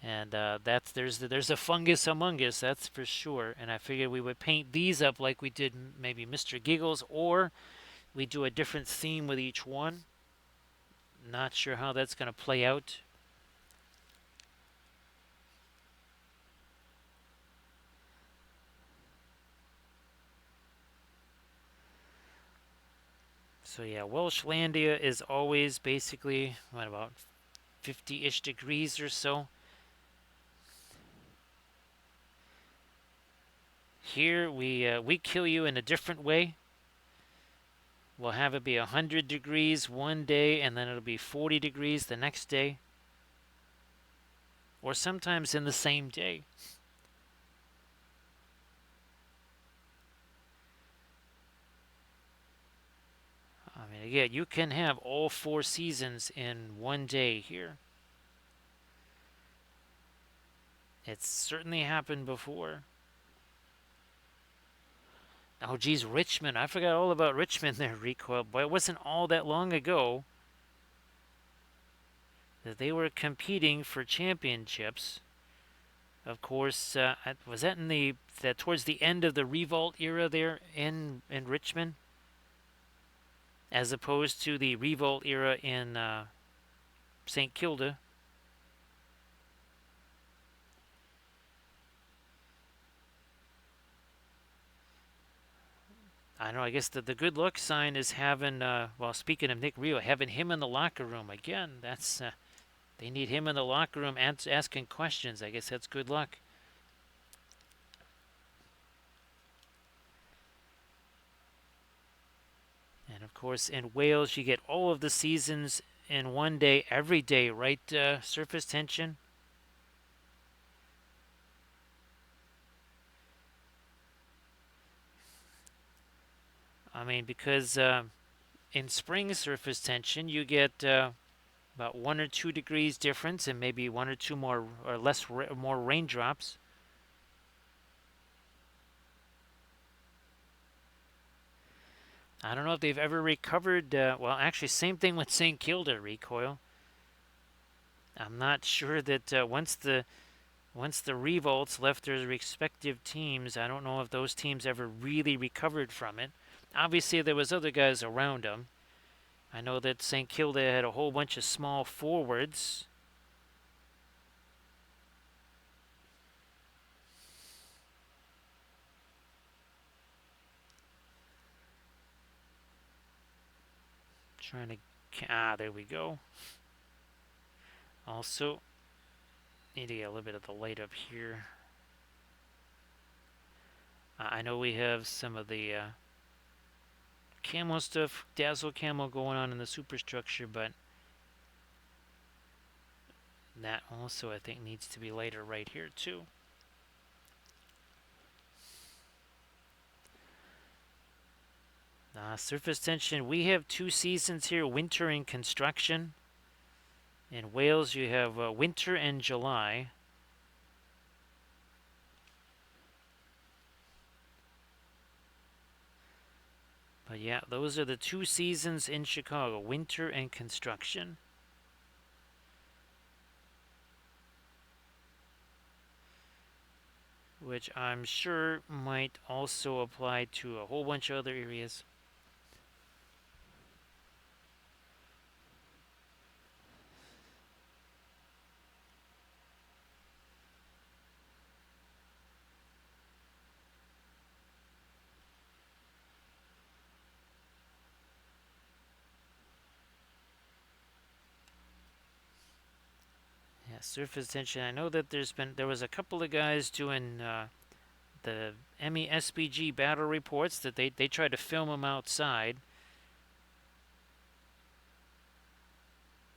And there's a fungus among us, that's for sure. And I figured we would paint these up like we did maybe Mr. Giggles, or we do a different theme with each one. Not sure how that's going to play out. So yeah, Welshlandia is always basically, what, about 50-ish degrees or so. Here we kill you in a different way. We'll have it be 100 degrees one day, and then it'll be 40 degrees the next day. Or sometimes in the same day. I mean, again, you can have all 4 seasons in one day here. It's certainly happened before. Oh, geez, Richmond. I forgot all about Richmond there, Recoil. Boy, it wasn't all that long ago that they were competing for championships. Of course, was that towards the end of the Revolt era there in Richmond, as opposed to the Revolt era in St. Kilda? I know. I guess the good luck sign is having, well, speaking of Nick Rio, having him in the locker room again. That's they need him in the locker room asking questions. I guess that's good luck. And of course, in Wales, you get all of the seasons in one day, every day, right? Surface tension. I mean, because in spring surface tension, you get about 1 or 2 degrees difference, and maybe 1 or 2 more or less more raindrops. I don't know if they've ever recovered. Well, actually, same thing with St. Kilda, Recoil. I'm not sure that once the revolts left their respective teams, I don't know if those teams ever really recovered from it. Obviously, there was other guys around them. I know that St. Kilda had a whole bunch of small forwards. Trying to, there we go. Also, need to get a little bit of the light up here. I know we have some of the camo stuff, dazzle camo going on in the superstructure, but that also I think needs to be lighter right here too. Surface tension, we have 2 seasons here, winter and construction. In Wales, you have winter and July. But yeah, those are the 2 seasons in Chicago, winter and construction. which I'm sure might also apply to a whole bunch of other areas. Yeah, surface tension. I know that there was a couple of guys doing the MESBG battle reports that they tried to film them outside.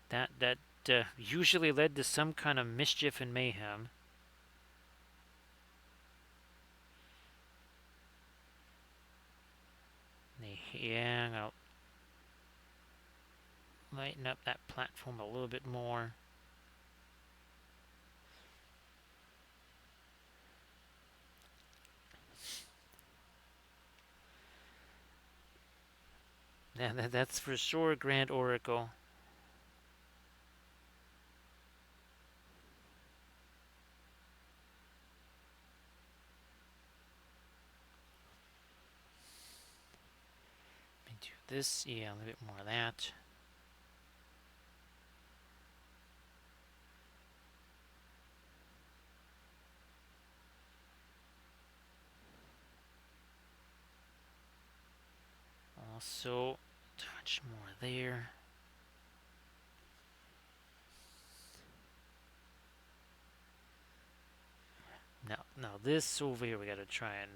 That usually led to some kind of mischief and mayhem. Yeah, I'll lighten up that platform a little bit more. Yeah, that's for sure, Grand Oracle. Let me do this. Yeah, a little bit more of that. Also, touch more there. Now this over here, we got to try and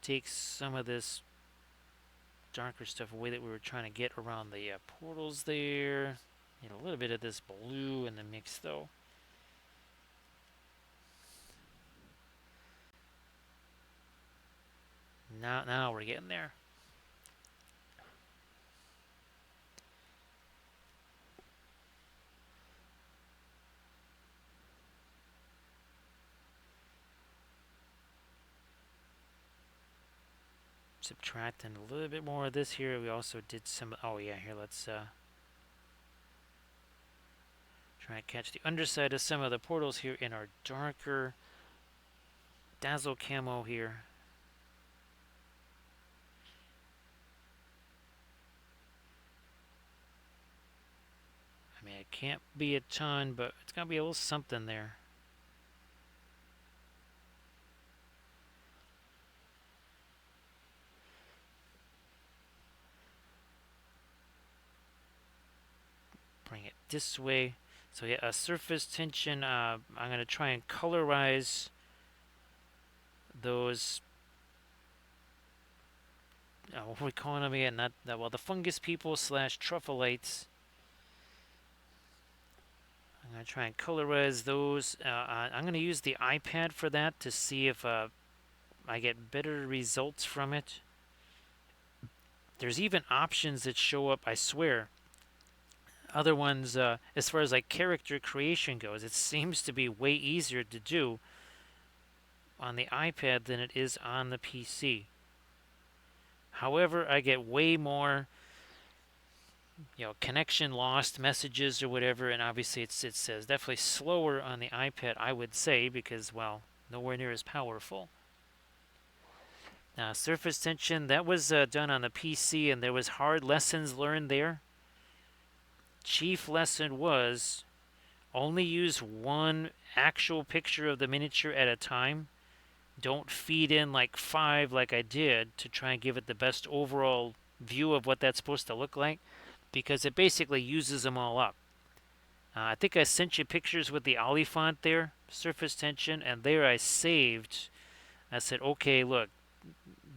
take some of this darker stuff away that we were trying to get around the portals there. Need a little bit of this blue in the mix, though. Now we're getting there. Subtracting a little bit more of this here. We also did some. Oh yeah, here let's try and catch the underside of some of the portals here in our darker dazzle camo here. I mean, it can't be a ton, but it's gotta be a little something there. Bring it this way. So yeah, a surface tension. I'm gonna try and colorize those. What are we calling them again? Not that well. The fungus people slash truffleites. I'm gonna try and colorize those. I'm gonna use the iPad for that to see if I get better results from it. There's even options that show up. I swear. Other ones, as far as like character creation goes, it seems to be way easier to do on the iPad than it is on the PC. However, I get way more, connection lost messages or whatever, and obviously it says definitely slower on the iPad, I would say, because well, nowhere near as powerful. Surface tension, that was done on the PC, and there was hard lessons learned there. Chief lesson was only use one actual picture of the miniature at a time. Don't feed in like 5 like I did to try and give it the best overall view of what that's supposed to look like, because it basically uses them all up. I think I sent you pictures with the Oliphant there, surface tension, and there I saved. I said, okay, look,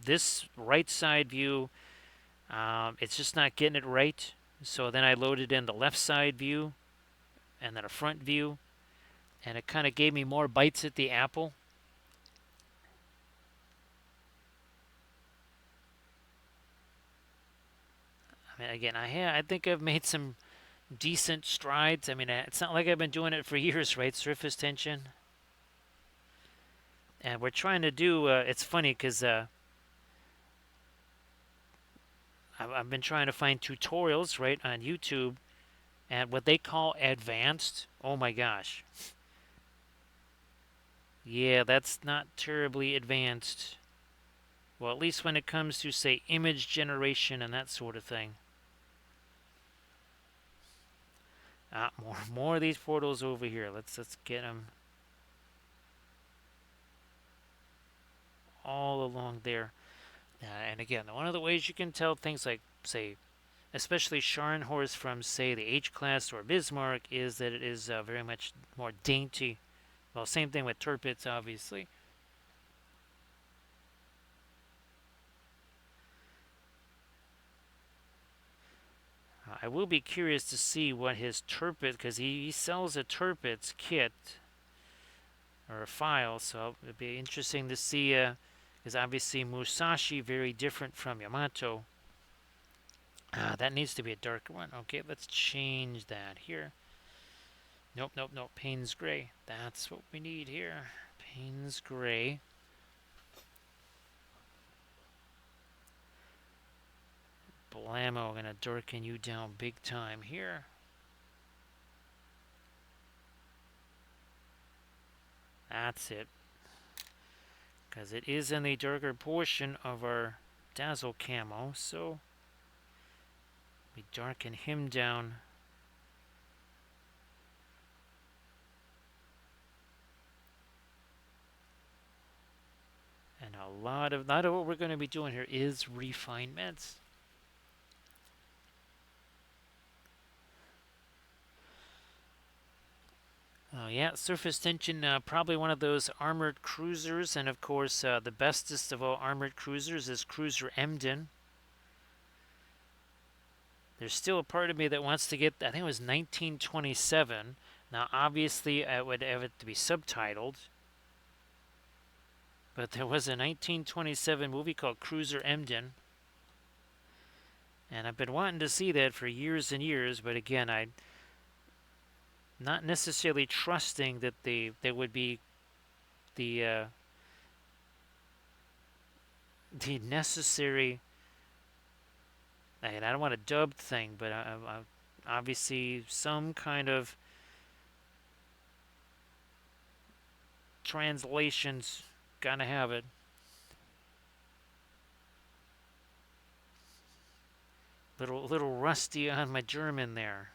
this right side view, it's just not getting it right. So then I loaded in the left side view and then a front view, and it kind of gave me more bites at the apple. I mean, again, I think I've made some decent strides. I mean, it's not like I've been doing it for years, right? Surface tension. And we're trying to do, it's funny because I've been trying to find tutorials, right, on YouTube, and what they call advanced. Oh my gosh. Yeah, that's not terribly advanced. Well, at least when it comes to, say, image generation and that sort of thing. More of these portals over here. Let's get them all along there. And again, one of the ways you can tell things like, say, especially Scharnhorst from, say, the H-class or Bismarck, is that it is very much more dainty. Well, same thing with Tirpitz, obviously. I will be curious to see what his Tirpitz, because he sells a Tirpitz kit or a file, so it'd be interesting to see, because obviously Musashi very different from Yamato. That needs to be a darker one. Okay, let's change that here. Nope, nope, nope. Payne's Gray. That's what we need here. Payne's Gray. Blammo, gonna darken you down big time here. That's it. Because it is in the darker portion of our Dazzle camo, so we darken him down. And a lot of what we're going to be doing here is refinements. Oh yeah, surface tension, probably one of those armored cruisers, and of course the bestest of all armored cruisers is Cruiser Emden. There's still a part of me that wants to get, I think it was 1927. Now obviously I would have it to be subtitled, but there was a 1927 movie called Cruiser Emden, and I've been wanting to see that for years and years, but again, I'm not necessarily trusting that there would be the necessary, and I don't want a dubbed thing, but obviously some kind of translations gotta have it. Little rusty on my German there.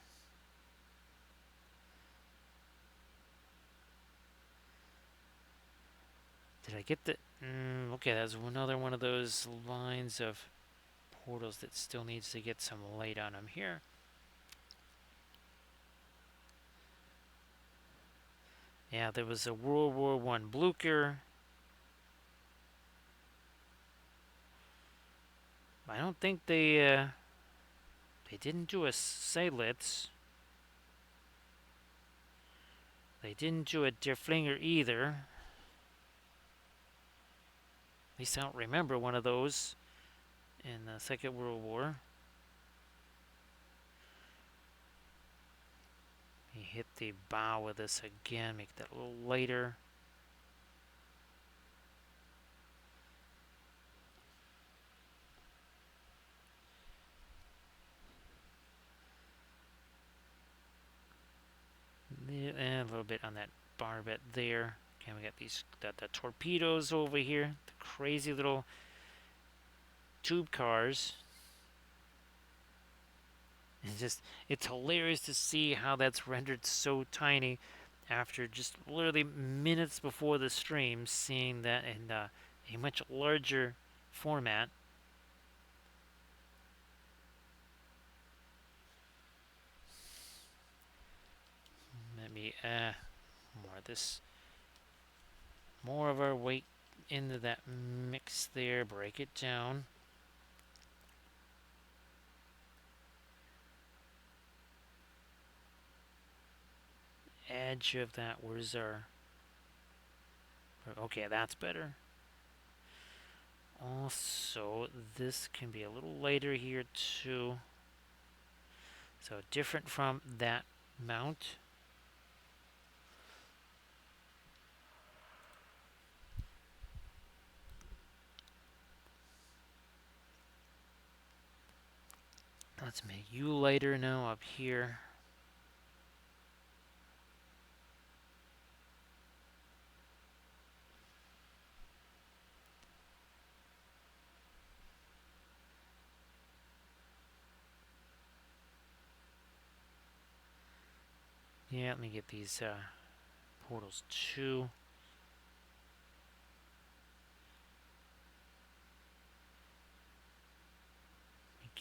Did I get the? Okay, that's another one of those lines of portals that still needs to get some light on them here. Yeah, there was a World War I Blucher. I don't think they didn't do a Seylitz. They didn't do a Der Flinger either. At least I don't remember one of those in the Second World War. He hit the bow with this again, make that a little lighter. And a little bit on that barbette there. Okay, we got these the torpedoes over here, the crazy little tube cars. It's hilarious to see how that's rendered so tiny after just literally minutes before the stream, seeing that in a much larger format. Let me more of our weight into that mix there, break it down. Edge of that, where's our, okay, that's better. Also, this can be a little lighter here too. So different from that mount. Let's make you lighter now up here. Yeah, let me get these portals too.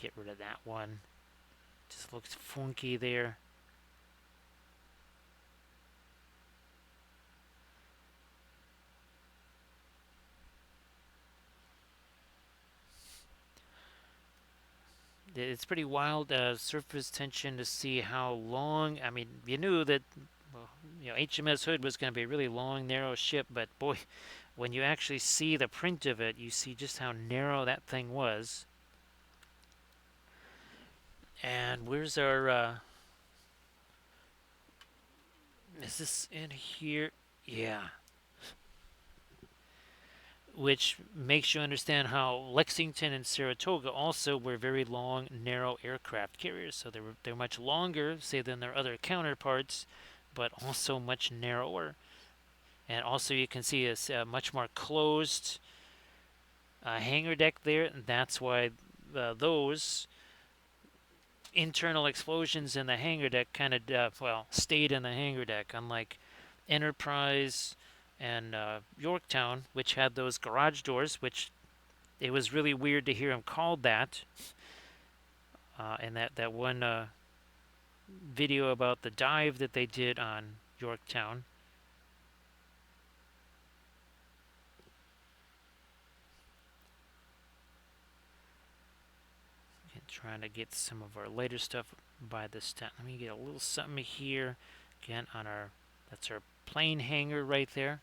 Get rid of that one. Just looks funky there. It's pretty wild surface tension to see how long. I mean, you knew that, well, HMS Hood was going to be a really long, narrow ship, but boy, when you actually see the print of it, you see just how narrow that thing was. And where's our? Is this in here? Yeah. Which makes you understand how Lexington and Saratoga also were very long, narrow aircraft carriers. So they're much longer, say, than their other counterparts, but also much narrower. And also you can see a much more closed hangar deck there. And that's why those internal explosions in the hangar deck kind of stayed in the hangar deck, unlike Enterprise and Yorktown, which had those garage doors, which it was really weird to hear him called that. And that one video about the dive that they did on Yorktown. And trying to get some of our later stuff by this time. Let me get a little something here again on our. That's our plane hangar right there.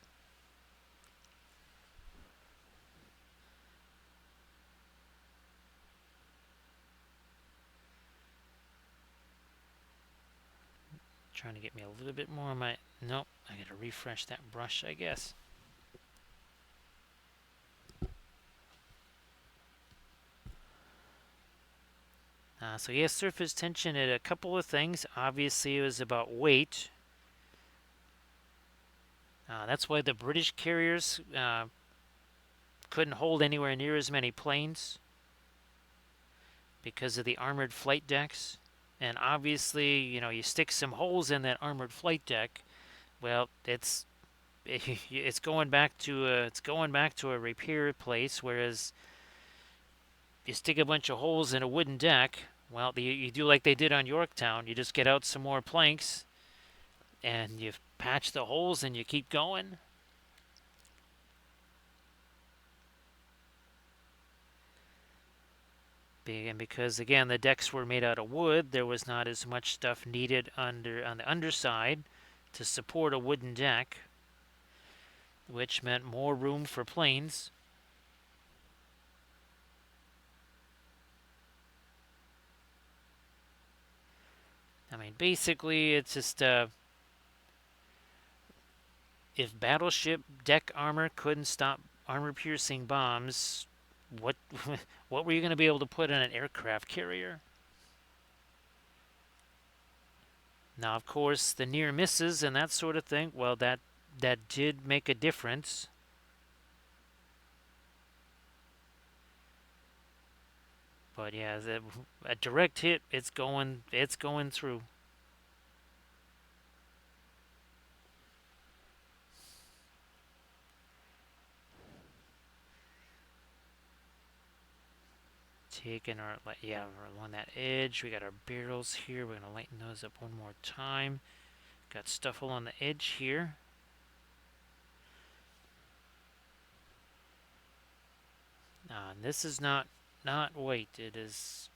Trying to get me a little bit more on my. Nope, I gotta refresh that brush, I guess. So yes, surface tension at a couple of things. Obviously, it was about weight. That's why the British carriers couldn't hold anywhere near as many planes because of the armored flight decks. And obviously, you stick some holes in that armored flight deck. Well, it's going back to a repair place. Whereas you stick a bunch of holes in a wooden deck. Well, you do like they did on Yorktown. You just get out some more planks, and you patch the holes, and you keep going. And because again the decks were made out of wood, there was not as much stuff needed on the underside to support a wooden deck, which meant more room for planes. I mean, basically, it's just if battleship deck armor couldn't stop armor-piercing bombs, what what were you going to be able to put on an aircraft carrier? Now, of course, the near misses and that sort of thing. Well, that did make a difference. But yeah, a direct hit, it's going through. Taking our, yeah, we're along that edge. We got our barrels here. We're gonna lighten those up one more time. Got stuff along the edge here. And this is not weight. It is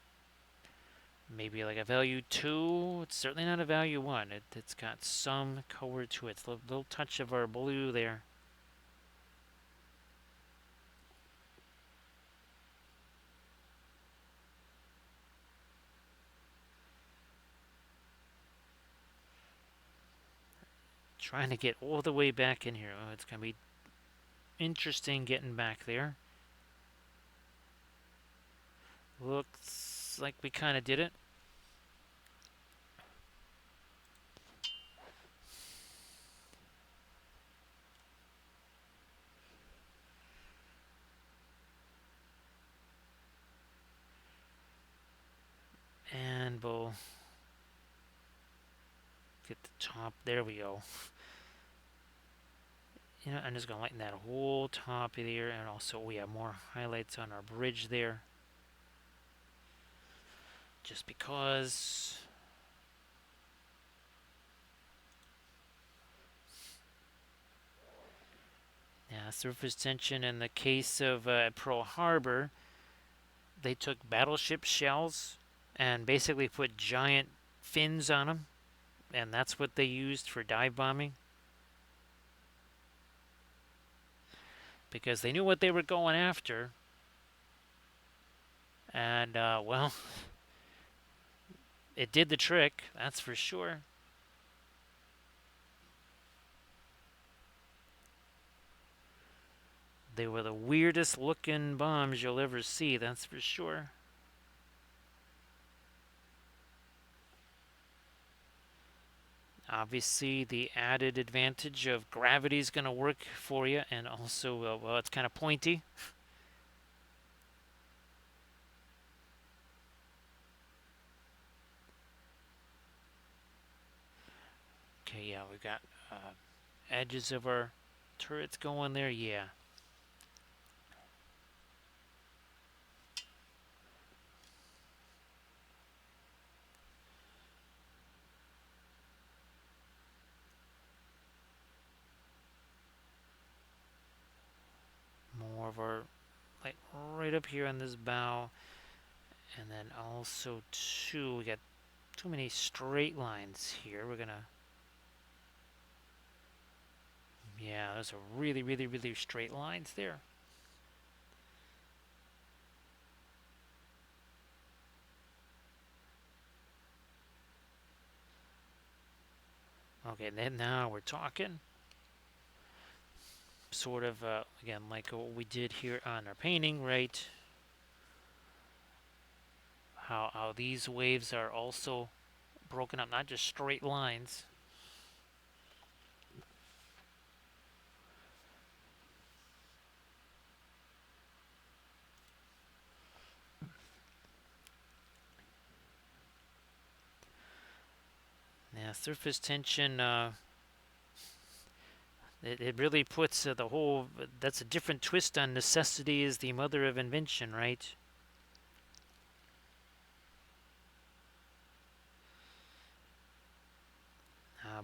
maybe like a value 2. It's certainly not a value 1. It's got some color to it. It's a little touch of our blue there. Trying to get all the way back in here. Oh, it's going to be interesting getting back there. Looks like we kind of did it. And we'll get the top. There we go. You know, I'm just gonna lighten that whole top there, and also we have more highlights on our bridge there. Just because. Yeah, surface tension in the case of Pearl Harbor, they took battleship shells and basically put giant fins on them, and that's what they used for dive bombing because they knew what they were going after. And, well, it did the trick, that's for sure. They were the weirdest looking bombs you'll ever see, that's for sure. Obviously, the added advantage of gravity is going to work for you, and also, well, it's kind of pointy. Okay, yeah, we got edges of our turrets going there, yeah. More of our light right up here on this bow, and then also too, we got too many straight lines here. We're gonna, yeah, those are really, really, really straight lines there. Okay, then now we're talking. Sort of, again, like what we did here on our painting, right? How these waves are also broken up, not just straight lines. Yeah, surface tension, it really puts the whole, that's a different twist on necessity is the mother of invention, right?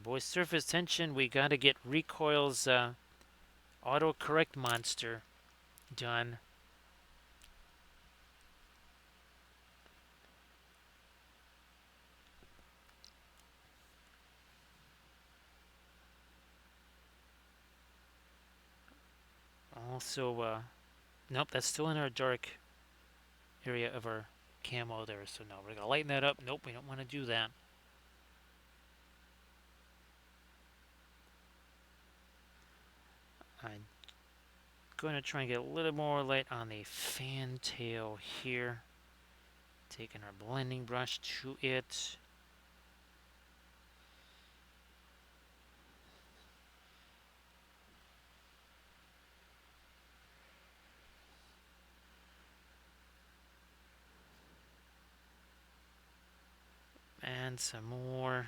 Boy, surface tension, we gotta get recoil's autocorrect monster done. Also, nope, that's still in our dark area of our camo there, so no, we're gonna lighten that up. Nope, we don't want to do that. I'm gonna try and get a little more light on the fantail here. Taking our blending brush to it. And some more.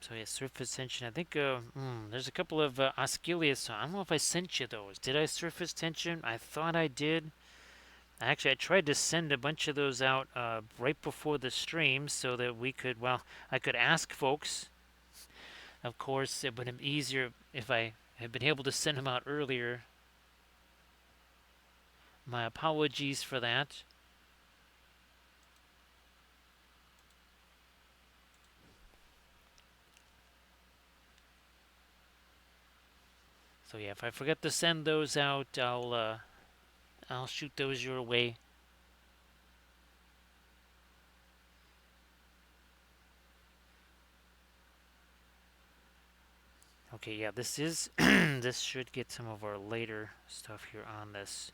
So yeah, surface tension. I think there's a couple of Oscilius. I don't know if I sent you those. Did I surface tension? I thought I did. Actually, I tried to send a bunch of those out right before the stream so that we could, well, I could ask folks. Of course, it would have been easier if I had been able to send them out earlier. My apologies for that. So yeah, if I forget to send those out, I'll shoot those your way. Okay, yeah, this is this should get some of our later stuff here on this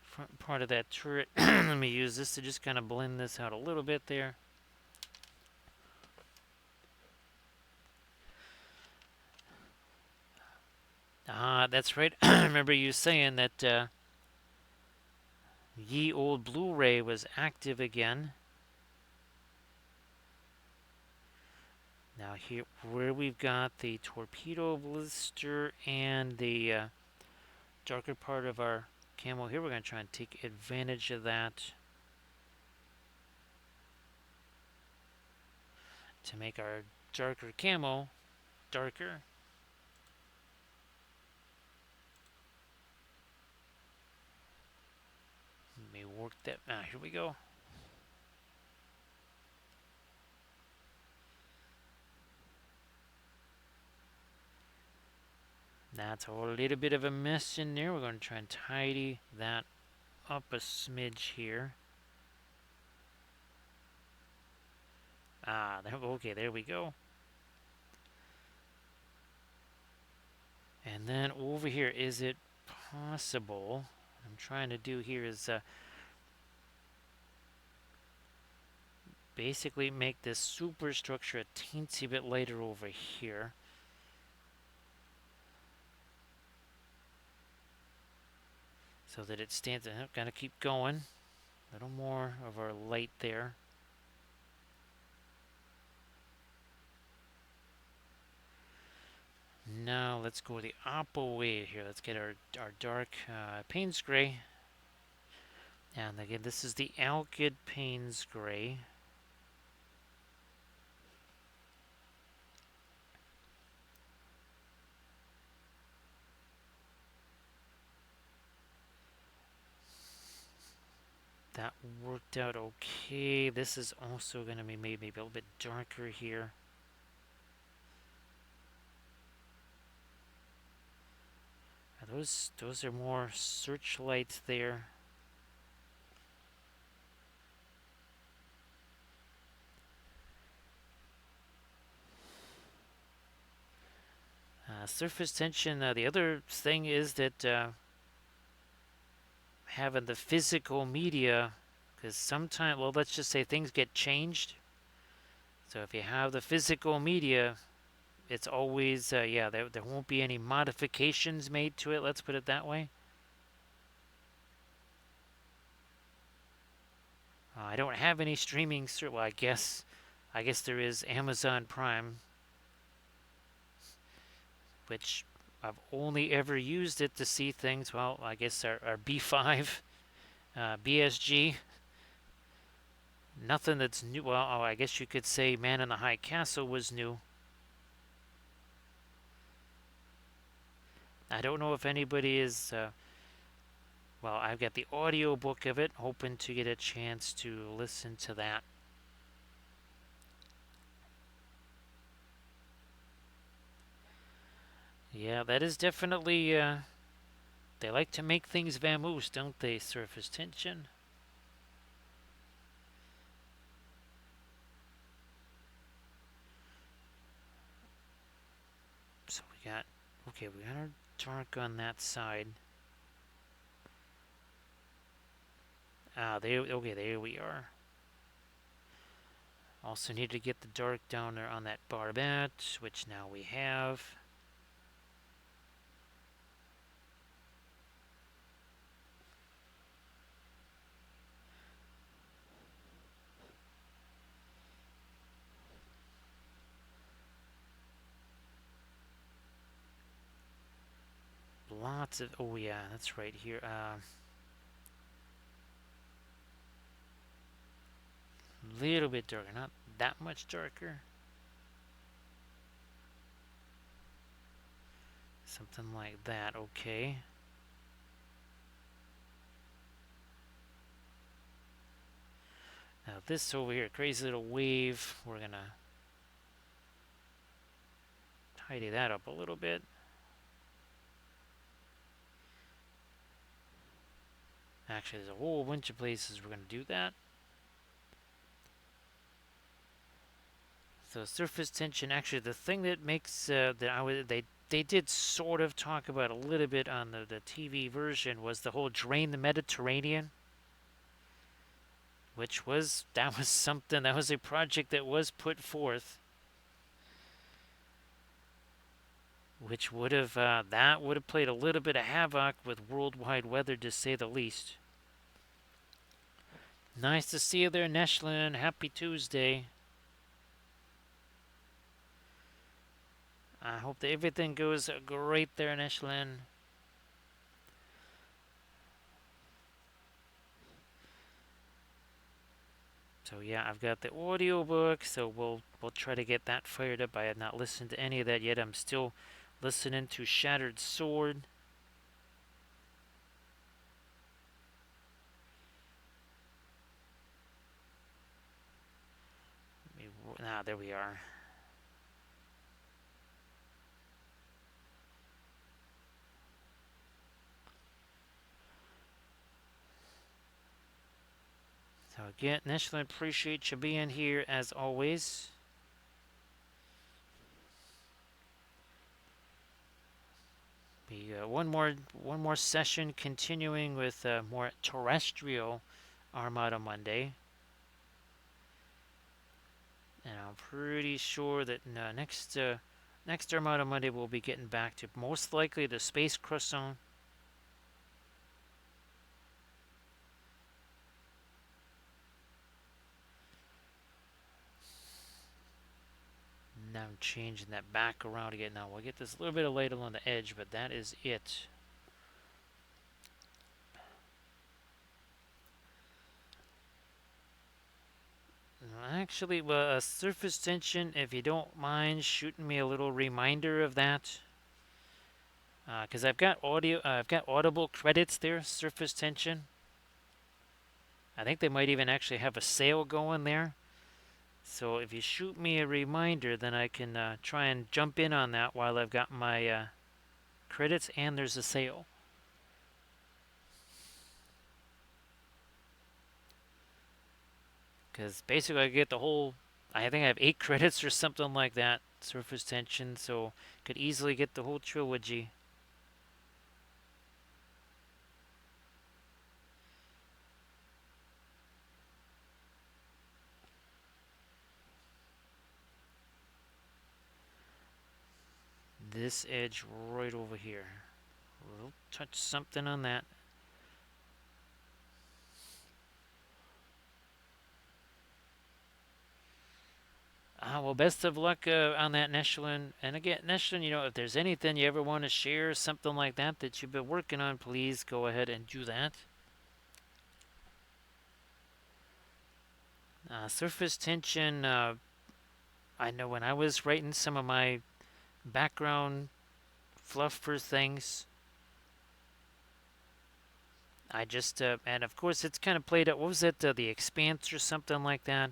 front part of that turret. Let me use this to just kind of blend this out a little bit there. Ah, that's right. I remember you saying that Ye old Blu-ray was active again. Now here, where we've got the torpedo blister and the darker part of our camo here, we're going to try and take advantage of that to make our darker camo darker. Let me work that. Here we go. That's a little bit of a mess in there. We're going to try and tidy that up a smidge here. Okay, there we go. And then over here, is it possible? What I'm trying to do here is basically make this superstructure a teensy bit lighter over here. So that it stands. I'm going to keep going. A little more of our light there. Now let's go the opposite way here. Let's get our dark Payne's Gray. And again, this is the Alkyd Payne's Gray. That worked out okay. This is also going to be maybe a little bit darker here. Those are more searchlights there. Surface tension. The other thing is that having the physical media, because sometimes, well, let's just say things get changed. So if you have the physical media, it's always, there won't be any modifications made to it. Let's put it that way. I don't have any streaming. Well, I guess there is Amazon Prime, which I've only ever used it to see things. Well, I guess our B5, BSG. Nothing that's new. Well, I guess you could say Man in the High Castle was new. I don't know if anybody is. Well, I've got the audio book of it, hoping to get a chance to listen to that. Yeah, that is definitely. They like to make things vamoose, don't they? Surface tension. So we got. Okay, we got our dark on that side. There we are. Also need to get the dark down there on that barbette, which now we have. Lots of, oh yeah, that's right here. Little bit darker, not that much darker. Something like that, okay. Now this over here, crazy little wave, we're gonna tidy that up a little bit. Actually, there's a whole bunch of places we're gonna do that. So surface tension, actually the thing that makes, they did sort of talk about a little bit on the TV version was the whole drain the Mediterranean. Which was, that was a project that was put forth. Which would have, that would have played a little bit of havoc with worldwide weather, to say the least. Nice to see you there, Neshlin. Happy Tuesday. I hope that everything goes great there, Neshlin. So yeah, I've got the audio book, so we'll try to get that fired up. I have not listened to any of that yet. I'm still listening to Shattered Sword. There we are. So again, Neshlin, appreciate you being here as always. One more session, continuing with more terrestrial Armada Monday, and I'm pretty sure that next Armada Monday we'll be getting back to most likely the Space Croissant. Now I'm changing that back around again. Now we'll get this a little bit of light along the edge, but that is it. Actually, well, surface tension, if you don't mind shooting me a little reminder of that, because I've got audible credits there. Surface tension. I think they might even actually have a sale going there. So if you shoot me a reminder, then I can try and jump in on that while I've got my credits and there's a sale. Because basically I get the whole, I think I have 8 credits or something like that, surface tension, so could easily get the whole trilogy. This edge right over here. We'll touch something on that. Well, best of luck on that, Neshlin. And again, Neshlin, if there's anything you ever want to share, something like that that you've been working on, please go ahead and do that. Surface tension, I know when I was writing some of my background fluff for things, I just, and of course it's kind of played out, what was it, The Expanse or something like that,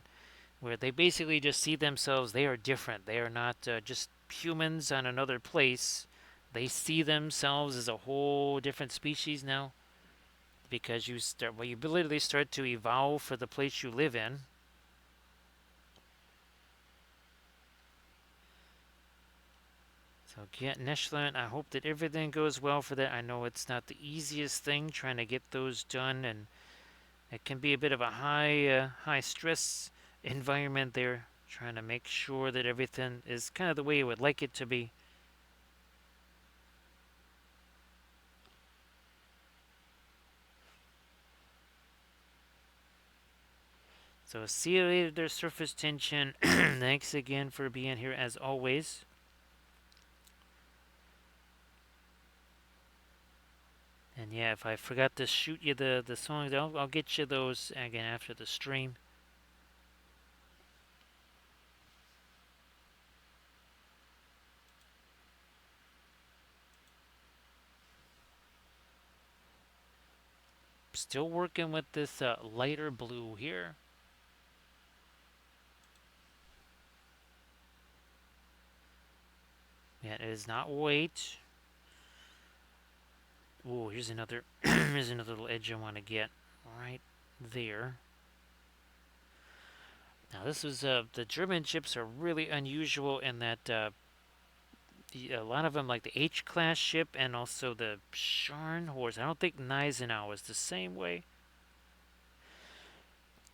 where they basically just see themselves, they are different. They are not just humans on another place. They see themselves as a whole different species now because you literally start to evolve for the place you live in. So get Neshlin, I hope that everything goes well for that. I know it's not the easiest thing trying to get those done, and it can be a bit of a high stress environment there, trying to make sure that everything is kind of the way you would like it to be. So see you later there, surface tension. Thanks again for being here as always. And yeah, if I forgot to shoot you the songs, I'll get you those again after the stream. Still working with this lighter blue here. Yeah, it is not white. Oh, here's another here's another little edge I want to get right there. Now this was the German ships are really unusual in that a lot of them, like the H-class ship and also the Scharnhorst. I don't think Gneisenau is the same way,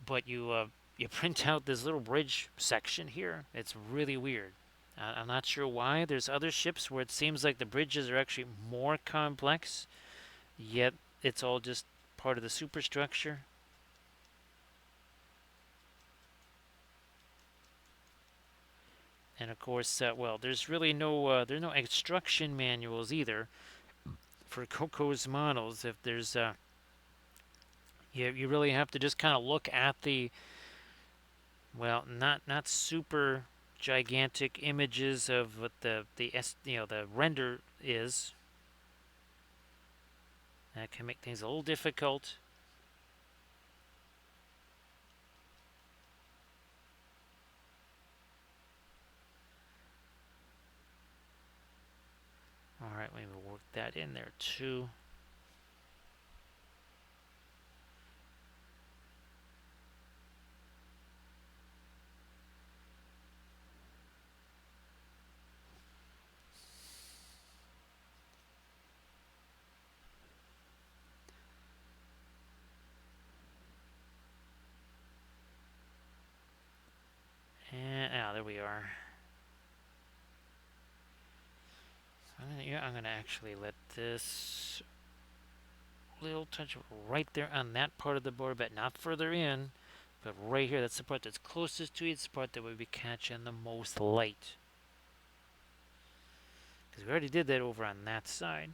but you print out this little bridge section here. It's really weird. I'm not sure why. There's other ships where it seems like the bridges are actually more complex, yet it's all just part of the superstructure. And of course, well, there's really there's no instruction manuals either for Coco's models. If there's you really have to just kind of look at the, well, not super gigantic images of what the render is. That can make things a little difficult. All right, maybe we'll work that in there too. And there we are. I'm gonna actually let this little touch right there on that part of the board, but not further in, but right here. That's the part that's closest to it. It's the part that would be catching the most light. Because we already did that over on that side.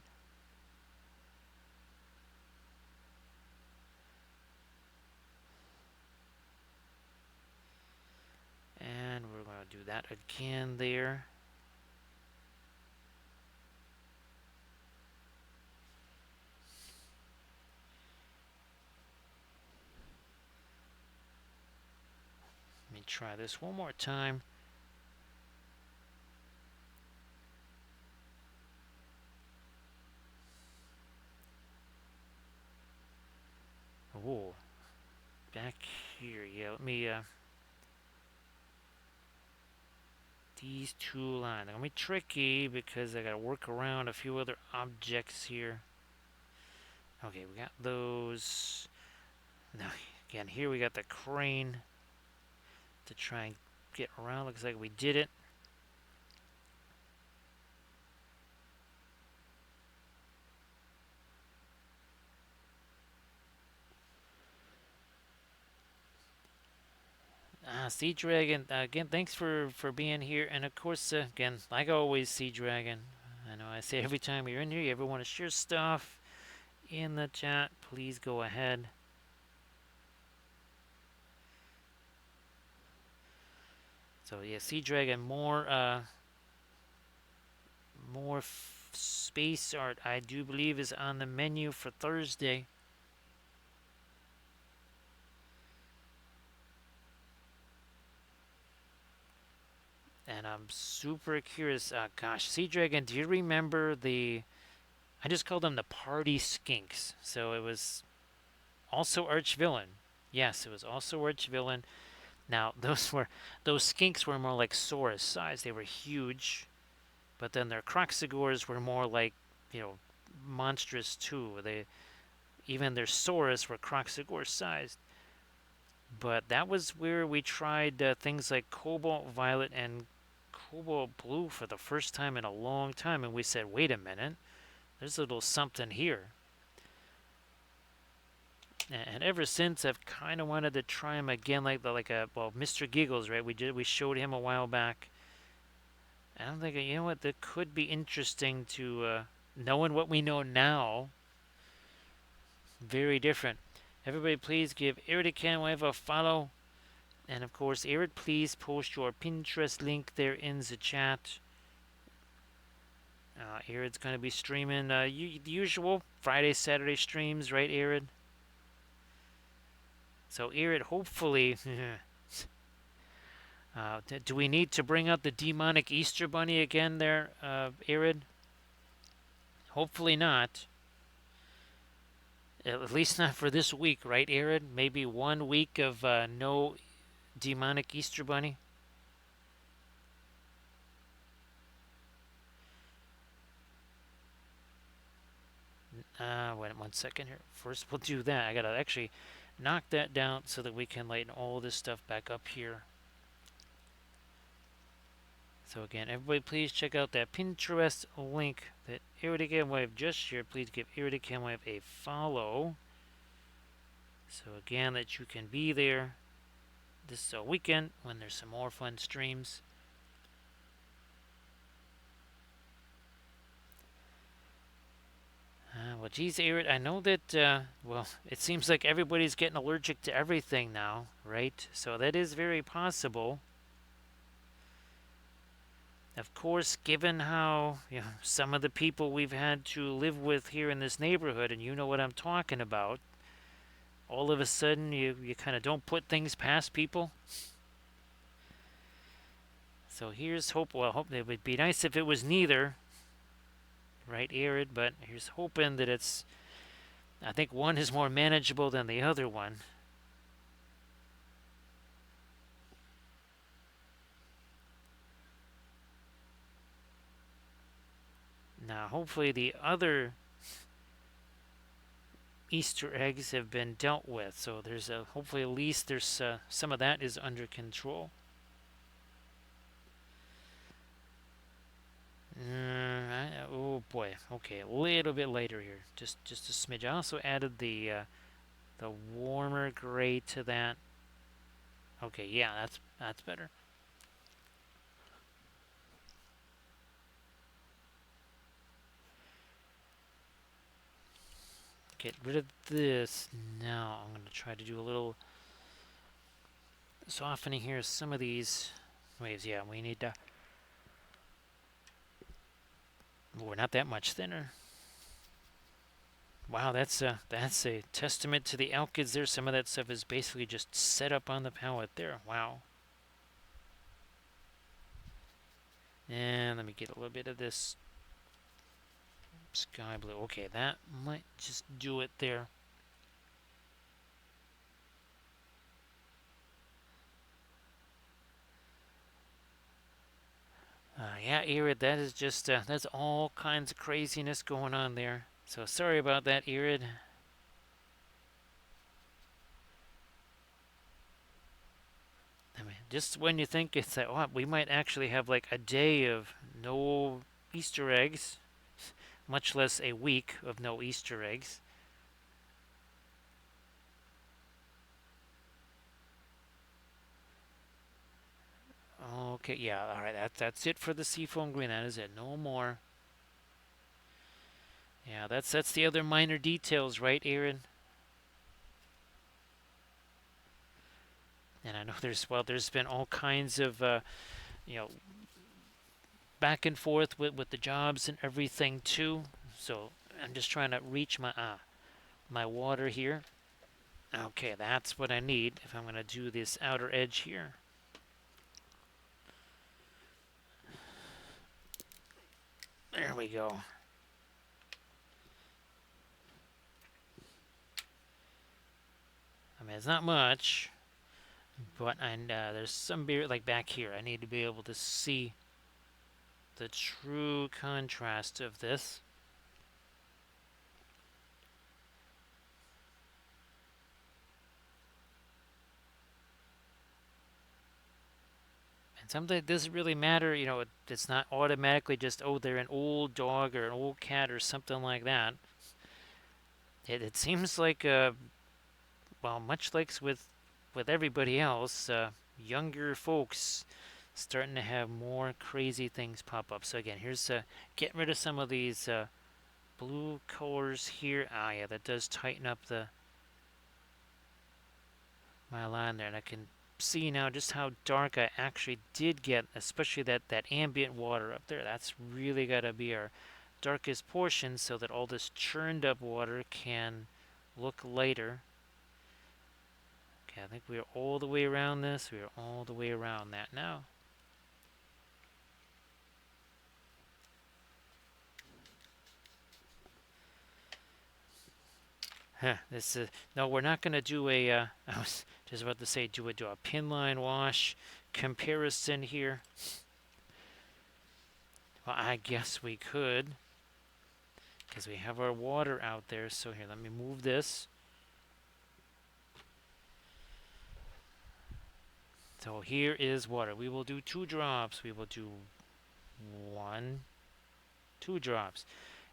And we're going to do that again there. Let me try this one more time. Oh, back here. Yeah, let me, these two lines. They're going to be tricky because I got to work around a few other objects here. Okay, we got those. Now, again, here we got the crane to try and get around. Looks like we did it. Sea Dragon, again, thanks for being here. And of course, again, like always, Sea Dragon, I know I say every time you're in here, you ever want to share stuff in the chat, please go ahead. So yeah, Sea Dragon, more space art, I do believe, is on the menu for Thursday. And I'm super curious. Gosh, Sea Dragon, do you remember I just called them the Party Skinks. So it was also Arch Villain. Yes, it was also Arch Villain. Now those skinks were more like Saurus size. They were huge, but then their Croxigors were more like, monstrous too. Even their Saurus were Croxigor sized. But that was where we tried things like Cobalt Violet and Cobalt Blue for the first time in a long time, and we said, wait a minute, there's a little something here. And ever since, I've kind of wanted to try him again, Mr. Giggles, right? We showed him a while back. And I'm thinking, you know what, that could be interesting to knowing what we know now. Very different. Everybody, please give Eric a follow. And of course, Eric, please post your Pinterest link there in the chat. Eric's going to be streaming the usual Friday, Saturday streams, right, Eric? So, Eric, hopefully, do we need to bring out the demonic Easter Bunny again there, Eric? Hopefully not. At least not for this week, right, Eric? Maybe 1 week of no demonic Easter Bunny. Wait 1 second here. First, we'll do that. I gotta actually knock that down so that we can lighten all this stuff back up here. So again, everybody, please check out that Pinterest link that Eric just shared. Please give Eric a follow. So again, that you can be there this weekend when there's some more fun streams. Well, geez, Arid, I know that, well, it seems like everybody's getting allergic to everything now, right? So that is very possible. Of course, given how, some of the people we've had to live with here in this neighborhood, and you know what I'm talking about, all of a sudden you kind of don't put things past people. So here's hope. Well, hope it would be nice if it was neither, right, Arid? But here's hoping that it's. I think one is more manageable than the other one. Now, hopefully, the other Easter eggs have been dealt with. So there's a hopefully at least there's some of that is under control. Oh boy. Okay, a little bit later here. Just a smidge. I also added the warmer gray to that. Okay, yeah, that's better. Get rid of this. Now I'm going to try to do a little softening here. Some of these waves. Yeah, we need to. We're not that much thinner. Wow, that's a testament to the alkyds there. Some of that stuff is basically just set up on the palette there. Wow. And let me get a little bit of this sky blue. Okay, that might just do it there. Yeah, Irid, that is just, that's all kinds of craziness going on there. So sorry about that, Irid. I mean, just when you think it's like, oh, we might actually have like a day of no Easter eggs, much less a week of no Easter eggs. Okay, yeah, all right, that's it for the seafoam green. That is it, no more. Yeah, that's the other minor details, right, Aaron? And I know there's been all kinds of you know back and forth with the jobs and everything too. So I'm just trying to reach my water here. Okay, that's what I need if I'm going to do this outer edge here. There we go. I mean, it's not much, but there's some beer like back here. I need to be able to see the true contrast of this. And something that doesn't really matter, it's not automatically just, oh, they're an old dog or an old cat or something like that. It seems like, well, much like with everybody else, younger folks starting to have more crazy things pop up. So again, here's getting rid of some of these blue colors here. Ah, yeah, that does tighten up my line there, and I can see now just how dark I actually did get, especially that ambient water up there. That's really got to be our darkest portion so that all this churned up water can look lighter. Okay, I think we are all the way around this. We are all the way around that now. Huh, this is no. We're not going to do a. I was just about to say do a pin line wash comparison here. Well, I guess we could because we have our water out there. So here, let me move this. So here is water. We will do 2 drops. We will do 1, 2 drops.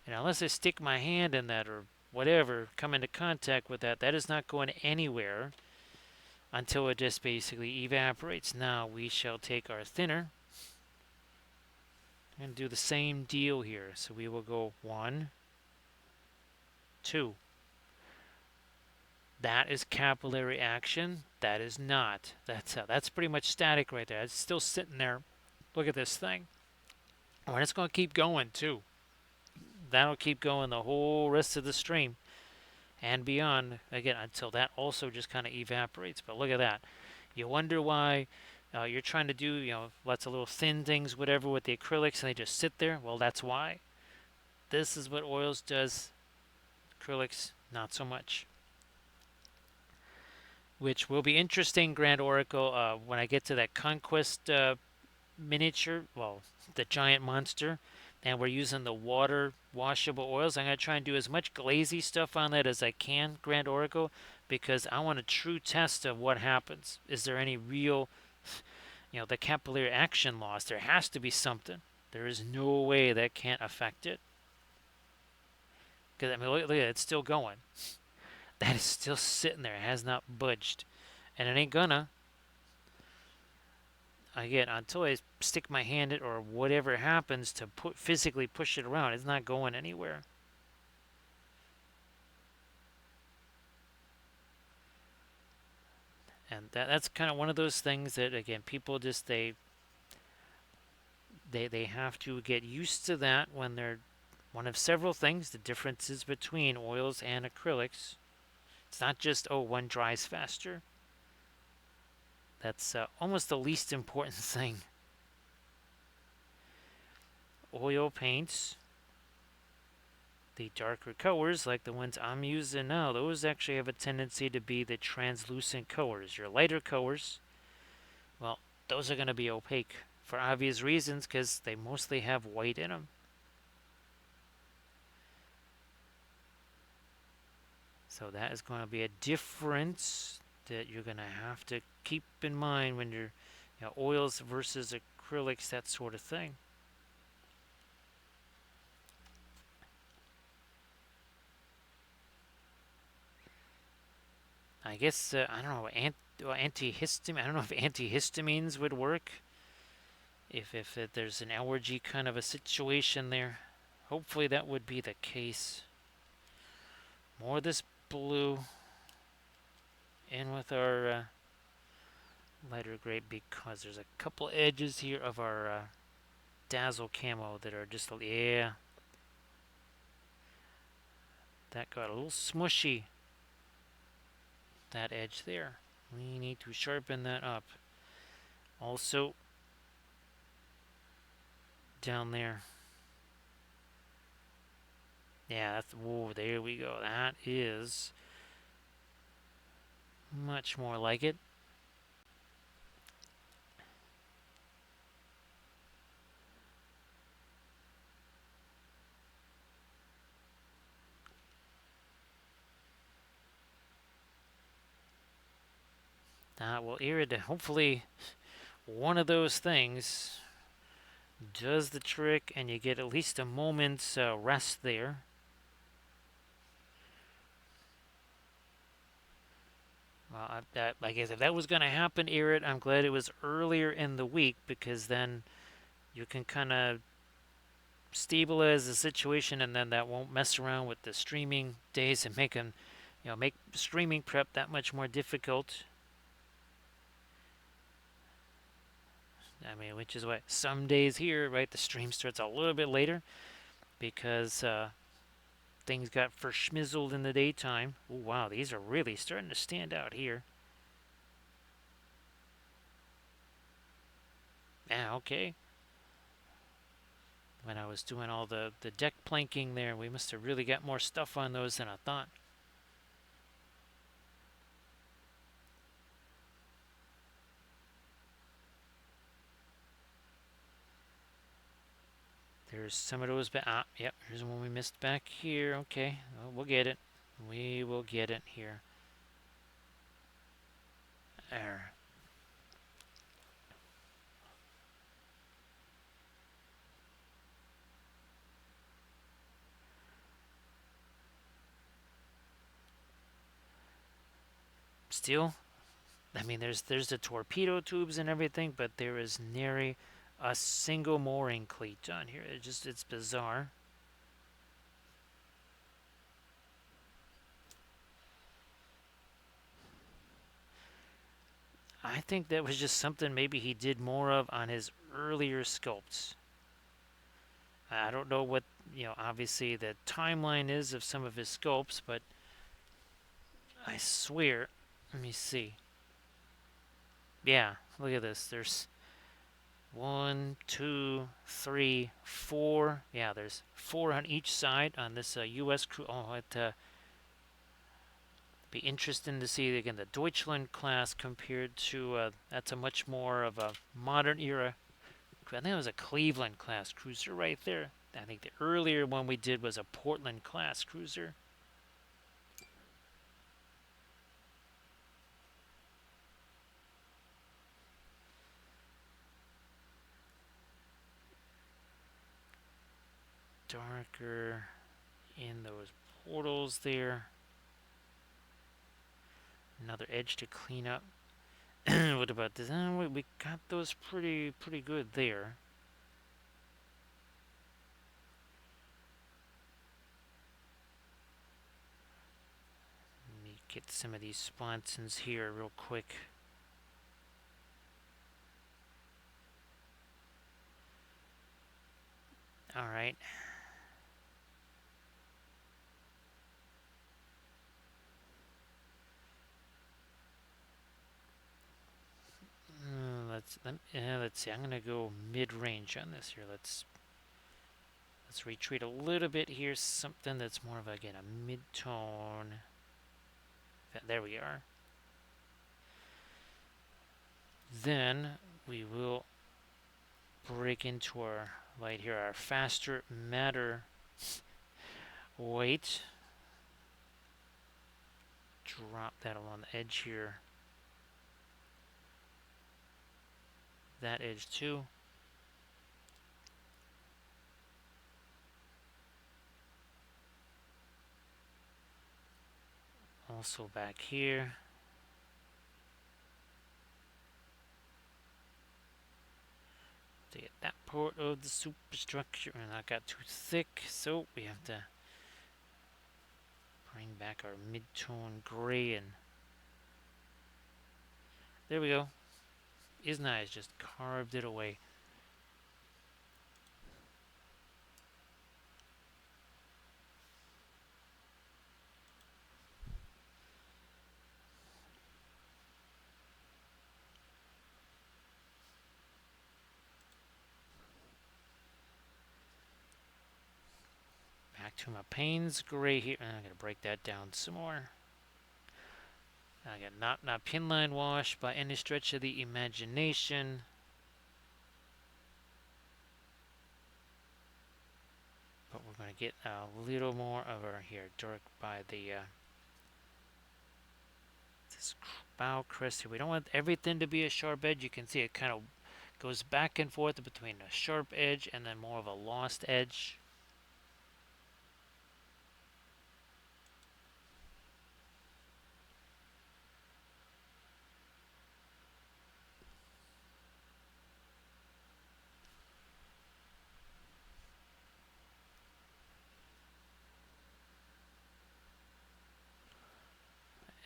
And unless I stick my hand in that or whatever, come into contact with that, that is not going anywhere until it just basically evaporates. Now we shall take our thinner and do the same deal here. So we will go 1, too. That is capillary action. That is not. That's pretty much static right there. It's still sitting there. Look at this thing. Oh, and it's going to keep going too. That'll keep going the whole rest of the stream and beyond, again, until that also just kind of evaporates. But look at that. You wonder why you're trying to do, lots of little thin things, whatever, with the acrylics, and they just sit there. Well, that's why. This is what oils does. Acrylics, not so much. Which will be interesting, Grand Oracle, when I get to that Conquest miniature, well, the giant monster, and we're using the water washable oils. I'm going to try and do as much glazy stuff on that as I can, Grand Oracle, because I want a true test of what happens. Is there any real, the capillary action loss? There has to be something. There is no way that can't affect it. Because, I mean, look at it, it's still going. That is still sitting there. It has not budged. And it ain't gonna. Again, until I stick my hand in or whatever happens to physically push it around, it's not going anywhere. And that's kind of one of those things that, again, people just they have to get used to that when they're one of several things, the differences between oils and acrylics. It's not just, oh, one dries faster. That's almost the least important thing. Oil paints, the darker colors, like the ones I'm using now, those actually have a tendency to be the translucent colors. Your lighter colors, well, those are going to be opaque for obvious reasons because they mostly have white in them. So that is going to be a difference that you're going to have to keep in mind when you're oils versus acrylics, that sort of thing. I guess I don't know, antihistamine. I don't know if antihistamines would work. If there's an allergy kind of a situation there, hopefully that would be the case. More of this blue in with our lighter gray because there's a couple edges here of our dazzle camo that are just, yeah, that got a little smushy, that edge there. We need to sharpen that up. Also down there, yeah, that's, whoa, there we go. That is much more like it. That will irritate. Hopefully one of those things does the trick and you get at least a moment's rest there. Well, I guess if that was going to happen, Irid, I'm glad it was earlier in the week because then you can kind of stabilize the situation and then that won't mess around with the streaming days and make them, make streaming prep that much more difficult. I mean, which is what some days here, right? The stream starts a little bit later because things got verschmizzled in the daytime. Oh, wow, these are really starting to stand out here. Yeah, okay. When I was doing all the deck planking there, we must have really got more stuff on those than I thought. There's some of those, but yep, here's one we missed back here. Okay, well, we'll get it. We will get it here. There. Still, I mean, there's the torpedo tubes and everything, but there is nary a single mooring cleat on here. It's bizarre. I think that was just something maybe he did more of on his earlier sculpts. I don't know what, obviously the timeline is of some of his sculpts, but I swear, let me see. Yeah, look at this. There's one, two, three, four. Yeah, there's four on each side on this U.S. crew. Oh, it'd be interesting to see again the Deutschland class compared to that's a much more of a modern era. I think it was a Cleveland class cruiser right there. I think the earlier one we did was a Portland class cruiser. Darker in those portals there. Another edge to clean up. What about this? We got those pretty good there. Let me get some of these sponsons here real quick. All right. Let's see. I'm gonna go mid-range on this here. Let's retreat a little bit here. Something that's more of again a mid-tone. There we are. Then we will break into our light here. Our faster matter weight. Drop that along the edge here. That edge too. Also back here. To get that part of the superstructure, and that got too thick, so we have to bring back our mid-tone gray, and there we go. Isn't nice? Just carved it away. Back to my Payne's gray here. I'm gonna break that down some more. I got not pinline wash by any stretch of the imagination. But we're going to get a little more of our here dark by the this bow crest here. We don't want everything to be a sharp edge. You can see it kind of goes back and forth between a sharp edge and then more of a lost edge.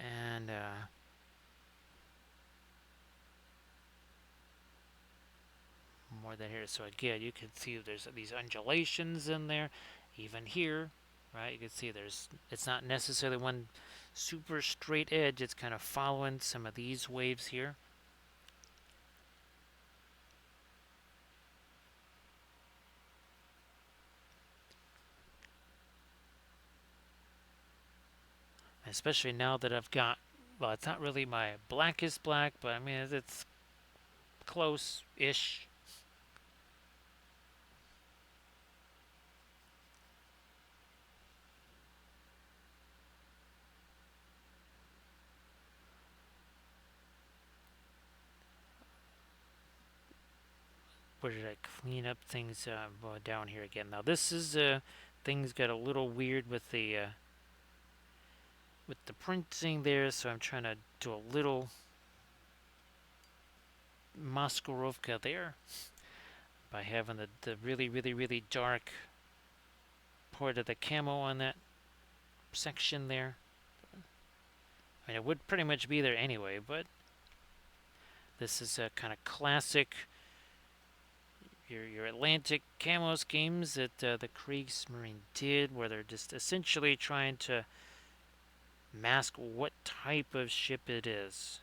And more than here. So again, you can see there's these undulations in there. Even here, right? You can see it's not necessarily one super straight edge. It's kind of following some of these waves here. Especially now that I've got, well, it's not really my blackest black, but I mean, it's close-ish. Where did I clean up things down here again? Now this is, things got a little weird with the printing there, so I'm trying to do a little Maskirovka there by having the really dark part of the camo on that section there. I mean, it would pretty much be there anyway, but This is a kind of classic your Atlantic camo schemes that the Kriegsmarine did, where they're just essentially trying to mask what type of ship it is.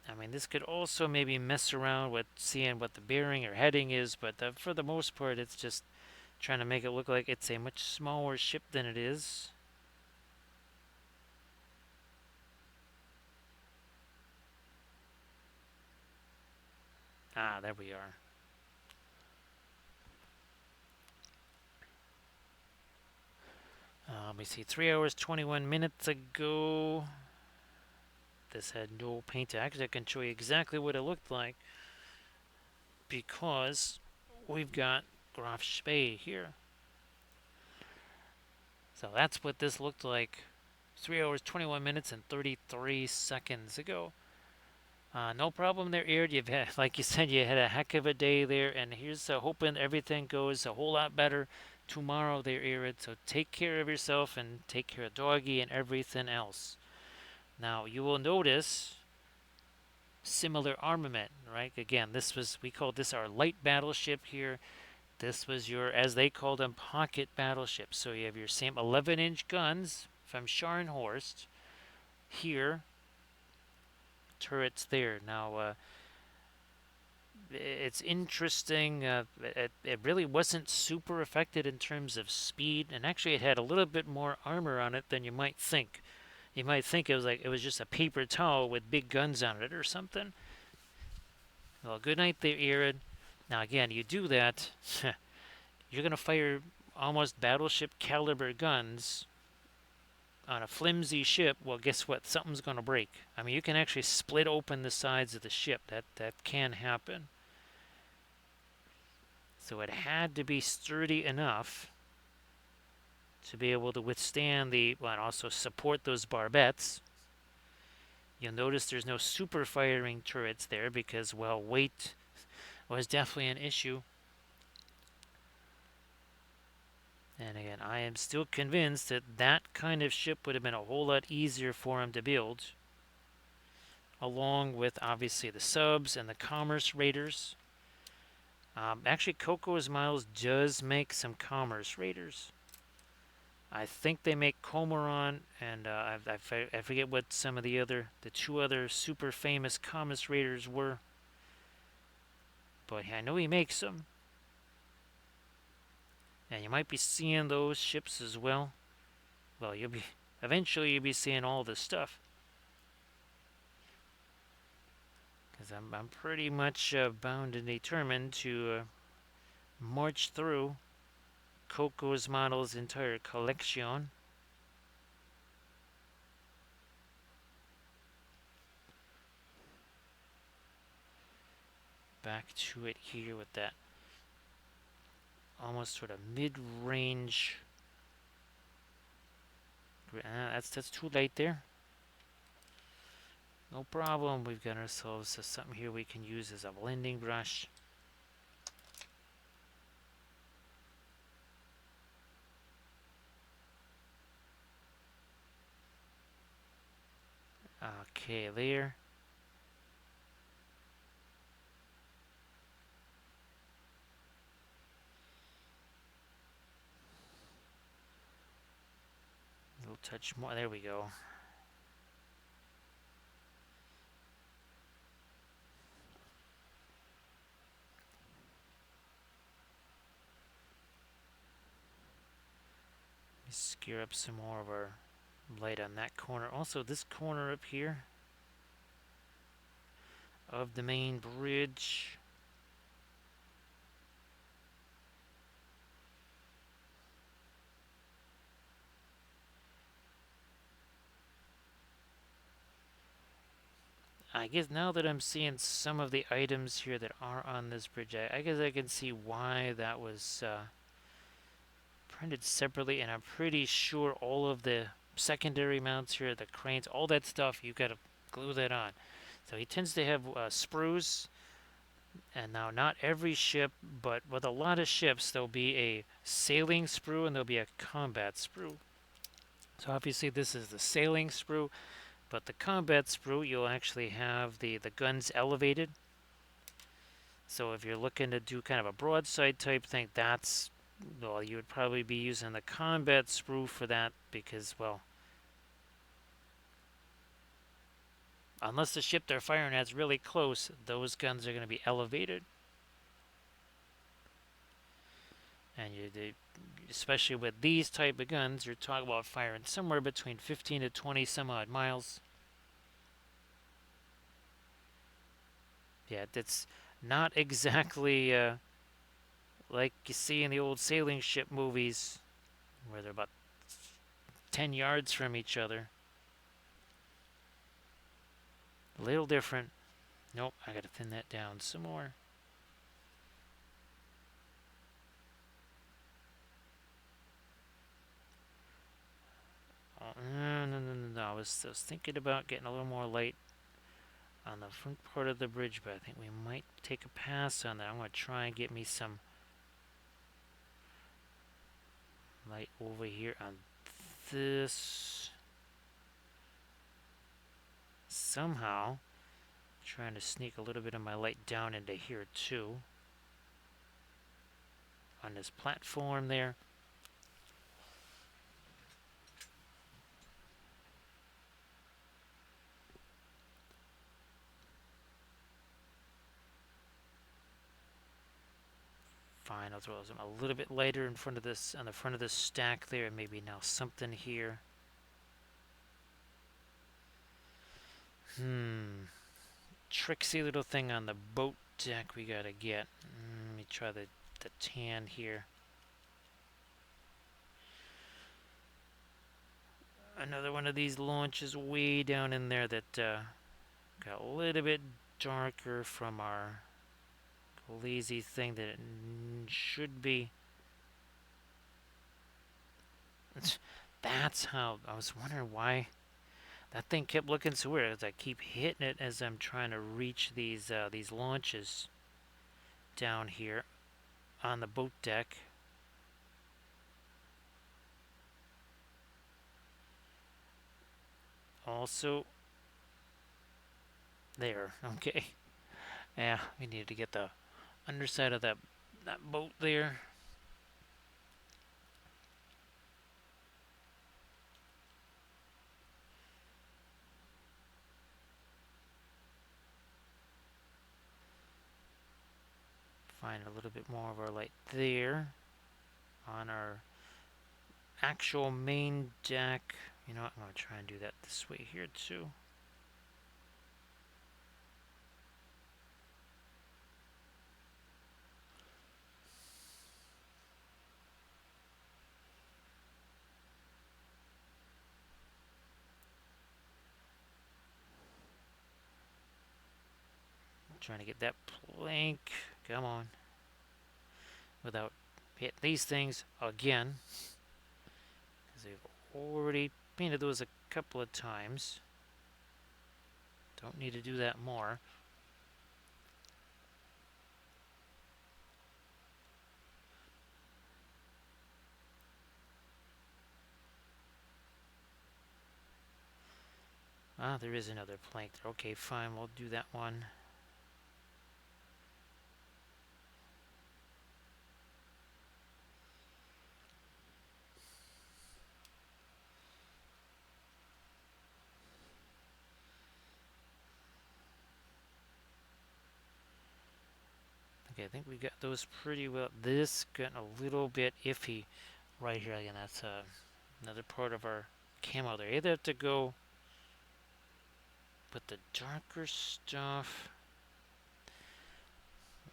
I mean, this could also maybe mess around with seeing what the bearing or heading is, but for the most part, it's just trying to make it look like it's a much smaller ship than it is. Ah, there we are. Let me see, 3 hours, 21 minutes ago. This had no paint. Actually, I can show you exactly what it looked like because we've got Graf Spee here. So that's what this looked like 3 hours, 21 minutes, and 33 seconds ago. No problem there, Aird. You've had, like you said, you had a heck of a day there, and here's hoping everything goes a whole lot better tomorrow there, Aird. So take care of yourself and take care of Doggy and everything else. Now, you will notice similar armament, right? Again, we called this our light battleship here. This was your, as they called them, pocket battleship. So you have your same 11-inch guns from Scharnhorst here, turrets there. Now, it's interesting. It really wasn't super affected in terms of speed, and actually it had a little bit more armor on it than you might think. You might think it was just a paper towel with big guns on it or something. Well, good night there, Aaron. Now again, you do that, you're gonna fire almost battleship caliber guns on a flimsy ship. Well, guess what? Something's gonna break. I mean, you can actually split open the sides of the ship. That can happen. So it had to be sturdy enough to be able to withstand well, and also support those barbettes. You'll notice there's no super firing turrets there because, well, weight was definitely an issue. And again, I am still convinced that that kind of ship would have been a whole lot easier for him to build, along with obviously the subs and the commerce raiders. Actually, Coco's Miles does make some commerce raiders. I think they make Comoron, and I forget what some of the two other super famous commerce raiders were. But I know he makes them. And you might be seeing those ships as well. Well, eventually you'll be seeing all this stuff. Because I'm pretty much bound and determined to march through Coco's Model's entire collection. Back to it here with that almost sort of mid-range. That's too late there. No problem. We've got ourselves something here we can use as a blending brush. Okay, there. A little touch more. There we go. Scare up some more of our light on that corner. Also, this corner up here of the main bridge. I guess now that I'm seeing some of the items here that are on this bridge, I guess I can see why that was printed separately, and I'm pretty sure all of the secondary mounts here, the cranes, all that stuff, you've got to glue that on. So he tends to have sprues, and now not every ship, but with a lot of ships, there'll be a sailing sprue and there'll be a combat sprue. So obviously this is the sailing sprue. But the combat sprue, you'll actually have the guns elevated. So if you're looking to do kind of a broadside type thing, that's, well, you would probably be using the combat sprue for that because, well, unless the ship they're firing at's really close, those guns are going to be elevated. And especially with these type of guns, you're talking about firing somewhere between 15 to 20 some odd miles. Yeah, that's not exactly like you see in the old sailing ship movies where they're about 10 yards from each other. A little different. Nope, I gotta thin that down some more. Oh, no. I was thinking about getting a little more light on the front part of the bridge, but I think we might take a pass on that. I'm going to try and get me some light over here on this. Somehow, trying to sneak a little bit of my light down into here too. On this platform there. Fine, I'll throw them a little bit lighter in front of this, on the front of this stack there, and maybe now something here. Tricksy little thing on the boat deck we gotta get. Let me try the tan here. Another one of these launches way down in there that got a little bit darker from our lazy thing that it should be. That's how I was wondering why that thing kept looking so weird as I keep hitting it as I'm trying to reach these launches down here on the boat deck. Also, there, okay. Yeah, we needed to get the underside of that boat there. Find a little bit more of our light there on our actual main deck. You know what, I'm going to try and do that this way here too. Trying to get that plank, come on, without hitting these things again, because they've already painted those a couple of times. Don't need to do that more. Ah, there is another plank there. Okay, fine, we'll do that one. Okay, I think we got those pretty well. This got a little bit iffy right here. Again, that's another part of our camo there. Either have to go with the darker stuff.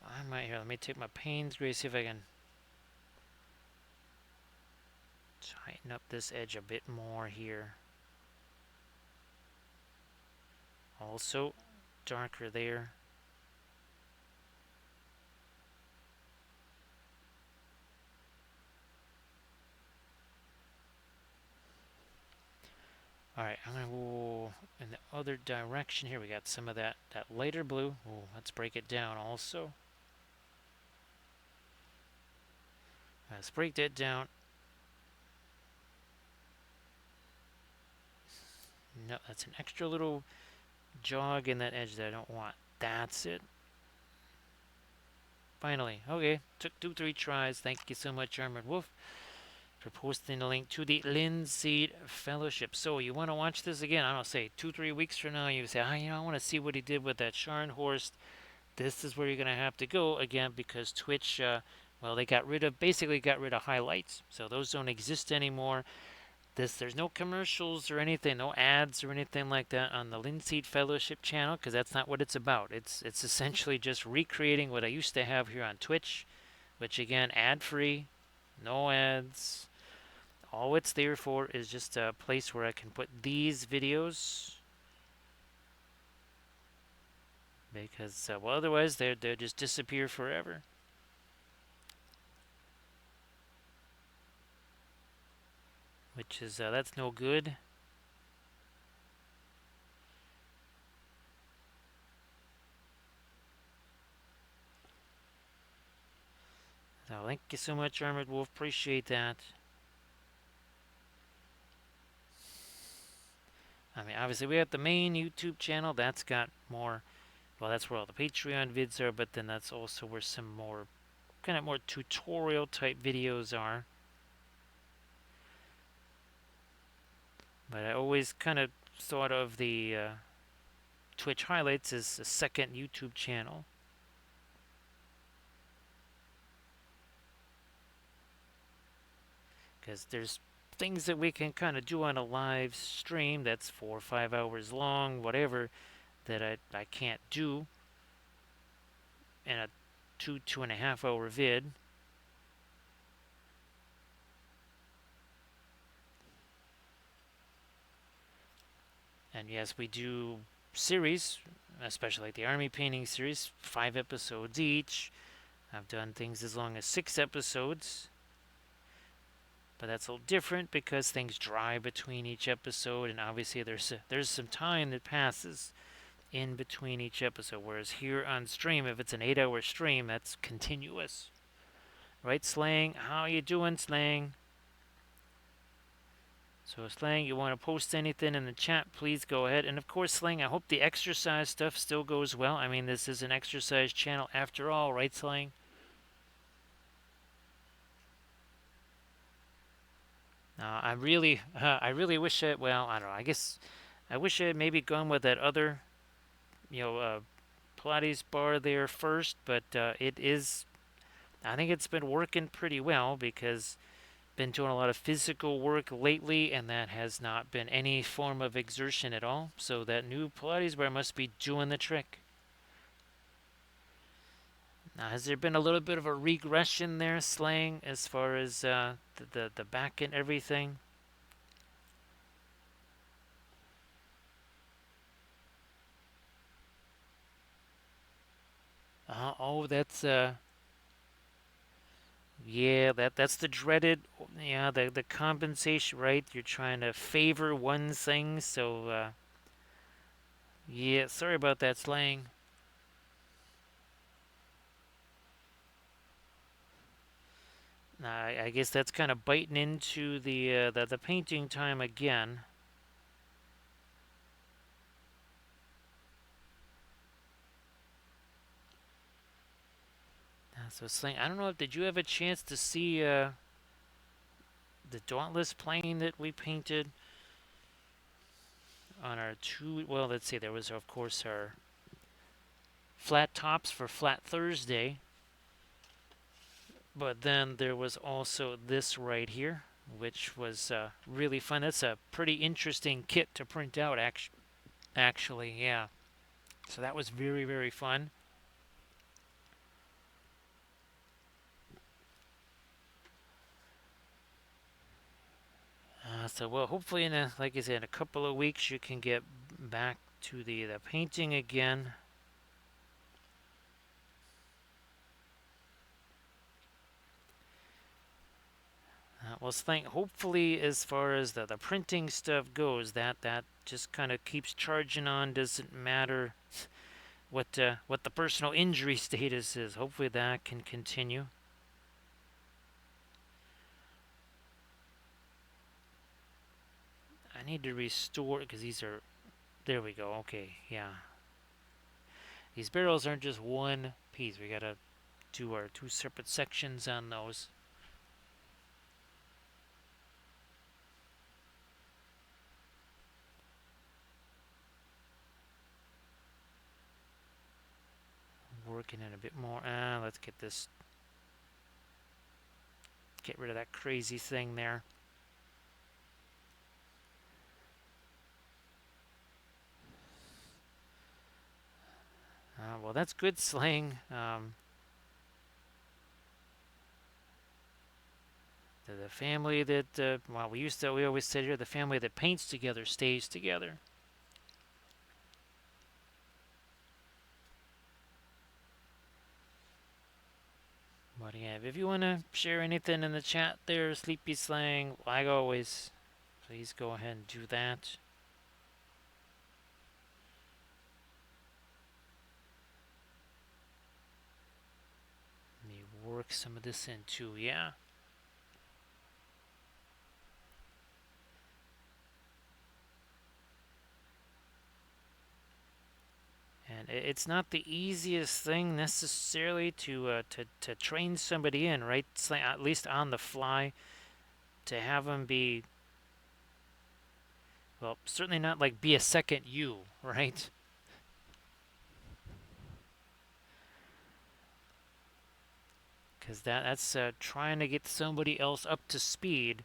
I might here. Let me take my pains gray, see if I can tighten up this edge a bit more here. Also, darker there. Alright, I'm going to go in the other direction here. We got some of that lighter blue. Oh, let's break it down also. Let's break that down. No, that's an extra little jog in that edge that I don't want. That's it. Finally. Okay. Took 2-3 tries. Thank you so much, Armored Wolf, for posting the link to the Linseed Fellowship. So you want to watch this again? I don't say 2-3 weeks from now. You say, I want to see what he did with that Scharnhorst. This is where you're going to have to go again because Twitch, well, they basically got rid of highlights. So those don't exist anymore. There's no commercials or anything, no ads or anything like that on the Linseed Fellowship channel because that's not what it's about. It's essentially just recreating what I used to have here on Twitch, which again, ad-free, no ads. All it's there for is just a place where I can put these videos because, well, otherwise they'll just disappear forever. Which is, that's no good. So thank you so much, Armored Wolf. Appreciate that. I mean, obviously we have the main YouTube channel. That's got more, well, that's where all the Patreon vids are, but then that's also where some more, kind of more tutorial type videos are. But I always kind of thought of the Twitch highlights as a second YouTube channel. Because there's things that we can kind of do on a live stream that's 4 or 5 hours long, whatever, that I can't do in a 2.5 hour vid. And yes, we do series, especially like the army painting series, 5 episodes each. I've done things as long as 6 episodes. But that's a little different because things dry between each episode, and obviously there's some time that passes in between each episode. Whereas here on stream, if it's an 8-hour stream, that's continuous. Right, Slang? How you doing, Slang? So, Slang, you want to post anything in the chat, please go ahead. And of course, Slang, I hope the exercise stuff still goes well. I mean, this is an exercise channel after all, right, Slang? I really wish I, well, I don't know, I guess I wish I had maybe gone with that other, Pilates bar there first, but it is, I think it's been working pretty well because been doing a lot of physical work lately, and that has not been any form of exertion at all. So that new Pilates bar must be doing the trick. Now, has there been a little bit of a regression there, Slang, as far as the back and everything? Oh, that's yeah, that's the dreaded, yeah, the compensation, right? You're trying to favor one thing, so yeah, sorry about that, Slang. I guess that's kind of biting into the painting time again. So Sling, I don't know, did you have a chance to see the Dauntless plane that we painted on our well, let's see, there was, of course, our flat tops for Flat Thursday. But then there was also this right here, which was really fun. That's a pretty interesting kit to print out, actually, yeah. So that was very, very fun. So, well, hopefully, like I said, in a couple of weeks, you can get back to the painting again. Well, hopefully, as far as the printing stuff goes, that just kind of keeps charging on. Doesn't matter what the personal injury status is. Hopefully, that can continue. need to restore because these are. There we go. Okay, yeah. These barrels aren't just one piece. We gotta do our two separate sections on those. Working it a bit more. Let's get this. Get rid of that crazy thing there. Well, that's good slaying. The family that, well, we always said here, the family that paints together stays together. But yeah, if you want to share anything in the chat there, Sleepy Slang, like always, please go ahead and do that. Let me work some of this in too, yeah. And it's not the easiest thing necessarily to train somebody in, right? At least on the fly, to have them be, well, certainly not like be a second you, right? Because that's trying to get somebody else up to speed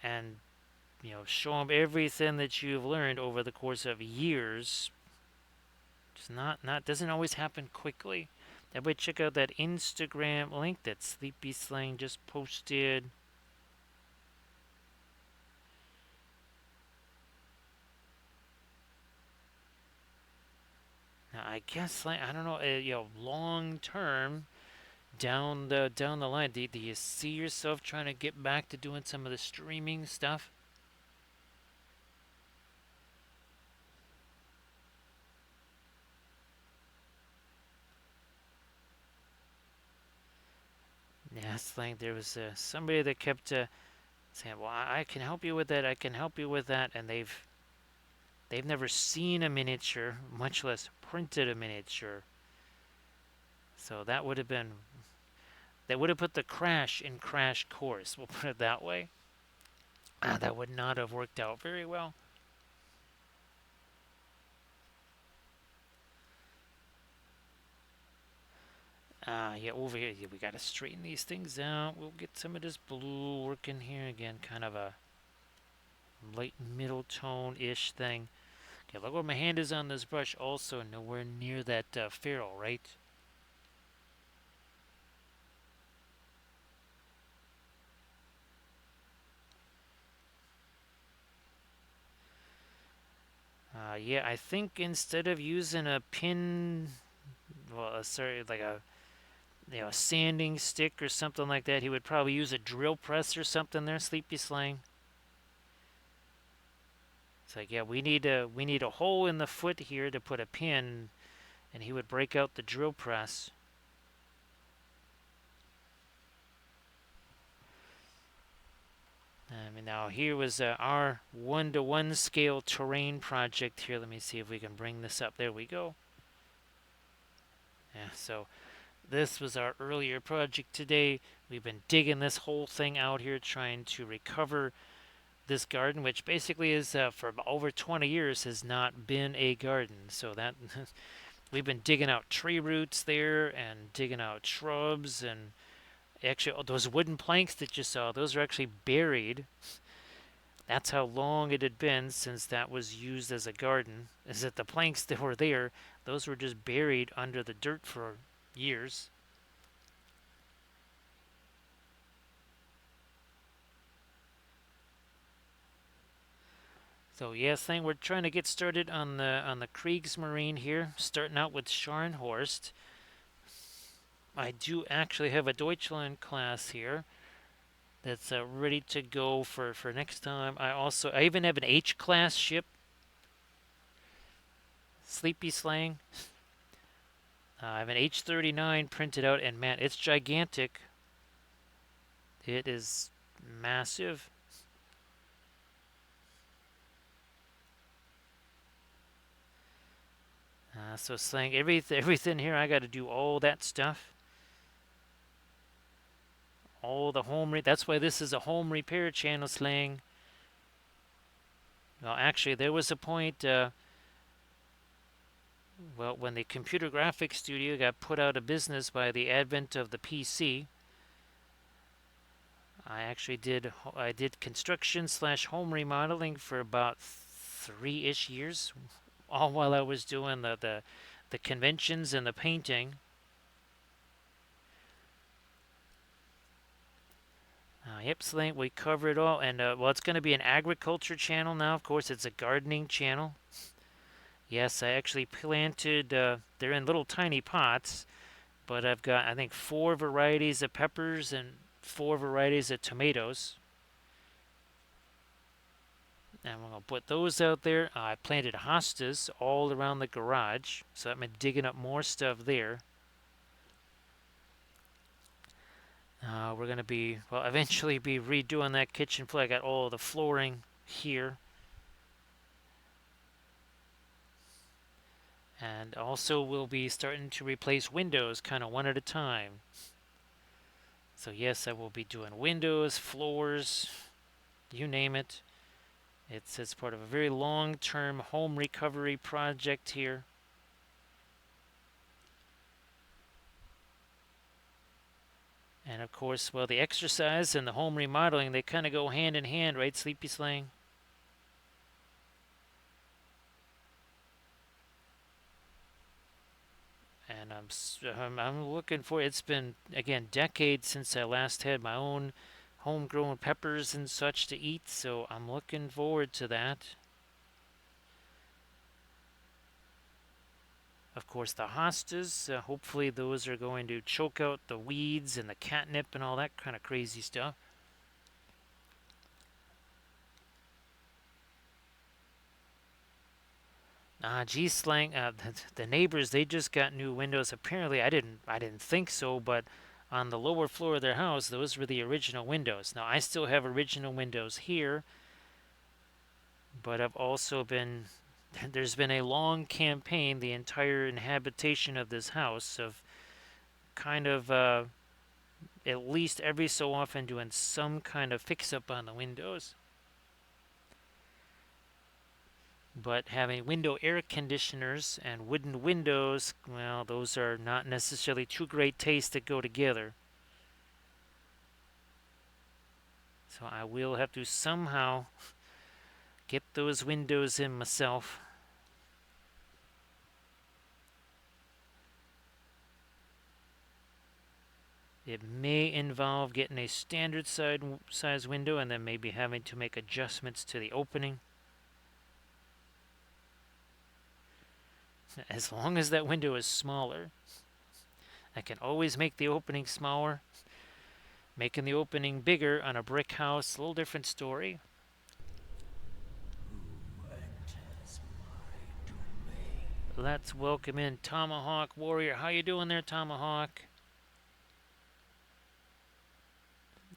and show them everything that you've learned over the course of years. It's not doesn't always happen quickly. Everybody check out that Instagram link that Sleepy Slang just posted. Now I guess like I don't know, long term down the line, do you see yourself trying to get back to doing some of the streaming stuff? Yeah, it's like there was somebody that kept saying, "Well, I can help you with that. I can help you with that," and they've never seen a miniature, much less printed a miniature. So that would have put the crash in Crash Course. We'll put it that way. That would not have worked out very well. Yeah, over here, yeah, we got to straighten these things out. We'll get some of this blue working here again, kind of a light middle tone-ish thing. Okay, look where my hand is on this brush. Also, nowhere near that ferrule, right? Yeah, I think instead of using a pin, well, sorry, like a sanding stick or something like that, he would probably use a drill press or something there, Sleepy Slang. It's like, yeah, we need a hole in the foot here to put a pin, and he would break out the drill press. Now here was our 1-to-1 scale terrain project here. Let me see if we can bring this up. There we go. Yeah, so this was our earlier project today. We've been digging this whole thing out here, trying to recover this garden, which basically is for over 20 years has not been a garden. So that we've been digging out tree roots there and digging out shrubs, and actually those wooden planks that you saw, those are actually buried. That's how long it had been since that was used as a garden. Is that the planks that were there, those were just buried under the dirt for years. So yes, thing we're trying to get started on the Kriegsmarine here, starting out with Scharnhorst. I do actually have a Deutschland class here that's ready to go for next time. I even have an H class ship, Sleepy Slang. I have an H-39 printed out, and man, it's gigantic. It is massive. So Slang, everything here, I got to do all that stuff. All the that's why this is a home repair channel, Slang. Well, actually, there was a point, well, when the computer graphics studio got put out of business by the advent of the PC, I did construction slash home remodeling for about 3-ish years, all while I was doing the conventions and the painting. Yep, Sling, we covered it all, and well, it's going to be an agriculture channel now. Of course, it's a gardening channel. Yes, I actually planted. They're in little tiny pots, but I've got, I think, 4 varieties of peppers and 4 varieties of tomatoes. And I'm going to put those out there. I planted hostas all around the garage, so I've been digging up more stuff there. We're going to be, well, eventually be redoing that kitchen floor. I got all the flooring here. And also we'll be starting to replace windows kind of one at a time. So yes, I will be doing windows, floors, you name it. It's part of a very long-term home recovery project here. And of course, well, the exercise and the home remodeling, they kind of go hand in hand, right, Sleepy Slang? And I'm looking for, it's been, again, decades since I last had my own homegrown peppers and such to eat, so I'm looking forward to that. Of course, the hostas, hopefully those are going to choke out the weeds and the catnip and all that kind of crazy stuff. Geez, Slang, the neighbors, they just got new windows. Apparently, I didn't think so, but on the lower floor of their house, those were the original windows. Now, I still have original windows here, but I've also been, there's been a long campaign, the entire inhabitation of this house, of kind of at least every so often doing some kind of fix-up on the windows. But having window air conditioners and wooden windows, well, those are not necessarily too great taste to go together. So I will have to somehow get those windows in myself. It may involve getting a standard size window and then maybe having to make adjustments to the opening. As long as that window is smaller, I can always make the opening smaller. Making the opening bigger on a brick house, a little different story. Let's welcome in Tomahawk Warrior. How you doing there, Tomahawk?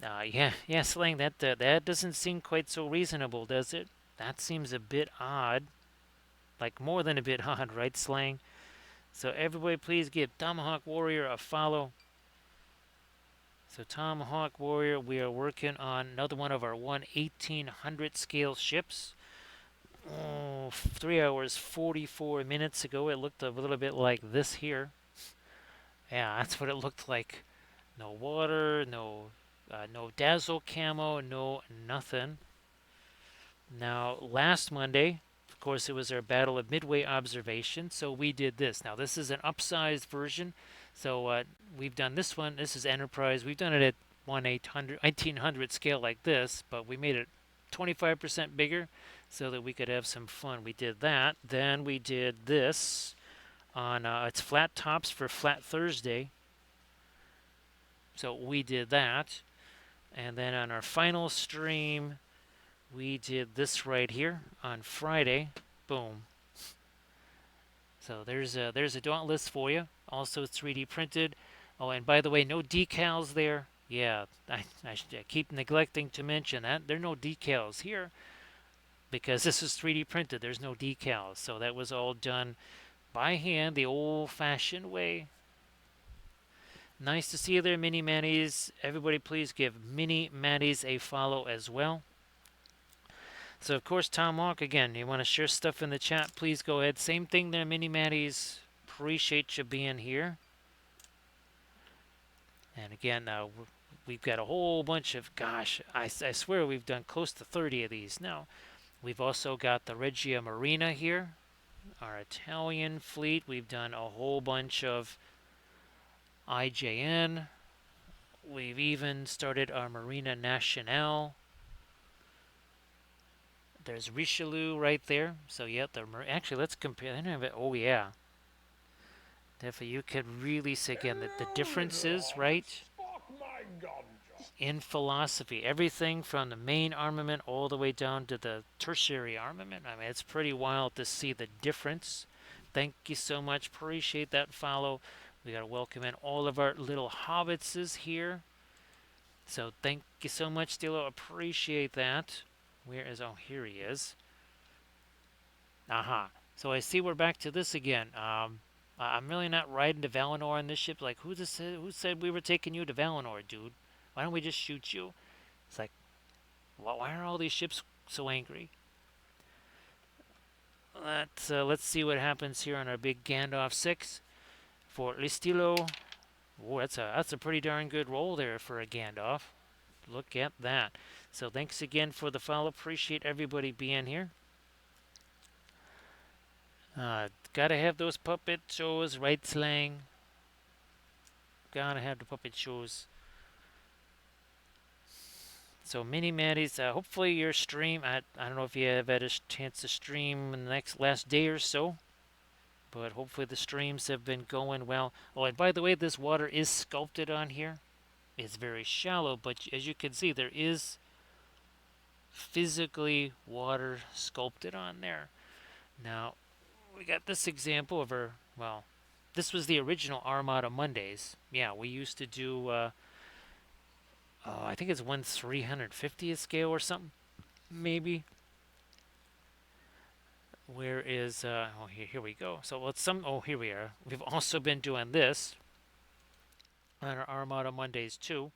Yeah, Slang, that doesn't seem quite so reasonable, does it? That seems a bit odd. Like more than a bit odd, right, Slang? So everybody please give Tomahawk Warrior a follow. So Tomahawk Warrior, we are working on another one of our 1/1800 scale ships. Oh, 3 hours 44 minutes ago it looked a little bit like this here. Yeah, that's what it looked like. No water, no dazzle camo, no nothing. Now, last Monday, of course, it was our Battle of Midway observation, so we did this. Now, this is an upsized version, so we've done this one. This is Enterprise. We've done it at 1/1800 scale like this, but we made it 25% bigger so that we could have some fun. We did that. Then we did this on it's flat tops for Flat Thursday. So we did that. And then on our final stream, we did this right here on Friday. Boom. So there's a Dauntless for you. Also 3D printed. Oh, and by the way, no decals there. Yeah, I keep neglecting to mention that. There are no decals here because this is 3D printed. There's no decals. So that was all done by hand, the old-fashioned way. Nice to see you there, Mini Mannies. Everybody, please give Mini Mannies a follow as well. So, of course, Tom Hawk, again, you want to share stuff in the chat, please go ahead. Same thing there, Mini Mannies. Appreciate you being here. And again, we've got a whole bunch of, gosh, I swear we've done close to 30 of these now. We've also got the Regia Marina here, our Italian fleet. We've done a whole bunch of IJN. We've even started our Marina Nationale. There's Richelieu right there. So, yeah, actually, let's compare. Oh, yeah. Definitely, you could really see again the differences, right? In philosophy, everything from the main armament all the way down to the tertiary armament. I mean, it's pretty wild to see the difference. Thank you so much. Appreciate that follow. We got to welcome in all of our little hobbitses here. So thank you so much, Stilo. Appreciate that. Where is? Oh, here he is. Aha. So I see we're back to this again. I'm really not riding to Valinor on this ship. Like, who said we were taking you to Valinor, dude? Why don't we just shoot you? It's like, why are all these ships so angry? Let's see what happens here on our big Gandalf 6 for Listilo. Oh, that's a pretty darn good roll there for a Gandalf. Look at that. So thanks again for the follow. Appreciate everybody being here. Gotta have those puppet shows, right, Slang? Gotta have the puppet shows. So Mini Mannies, hopefully your stream, I don't know if you have had a chance to stream in the last day or so, but hopefully the streams have been going well. Oh, and by the way, this water is sculpted on here. It's very shallow, but as you can see, there is physically water sculpted on there. Now, we got this example of well, this was the original Armada Mondays. Yeah, we used to do, I think it's 1/350th scale or something, maybe. Where is, oh, here we go. So let's here we are. We've also been doing this on our Armada Mondays too.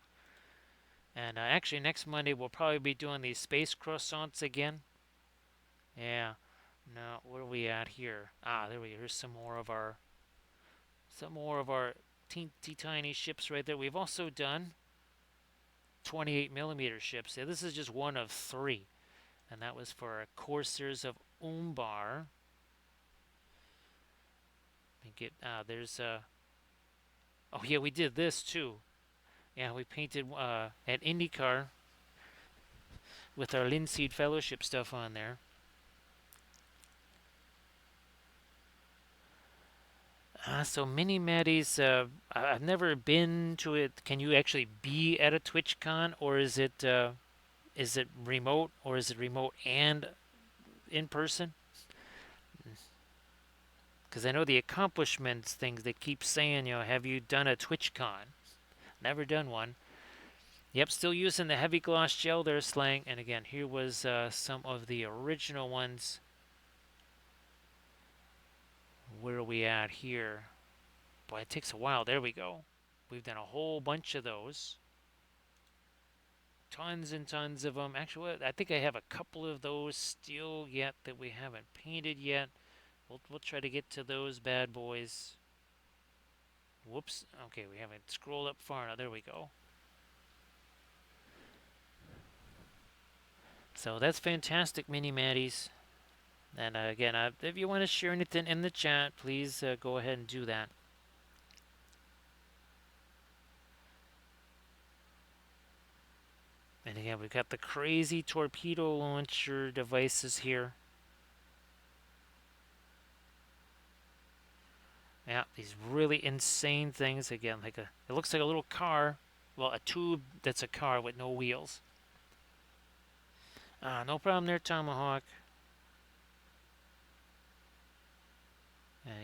And actually next Monday we'll probably be doing these space croissants again. Yeah. Now, where are we at here? There we go. Here's some more of our teeny tiny ships right there. We've also done 28mm ships. Yeah, this is just one of 3. And that was for our Corsairs of Umbar. There's oh yeah, we did this too. Yeah, we painted at IndyCar with our Linseed Fellowship stuff on there. So Mini Maddies, I've never been to it. Can you actually be at a TwitchCon, or is it remote, or is it remote and in person? Because I know the accomplishments things they keep saying, have you done a TwitchCon? Never done one. Yep, still using the heavy gloss gel there, Slang. And again, here was some of the original ones. Where are we at here? Boy, it takes a while. There we go. We've done a whole bunch of those. Tons and tons of them. Actually, I think I have a couple of those still yet that we haven't painted yet. We'll try to get to those bad boys. Whoops. Okay, we haven't scrolled up far enough. There we go. So that's fantastic, Mini Maddies. And again, if you want to share anything in the chat, please go ahead and do that. And again, we've got the crazy torpedo launcher devices here. Yeah, these really insane things. Again, it looks like a little car. Well, a tube that's a car with no wheels. No problem there, Tomahawk.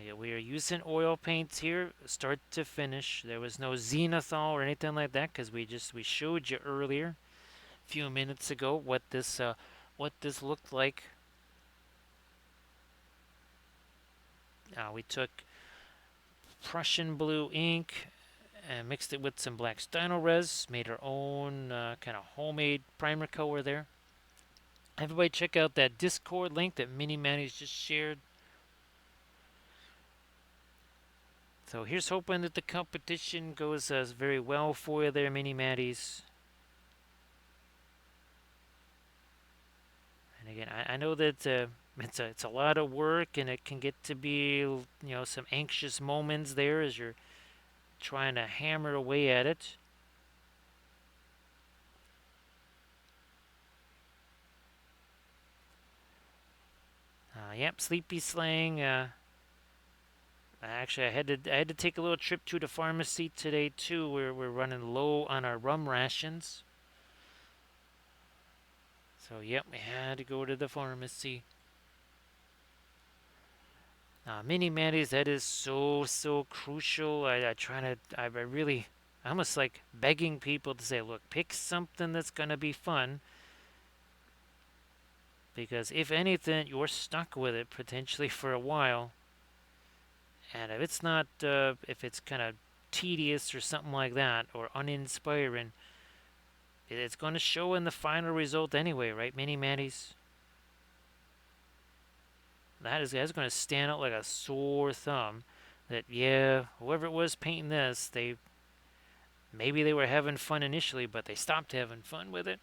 Yeah, we are using oil paints here, start to finish. There was no zenithal or anything like that because we showed you earlier, a few minutes ago, what this looked like. We took Prussian blue ink and mixed it with some black Stino res, made our own kind of homemade primer color there. Everybody check out that Discord link that Mini Manny's just shared. So here's hoping that the competition goes very well for you there, Mini Matties. And again, I know that it's a lot of work, and it can get to be some anxious moments there as you're trying to hammer away at it. Yep, Sleepy Slang. Actually, I had to take a little trip to the pharmacy today too. We're running low on our rum rations. So yep, we had to go to the pharmacy. Mini Manny's, that is so crucial. I really, I almost like begging people to say, look, pick something that's gonna be fun, because if anything, you're stuck with it potentially for a while. And if it's not, if it's kind of tedious or something like that, or uninspiring, it's going to show in the final result anyway, right, Mini Manny's? That's going to stand out like a sore thumb. That, yeah, whoever it was painting this, maybe they were having fun initially, but they stopped having fun with it.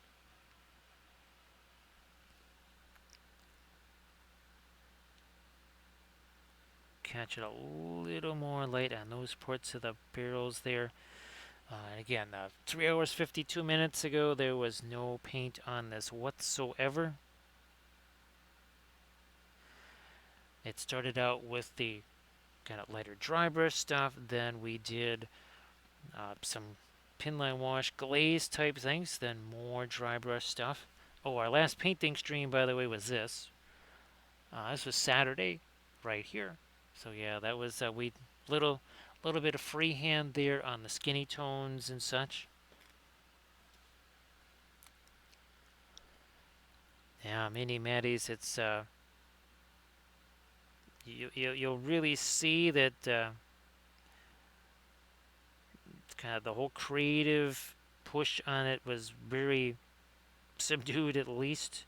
Catch it a little more light on those parts of the barrels there. Again, 3 hours 52 minutes ago, there was no paint on this whatsoever. It started out with the kind of lighter dry brush stuff. Then we did some pinline wash glaze type things. Then more dry brush stuff. Oh, our last painting stream, by the way, was this. This was Saturday, right here. So yeah, that was we little bit of freehand there on the skinny tones and such. Yeah, Mini Matties, it's you'll really see that kind of the whole creative push on it was very subdued, at least.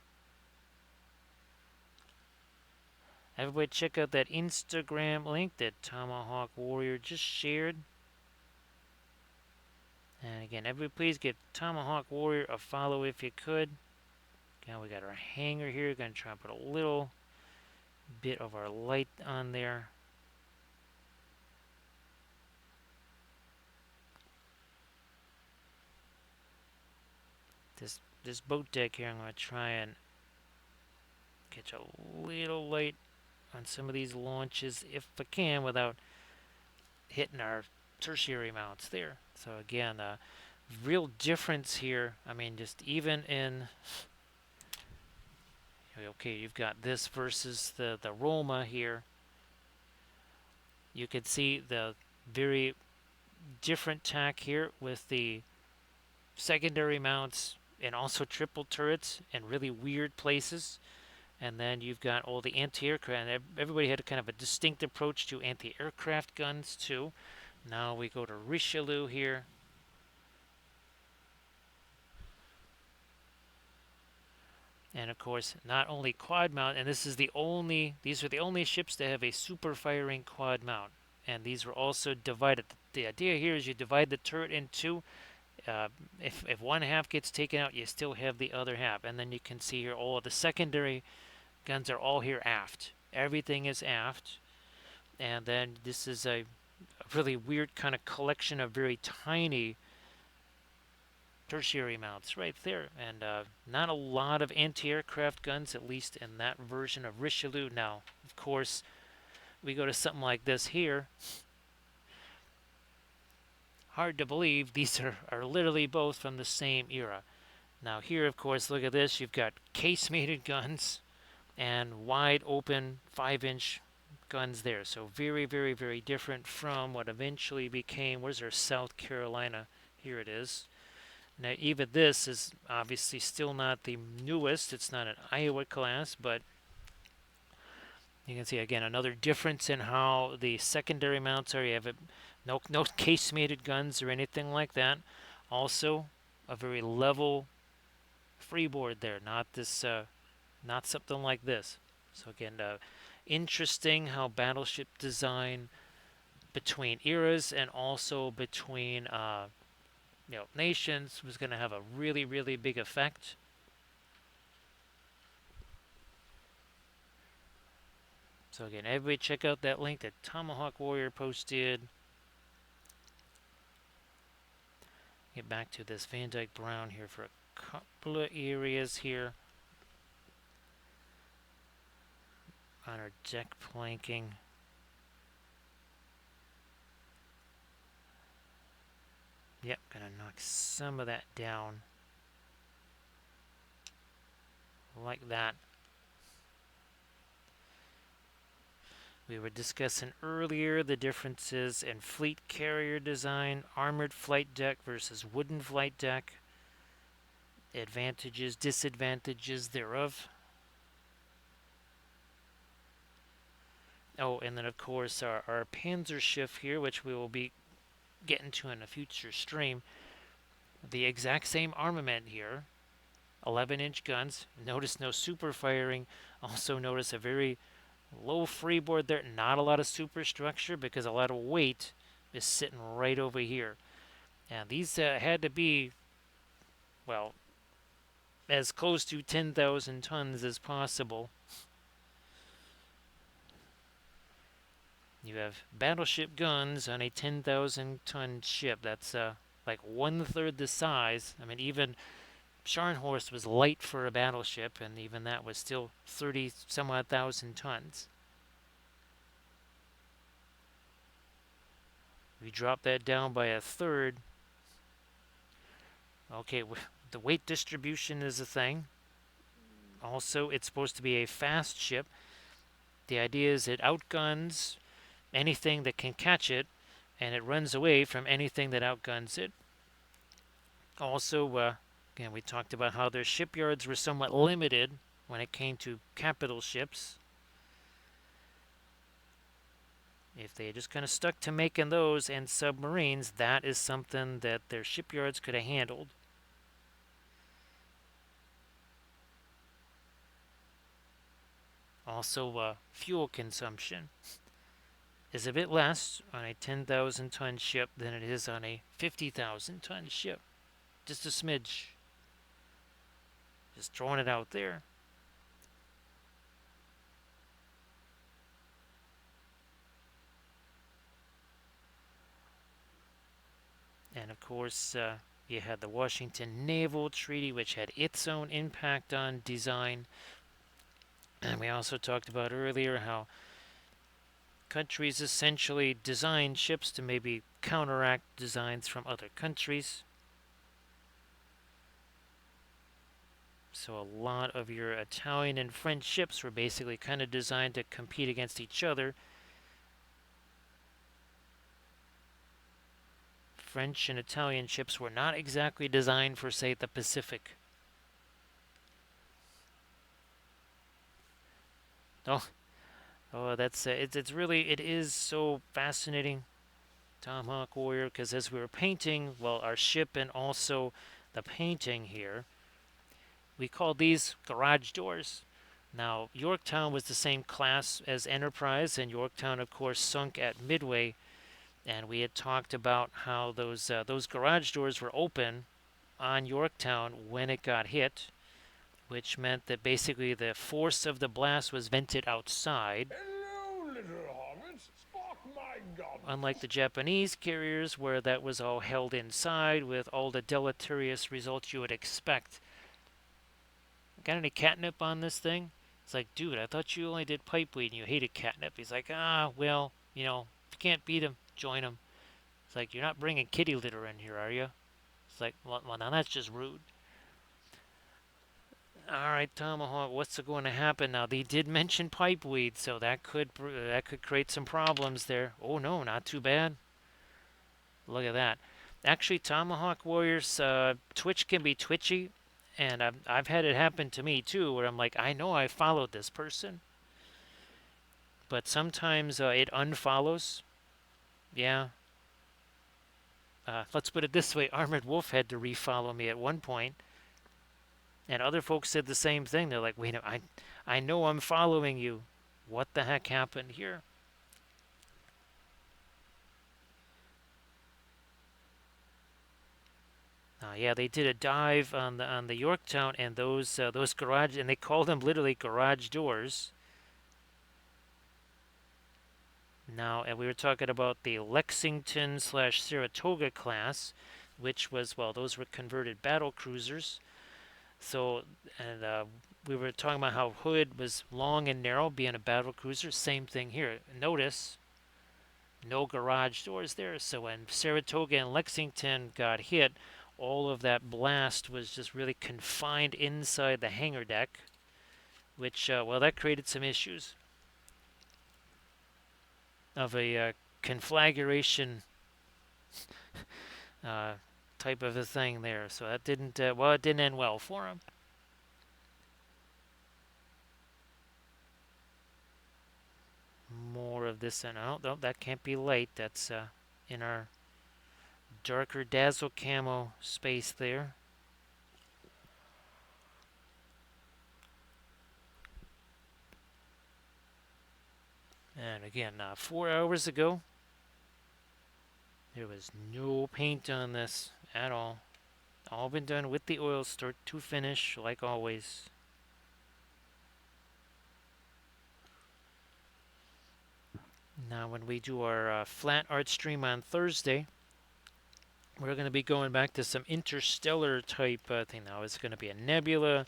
Everybody check out that Instagram link that Tomahawk Warrior just shared. And again, everybody please give Tomahawk Warrior a follow if you could. Now we got our hanger here. Gonna try and put a little bit of our light on there. This boat deck here, I'm gonna try and catch a little light on some of these launches if I can without hitting our tertiary mounts there. So again, real difference here. I mean, just even in okay, you've got this versus the Roma here. You could see the very different tack here with the secondary mounts and also triple turrets in really weird places. And then you've got all the anti-aircraft. And everybody had a kind of a distinct approach to anti-aircraft guns too. Now we go to Richelieu here. And of course, not only quad mount, and these are the only ships that have a super firing quad mount. And these were also divided. The idea here is you divide the turret in two. If one half gets taken out, you still have the other half. And then you can see here all of the secondary guns are all here aft. Everything is aft. And then this is a really weird kind of collection of very tiny tertiary mounts right there. And not a lot of anti-aircraft guns, at least in that version of Richelieu. Now, of course, we go to something like this here. Hard to believe these are literally both from the same era. Now here, of course, look at this. You've got casemated guns and wide open 5-inch guns there. So very different from what eventually became, where's our South Carolina? Here it is. Now even this is obviously still not the newest. It's not an Iowa class, but You can see again another difference in how the secondary mounts are. You have no casemated guns or anything like that. Also, a very level freeboard there, not this, not something like this. So again, interesting how battleship design between eras and also between nations was going to have a really big effect. So again, everybody check out that link that Tomahawk Warrior posted. Get back to this Van Dyke Brown here for a couple of areas here on our deck planking. Yep, gonna knock some of that down like that. We were discussing earlier the differences in fleet carrier design, armored flight deck versus wooden flight deck, advantages, disadvantages thereof. Oh, and then of course our Panzerschiff here, which we will be getting to in a future stream. The exact same armament here, 11-inch guns. Notice no super firing. Also notice a very low freeboard there. Not a lot of superstructure because a lot of weight is sitting right over here. And these had to be, well, as close to 10,000 tons as possible. You have battleship guns on a 10,000 ton ship. That's like 1/3 the size. I mean, even Scharnhorst was light for a battleship, and even that was still 30 some odd thousand tons. We drop that down by 1/3. Okay, the weight distribution is a thing. Also, it's supposed to be a fast ship. The idea is it outguns anything that can catch it, and it runs away from anything that outguns it. Also, again, we talked about how their shipyards were somewhat limited when it came to capital ships. If they just kind of stuck to making those and submarines, that is something that their shipyards could have handled. Also, fuel consumption is a bit less on a 10,000 ton ship than it is on a 50,000 ton ship. Just a smidge. Just throwing it out there. And of course, you had the Washington Naval Treaty, which had its own impact on design. And we also talked about earlier how countries essentially design ships to maybe counteract designs from other countries. So a lot of your Italian and French ships were basically kind of designed to compete against each other. French and Italian ships were not exactly designed for, say, the Pacific. Oh, that's it's really it is so fascinating, Tomahawk Warrior, because as we were painting, well, our ship and also the painting here, we called these garage doors. Now, Yorktown was the same class as Enterprise, and Yorktown, of course, sunk at Midway. And we had talked about how those garage doors were open on Yorktown when it got hit, which meant that basically the force of the blast was vented outside. Hello, little hobbits. Spark my gun. Unlike the Japanese carriers, where that was all held inside with all the deleterious results you would expect. Got any catnip on this thing? It's like, dude, I thought you only did pipeweed and you hated catnip. He's like, well, if you can't beat him, join him. It's like, you're not bringing kitty litter in here, are you? It's like, well, now that's just rude. All right, Tomahawk, what's going to happen now? They did mention pipeweed, so that could create some problems there. Oh no, not too bad. Look at that. Actually, Tomahawk Warriors, Twitch can be twitchy, and I've had it happen to me too, where I'm like, I know I followed this person, but sometimes it unfollows. Yeah. Let's put it this way: Armored Wolf had to refollow me at one point, and other folks said the same thing. They're like, "Wait, I know I'm following you. What the heck happened here?" Yeah, they did a dive on the Yorktown and those garage, and they called them literally garage doors. Now, and we were talking about the Lexington slash Saratoga class, which was, well, those were converted battle cruisers. So, and we were talking about how Hood was long and narrow, being a battle cruiser. Same thing here. Notice no garage doors there. So when Saratoga and Lexington got hit, all of that blast was just really confined inside the hangar deck, which, well, that created some issues of a conflagration uh, type of a thing there. So that didn't, well, it didn't end well for him. More of this, and oh, no, that can't be light. That's in our darker dazzle camo space there. And again, 4 hours ago, there was no paint on this at all. All been done with the oil start to finish, like always. Now, when we do our flat art stream on Thursday, we're going to be going back to some interstellar type thing. Now, it's going to be a nebula,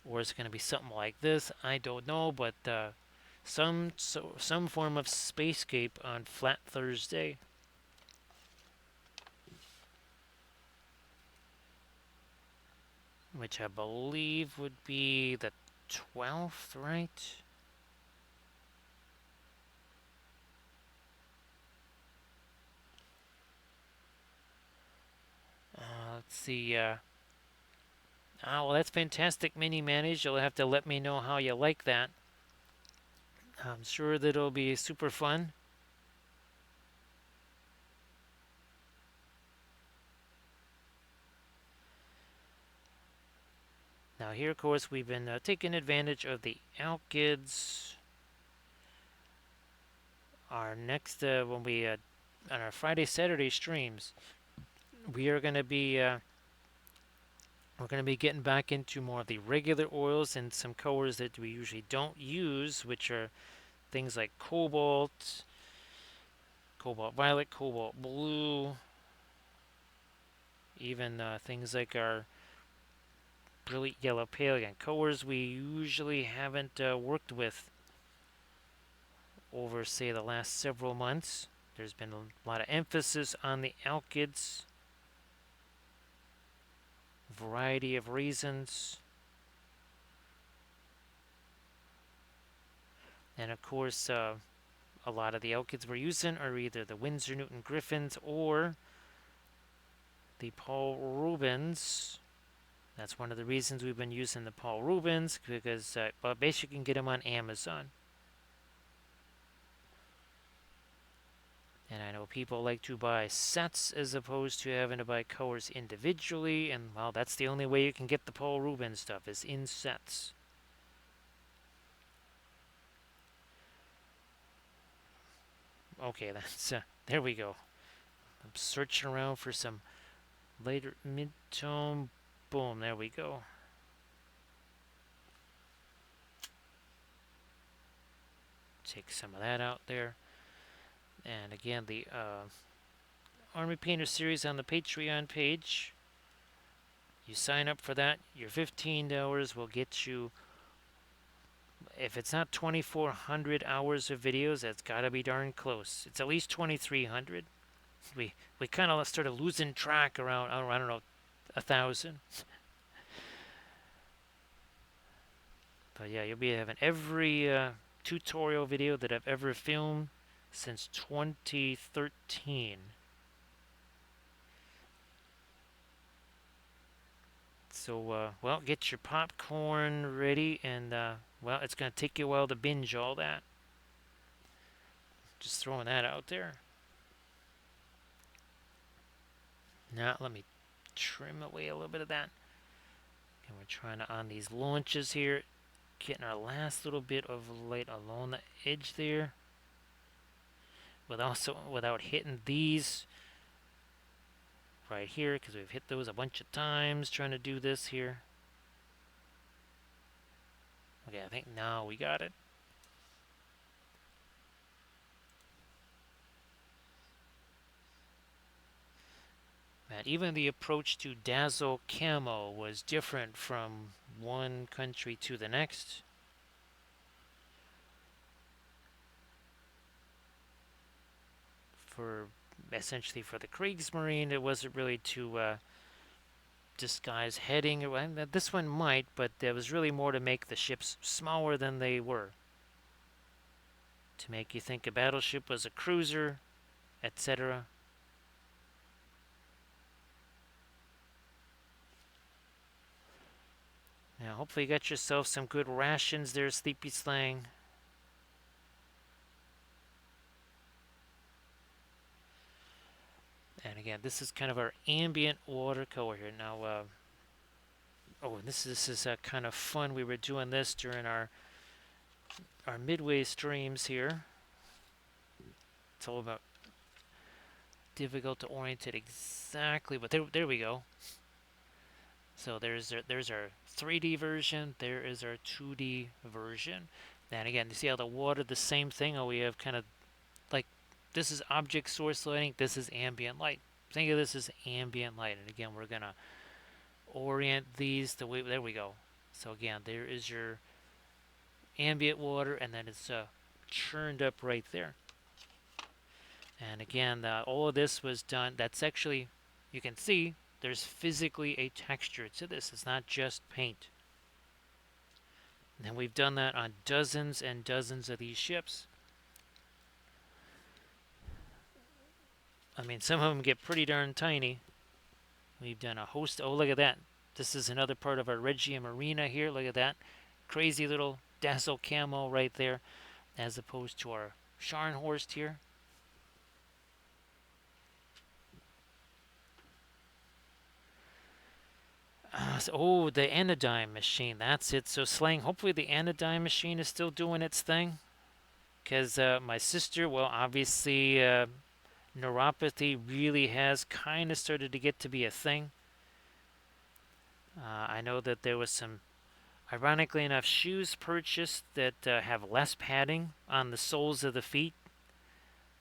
or it's going to be something like this. I don't know, but some form of spacescape on Flat Thursday. Which I believe would be the 12th, right? Let's see. Well, that's fantastic, Mini Manage. You'll have to let me know how you like that. I'm sure that it'll be super fun. Now, here, of course, we've been taking advantage of the Alkids. Our next, when we, on our Friday, Saturday streams, we are going to be, we're going to be getting back into more of the regular oils and some colors that we usually don't use, which are things like cobalt, cobalt violet, cobalt blue, even things like our brilliant yellow pale, again, colors we usually haven't worked with over, say, the last several months. There's been a lot of emphasis on the alkyds, variety of reasons. And of course, a lot of the alkyds we're using are either the Winsor Newton Griffins or the Paul Rubens. That's one of the reasons we've been using the Paul Rubens, because well, basically you can get them on Amazon. And I know people like to buy sets as opposed to having to buy colors individually, and well, that's the only way you can get the Paul Rubens stuff, is in sets. Okay, that's there we go. I'm searching around for some later mid-tone. Boom, there we go. Take some of that out there. And again, the Army Painter series on the Patreon page. You sign up for that. Your $15 will get you, if it's not 2,400 hours of videos, that's got to be darn close. It's at least 2,300. We kind of started losing track around, I don't know, 1,000. But yeah, you'll be having every tutorial video that I've ever filmed since 2013. So, well, get your popcorn ready, and, well, it's going to take you a while to binge all that. Just throwing that out there. Now, let me trim away a little bit of that. And we're trying to, on these launches here, getting our last little bit of light along the edge there. But also without hitting these right here, because we've hit those a bunch of times trying to do this here. Okay, I think now we got it. And even the approach to Dazzle Camo was different from one country to the next. For essentially for the Kriegsmarine, it wasn't really to disguise heading. Well, this one might, but there was really more to make the ships smaller than they were. To make you think a battleship was a cruiser, etc. Now, hopefully you got yourself some good rations there, Sleepy Slang. And again, this is kind of our ambient water color here. Now, oh, this is kind of fun. We were doing this during our midway streams here. It's all about difficult to orient it exactly, but there we go. So there's our 3D version. There is our 2D version. And again, you see how the water, the same thing. Oh, we have kind of like this is object source lighting. This is ambient light. Think of this as ambient light. And again, we're gonna orient these the way. There we go. So again, there is your ambient water, and then it's churned up right there. And again, all of this was done. That's actually, you can see, there's physically a texture to this. It's not just paint. And we've done that on dozens and dozens of these ships. I mean, some of them get pretty darn tiny. We've done a host. Oh, look at that. This is another part of our Regia Marina here. Look at that. Crazy little Dazzle Camo right there, as opposed to our Scharnhorst here. Oh, the anodyne machine. That's it. So, Slang, hopefully the anodyne machine is still doing its thing. Because my sister, well, obviously, neuropathy really has kind of started to get to be a thing. I know that there was some, ironically enough, shoes purchased that have less padding on the soles of the feet.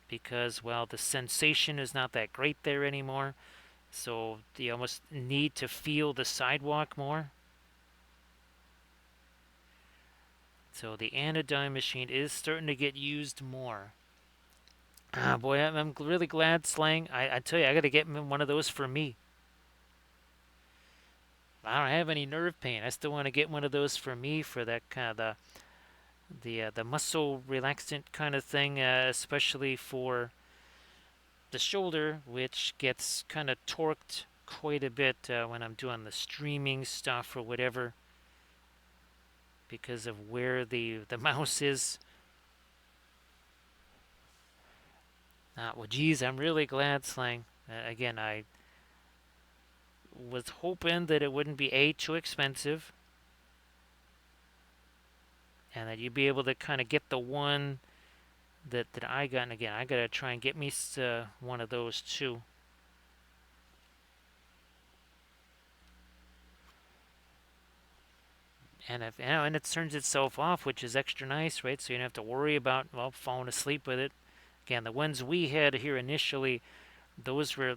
Because, well, the sensation is not that great there anymore. So you almost need to feel the sidewalk more. So the anodyne machine is starting to get used more. Ah, boy, I'm really glad, Slang. I tell you, I got to get one of those for me. I don't have any nerve pain. I still want to get one of those for me for that kind of the muscle relaxant kind of thing, especially for the shoulder, which gets kind of torqued quite a bit when I'm doing the streaming stuff or whatever, because of where the mouse is. Well, geez, I'm really glad, Slang. Again, I was hoping that it wouldn't be too expensive, and that you'd be able to kind of get the one that I got. And again, I gotta try and get me one of those too. And if and it turns itself off, which is extra nice, right? So you don't have to worry about falling asleep with it. Again, the ones we had here initially, those were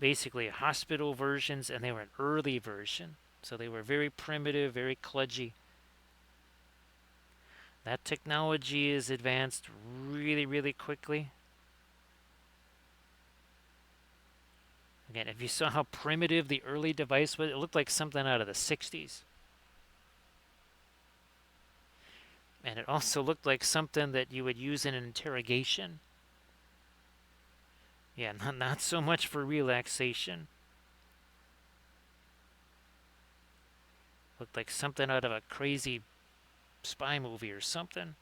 basically hospital versions, and they were an early version, so they were very primitive, very kludgy. That technology is advanced really, really quickly. Again, if you saw how primitive the early device was, it looked like something out of the 60s. And it also looked like something that you would use in an interrogation. Yeah, not so much for relaxation. Looked like something out of a crazy spy movie or something.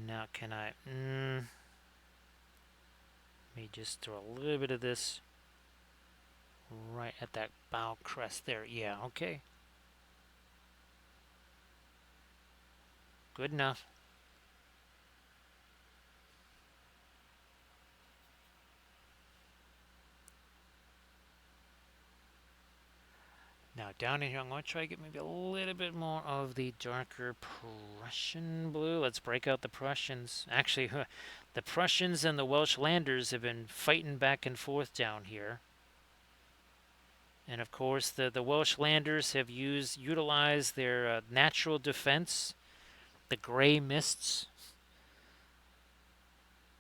Now can I... let me just throw a little bit of this right at that bow crest there. Yeah, okay. Good enough. Now down in here, I'm going to try to get maybe a little bit more of the darker Prussian blue. Let's break out the Prussians. Actually, the Prussians and the Welsh landers have been fighting back and forth down here. And of course, the Welsh landers have utilized their natural defense, the gray mists,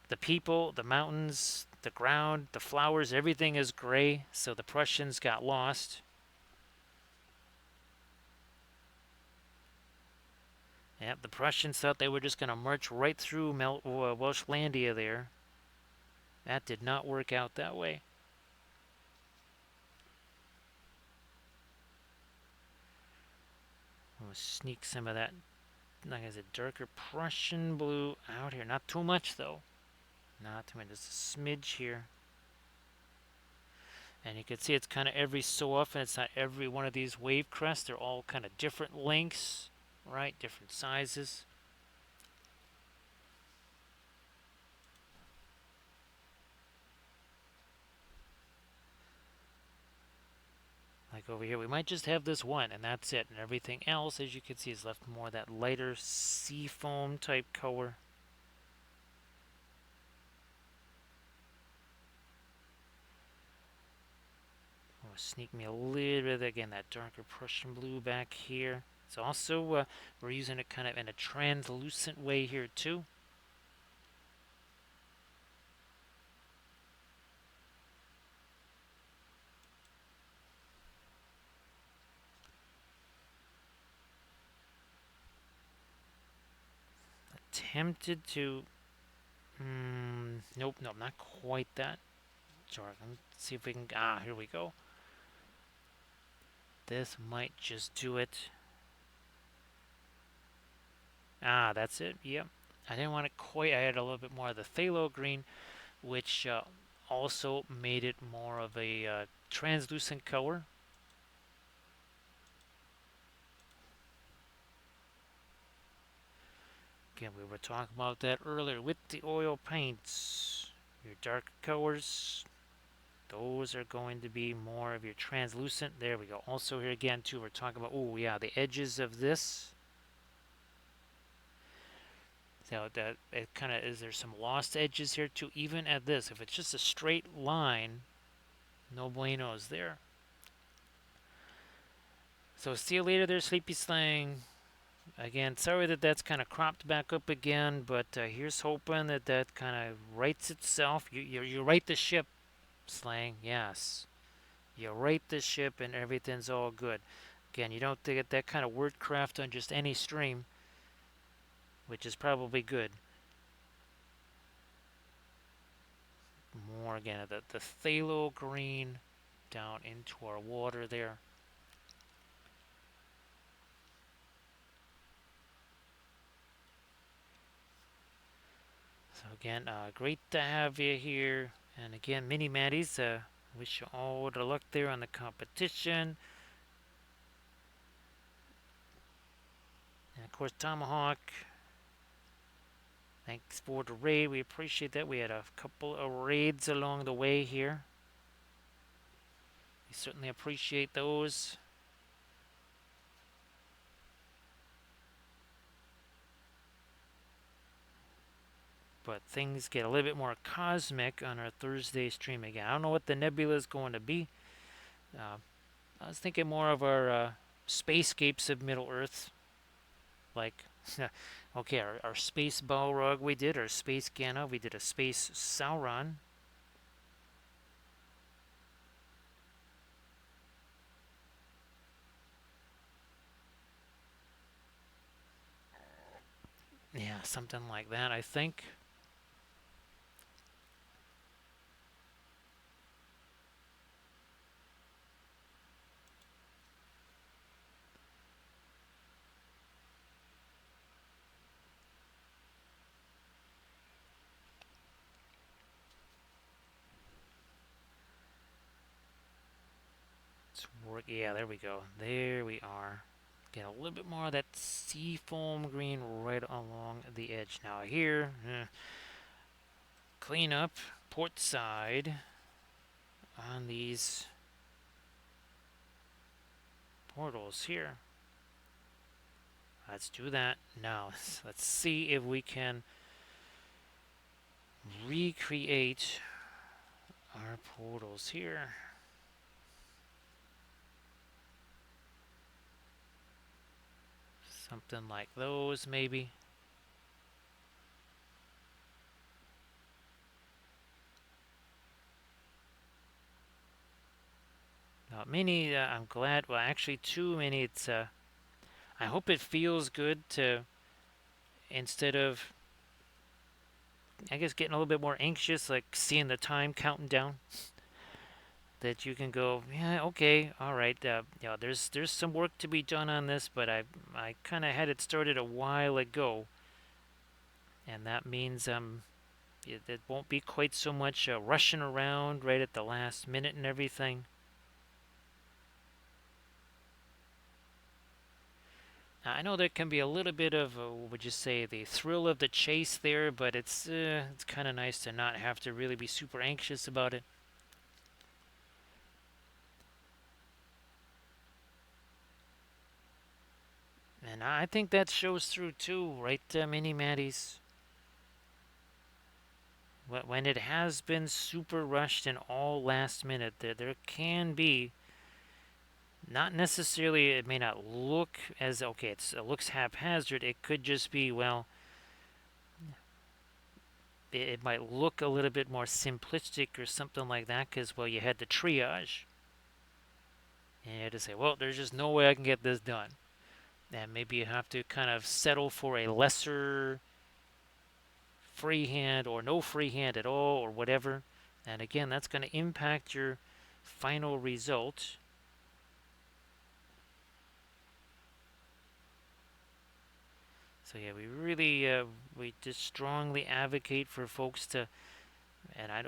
the people, the mountains, the ground, the flowers, everything is gray. So the Prussians got lost. Yeah, the Prussians thought they were just going to march right through Welshlandia there. That did not work out that way. We'll sneak some of that, like I said, darker Prussian blue out here. Not too much, though. Not too much. Just a smidge here. And you can see it's kind of every so often. It's not every one of these wave crests. They're all kind of different lengths, right? Different sizes. Like over here, we might just have this one, and that's it. And everything else, as you can see, is left more of that lighter sea foam type color. Oh, sneak me a little bit, again, that darker Prussian blue back here. It's also, we're using it kind of in a translucent way here too. Tempted to, nope, not quite that dark. Let's see if we can, here we go. This might just do it. That's it, yep. I didn't want it quite, I had a little bit more of the phthalo green, which also made it more of a translucent color. Again, we were talking about that earlier with the oil paints. Your dark colors, those are going to be more of your translucent. There we go. Also here again too, we're talking about, oh yeah, the edges of this. So that it kind of is, there's some lost edges here too, even at this. If it's just a straight line, no buenos there. So see you later there, Sleepy Slang. Again, sorry that that's kind of cropped back up again, but here's hoping that that kind of rights itself. You right the ship, Slang, yes. You right the ship and everything's all good. Again, you don't get that kind of word craft on just any stream, which is probably good. More again of the phthalo green down into our water there. So again, great to have you here. And again, Mini Maddies, wish you all the luck there on the competition. And of course, Tomahawk, thanks for the raid. We appreciate that. We had a couple of raids along the way here. We certainly appreciate those. But things get a little bit more cosmic on our Thursday stream again. I don't know what the nebula is going to be. I was thinking more of our spacescapes of Middle Earth. Like, okay, our space Balrog we did, our space Gandalf, we did a space Sauron. Yeah, something like that, I think. work. Yeah, there we go. There we are. Get a little bit more of that seafoam green right along the edge. Now here, clean up port side on these portals here. Let's do that. Now, let's see if we can recreate our portals here. Something like those, maybe. Not many. I'm glad. Well, actually, too many. It's. I hope it feels good to, instead of, I guess, getting a little bit more anxious, like seeing the time counting down. That you can go, yeah, okay, all right. There's some work to be done on this, but I kind of had it started a while ago, and that means it won't be quite so much rushing around right at the last minute and everything. Now, I know there can be a little bit of, what would you say, the thrill of the chase there, but it's kind of nice to not have to really be super anxious about it. And I think that shows through too, right, Mini Maddies? When it has been super rushed and all last minute, there can be, not necessarily, it may not look as, okay, it looks haphazard. It could just be, well, it might look a little bit more simplistic or something like that because, well, you had the triage. And you had to say, well, there's just no way I can get this done. And maybe you have to kind of settle for a lesser freehand or no freehand at all or whatever. And again, that's going to impact your final result. So yeah, we really we just strongly advocate for folks to, and I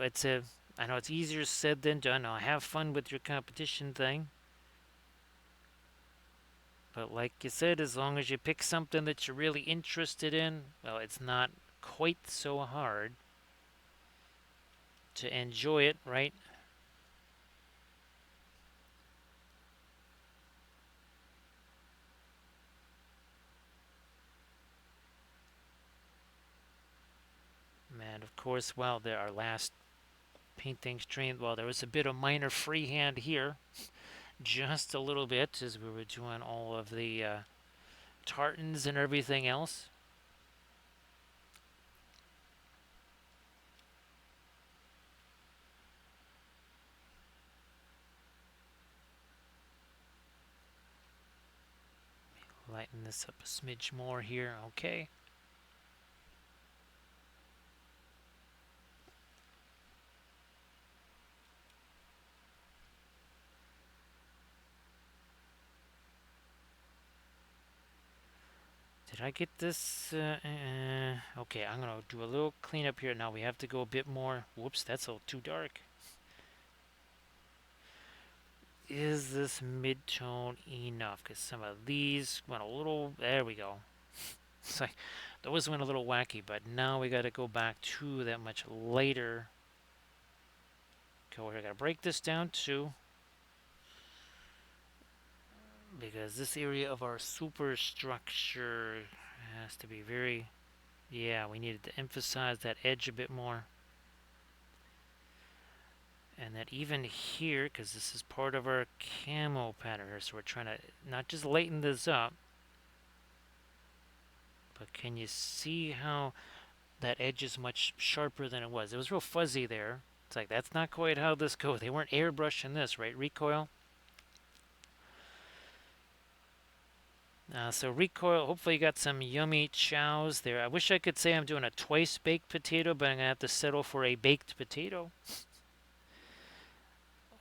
know it's easier said than done. Now have fun with your competition thing, but like you said, as long as you pick something that you're really interested in, well, it's not quite so hard to enjoy it, right? And of course, well, there our last painting stream. Well, there was a bit of minor freehand here, just a little bit, as we were doing all of the tartans and everything else. Lighten this up a smidge more here. Okay. Did I get this? Okay, I'm going to do a little cleanup here. Now we have to go a bit more. Whoops, that's a little too dark. Is this mid-tone enough? Because some of these went a little... There we go. It's like, those went a little wacky, but now we got to go back to that much later. Okay, we're going to break this down too. Because this area of our superstructure has to be very... Yeah, we needed to emphasize that edge a bit more. And that even here, because this is part of our camo pattern here, so we're trying to not just lighten this up, but can you see how that edge is much sharper than it was? It was real fuzzy there. It's like, that's not quite how this goes. They weren't airbrushing this, right? Recoil. So recoil, hopefully you got some yummy chows there. I wish I could say I'm doing a twice baked potato, but I'm going to have to settle for a baked potato.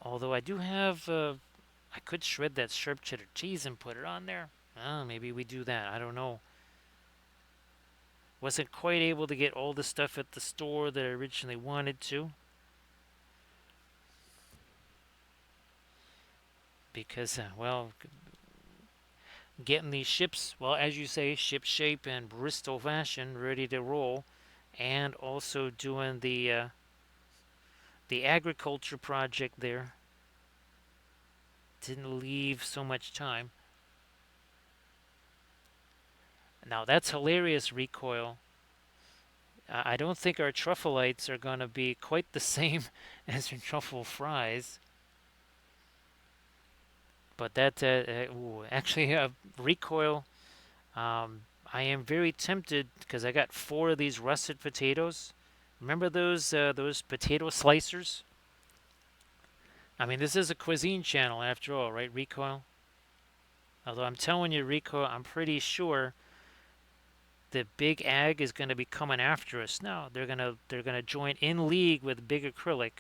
Although I do have, I could shred that sharp cheddar cheese and put it on there. Maybe we do that. I don't know. Wasn't quite able to get all the stuff at the store that I originally wanted to. because, well, getting these ships, well, as you say, ship shape and Bristol fashion, ready to roll, and also doing the agriculture project there. Didn't leave so much time. Now that's hilarious recoil. I don't think our truffleites are going to be quite the same as your truffle fries, but that actually recoil. I am very tempted because I got four of these russet potatoes. Remember those potato slicers? I mean, this is a cuisine channel after all, right? Recoil. Although I'm telling you, recoil, I'm pretty sure the big ag is going to be coming after us now. They're gonna join in league with big acrylic,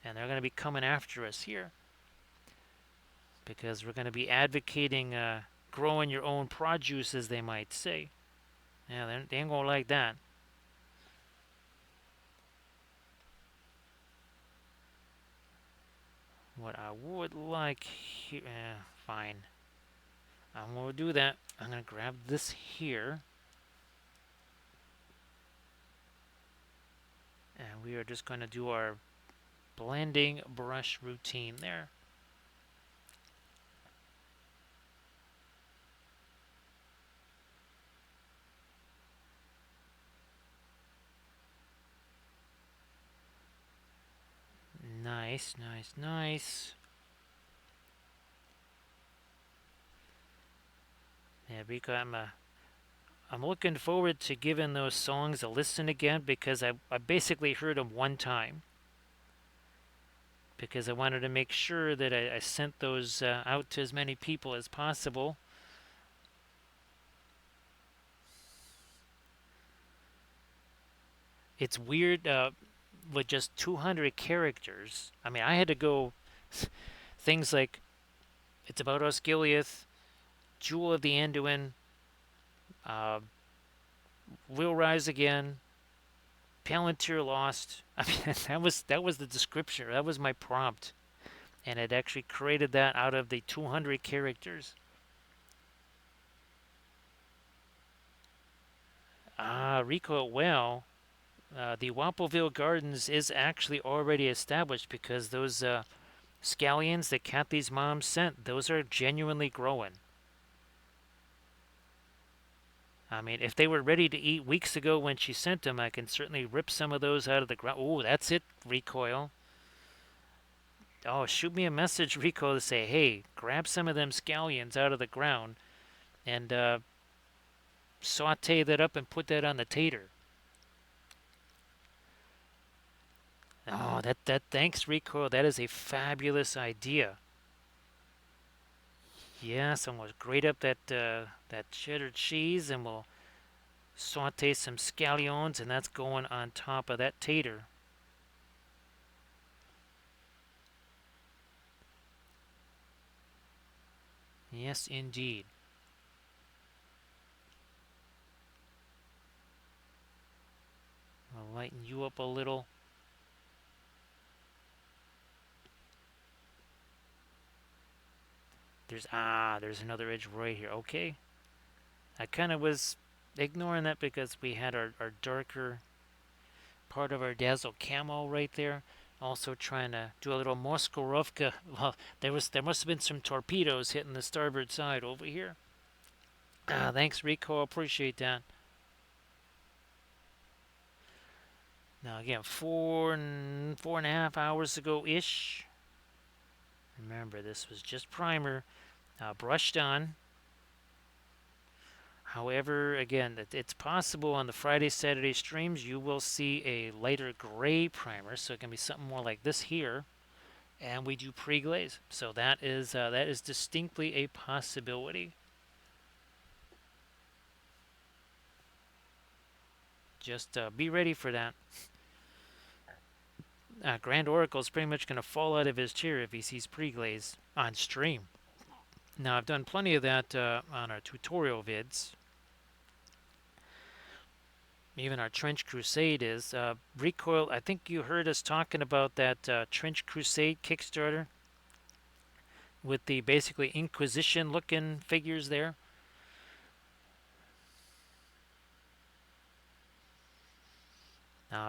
and they're going to be coming after us here because we're going to be advocating growing your own produce, as they might say. Yeah, they ain't gonna like that. What I would like here, fine. I'm gonna do that. I'm gonna grab this here, and we are just gonna do our blending brush routine there. Nice, nice, nice. Yeah, Rico, I'm looking forward to giving those songs a listen again because I basically heard them one time because I wanted to make sure that I sent those out to as many people as possible. It's weird with just 200 characters. I mean, I had to go things like it's about Osgiliath, Jewel of the Anduin, uh, Will Rise Again, Palantir Lost. I mean, that was the description. That was my prompt, and it actually created that out of the 200 characters. Recoil. Well, the Wampleville Gardens is actually already established because those scallions that Kathy's mom sent, those are genuinely growing. I mean, if they were ready to eat weeks ago when she sent them, I can certainly rip some of those out of the ground. Oh, that's it, Recoil. Oh, shoot me a message, Recoil, to say, hey, grab some of them scallions out of the ground and saute that up and put that on the tater. Oh, that thanks, Recoil. That is a fabulous idea. Yes, and we'll grate up that cheddar cheese, and we'll saute some scallions, and that's going on top of that tater. Yes, indeed. I'll lighten you up a little. There's another edge right here. Okay, I kind of was ignoring that because we had our darker part of our dazzle camo right there. Also trying to do a little Moskorovka. Well, there must have been some torpedoes hitting the starboard side over here. Thanks, Rico. Appreciate that. Now again, 4.5 hours ago ish. Remember, this was just primer, brushed on. However, again, it's possible on the Friday, Saturday streams you will see a lighter gray primer, so it can be something more like this here, and we do pre-glaze. So that is distinctly a possibility. Just be ready for that. Grand Oracle is pretty much going to fall out of his chair if he sees pre-glaze on stream. Now I've done plenty of that on our tutorial vids. Even our Trench Crusade is. Recoil, I think you heard us talking about that Trench Crusade Kickstarter. with the basically Inquisition looking figures there.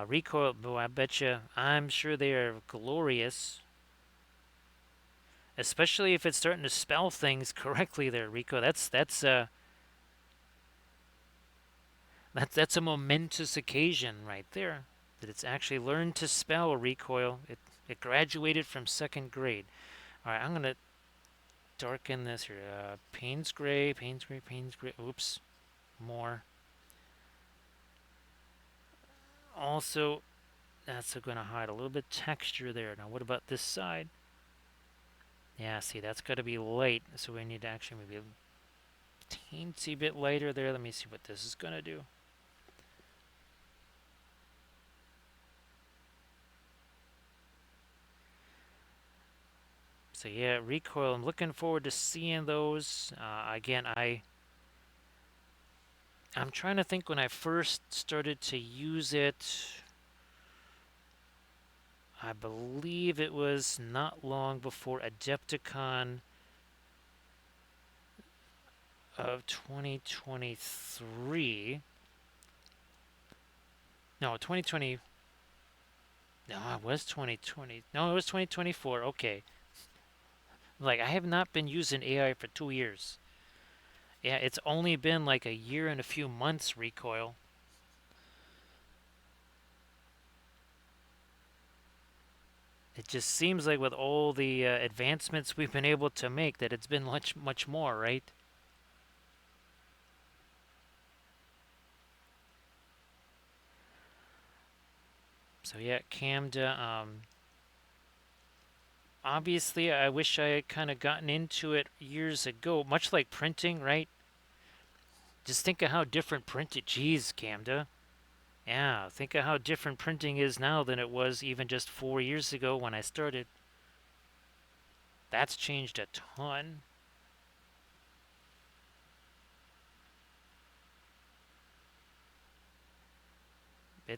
Recoil, boy, I bet you, I'm sure they are glorious, especially if it's starting to spell things correctly there, Rico. That's a momentous occasion right there. That it's actually learned to spell recoil. It graduated from second grade. All right, I'm gonna darken this here. Payne's gray, Payne's gray, Payne's gray. Oops, more. Also, that's going to hide a little bit of texture there. Now, what about this side? Yeah, see, that's got to be light, so we need to actually maybe a teensy bit lighter there. Let me see what this is going to do. So yeah, recoil. I'm looking forward to seeing those. Again, I'm trying to think when I first started to use it. I believe it was not long before Adepticon of 2023. No, 2020. No, it was 2020. No, it was 2024. Okay. Like, I have not been using AI for 2 years. Yeah, it's only been like a year and a few months recoil. It just seems like with all the advancements we've been able to make that it's been much, much more, right? So yeah, Camda, obviously I wish I had kind of gotten into it years ago, much like printing, right? Just think of how different printing, geez, Camda. Yeah, think of how different printing is now than it was even just 4 years ago when I started. That's changed a ton.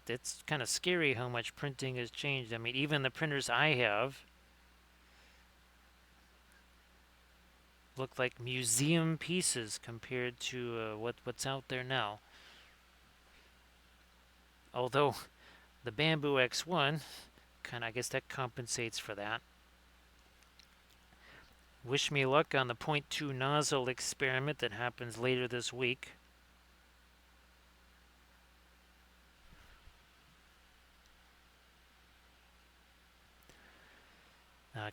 It's kind of scary how much printing has changed. I mean, even the printers I have look like museum pieces compared to what's out there now. Although the Bamboo X1, kind of, I guess that compensates for that. Wish me luck on the point 0.2 nozzle experiment that happens later this week.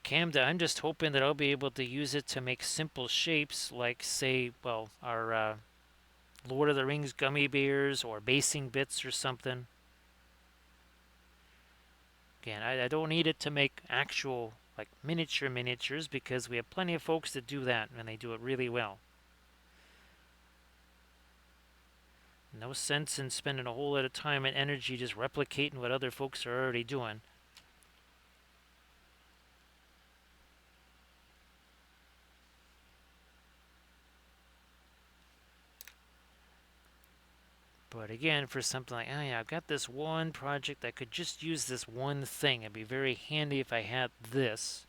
Camda, I'm just hoping that I'll be able to use it to make simple shapes like, say, well, our Lord of the Rings gummy bears or basing bits or something. Again, I don't need it to make actual like miniatures because we have plenty of folks that do that and they do it really well. No sense in spending a whole lot of time and energy just replicating what other folks are already doing. But again, for something like, oh yeah, I've got this one project that could just use this one thing. It'd be very handy if I had this.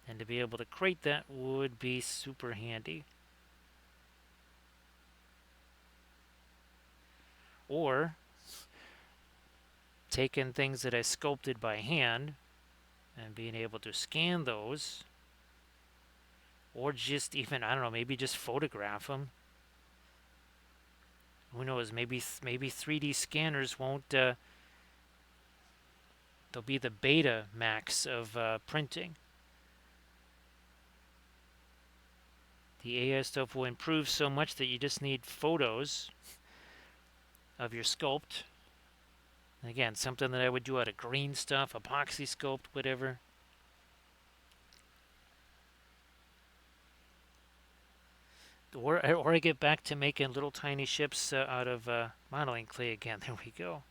And to be able to create that would be super handy. Or taking things that I sculpted by hand and being able to scan those. Or just even, I don't know, maybe just photograph them. Who knows? Maybe 3D scanners won't. They'll be the beta max of printing. The AI stuff will improve so much that you just need photos of your sculpt. Again, something that I would do out of green stuff, epoxy sculpt, whatever. Or I get back to making little tiny ships out of modeling clay again. There we go.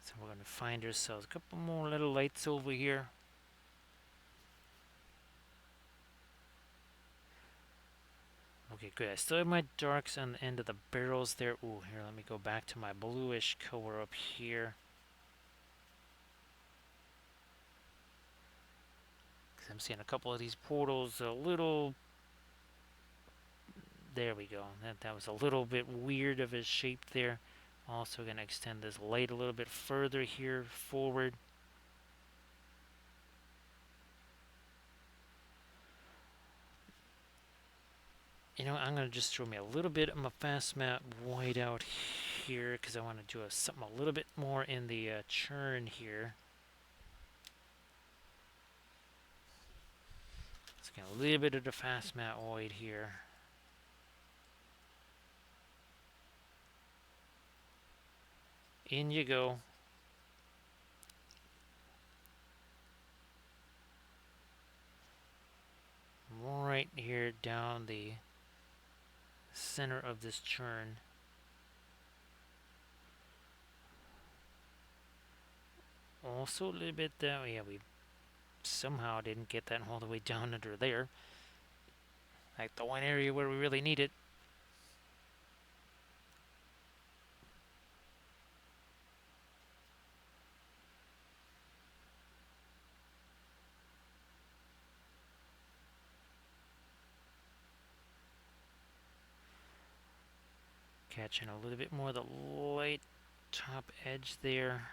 So we're going to find ourselves a couple more little lights over here. Okay, good. I still have my darks on the end of the barrels there. Ooh, here, let me go back to my bluish color up here. Because I'm seeing a couple of these portals a little... There we go. That was a little bit weird of a shape there. Also going to extend this light a little bit further here forward. You know, I'm going to just throw me a little bit of my fast map white out here because I want to do something a little bit more in the churn here. Let's get a little bit of the fast map white here. In you go. Right here down the center of this churn. Also a little bit that way. Yeah, we somehow didn't get that all the way down under there. Like the one area where we really need it. Catching a little bit more of the light top edge there.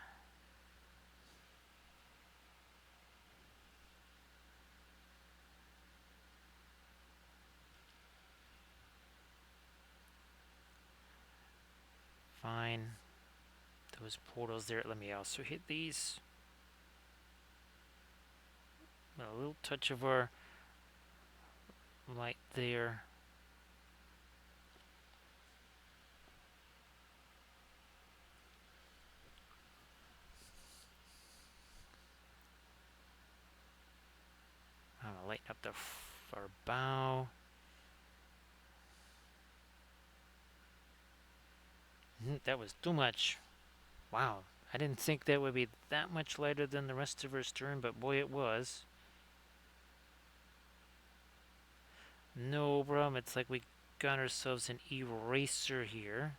Fine. Those portals there. Let me also hit these. A little touch of our light there. I'm gonna lighten up our bow. That was too much. Wow, I didn't think that would be that much lighter than the rest of our stern, but boy, it was. No problem. It's like we got ourselves an eraser here.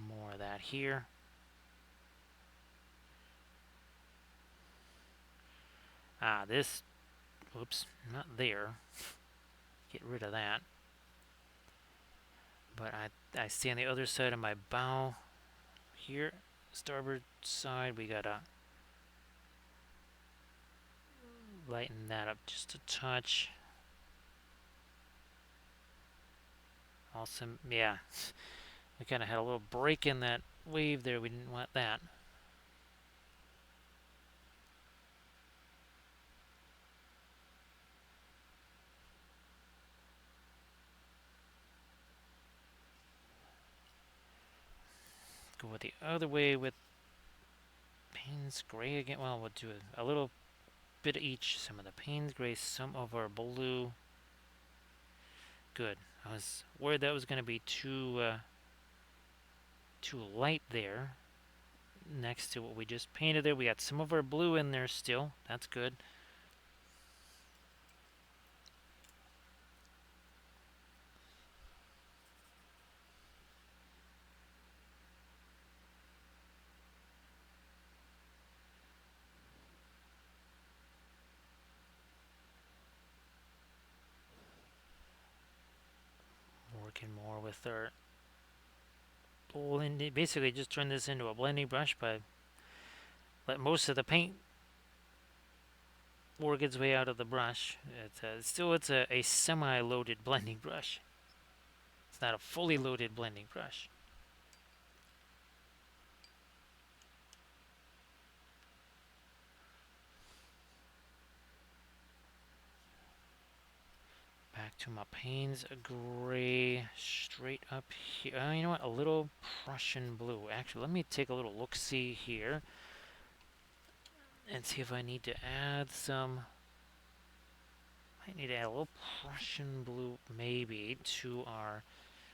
More of that here. This, whoops, not there. Get rid of that. But I see on the other side of my bow here, starboard side, we gotta lighten that up just a touch. Also, yeah, we kind of had a little break in that wave there. We didn't want that. Go the other way with Payne's Gray again. Well, we'll do a little bit of each. Some of the Payne's Gray, some of our blue. Good. I was worried that was going to be too light there. Next to what we just painted there, we got some of our blue in there still. That's good. Working more with our blending. Basically, just turn this into a blending brush by let most of the paint work its way out of the brush. It's a semi-loaded blending brush. It's not a fully loaded blending brush. Back to my Payne's Gray, straight up here. You know what? A little Prussian blue. Actually, let me take a little look-see here and see if I need to add some. Might need to add a little Prussian blue, maybe, to our.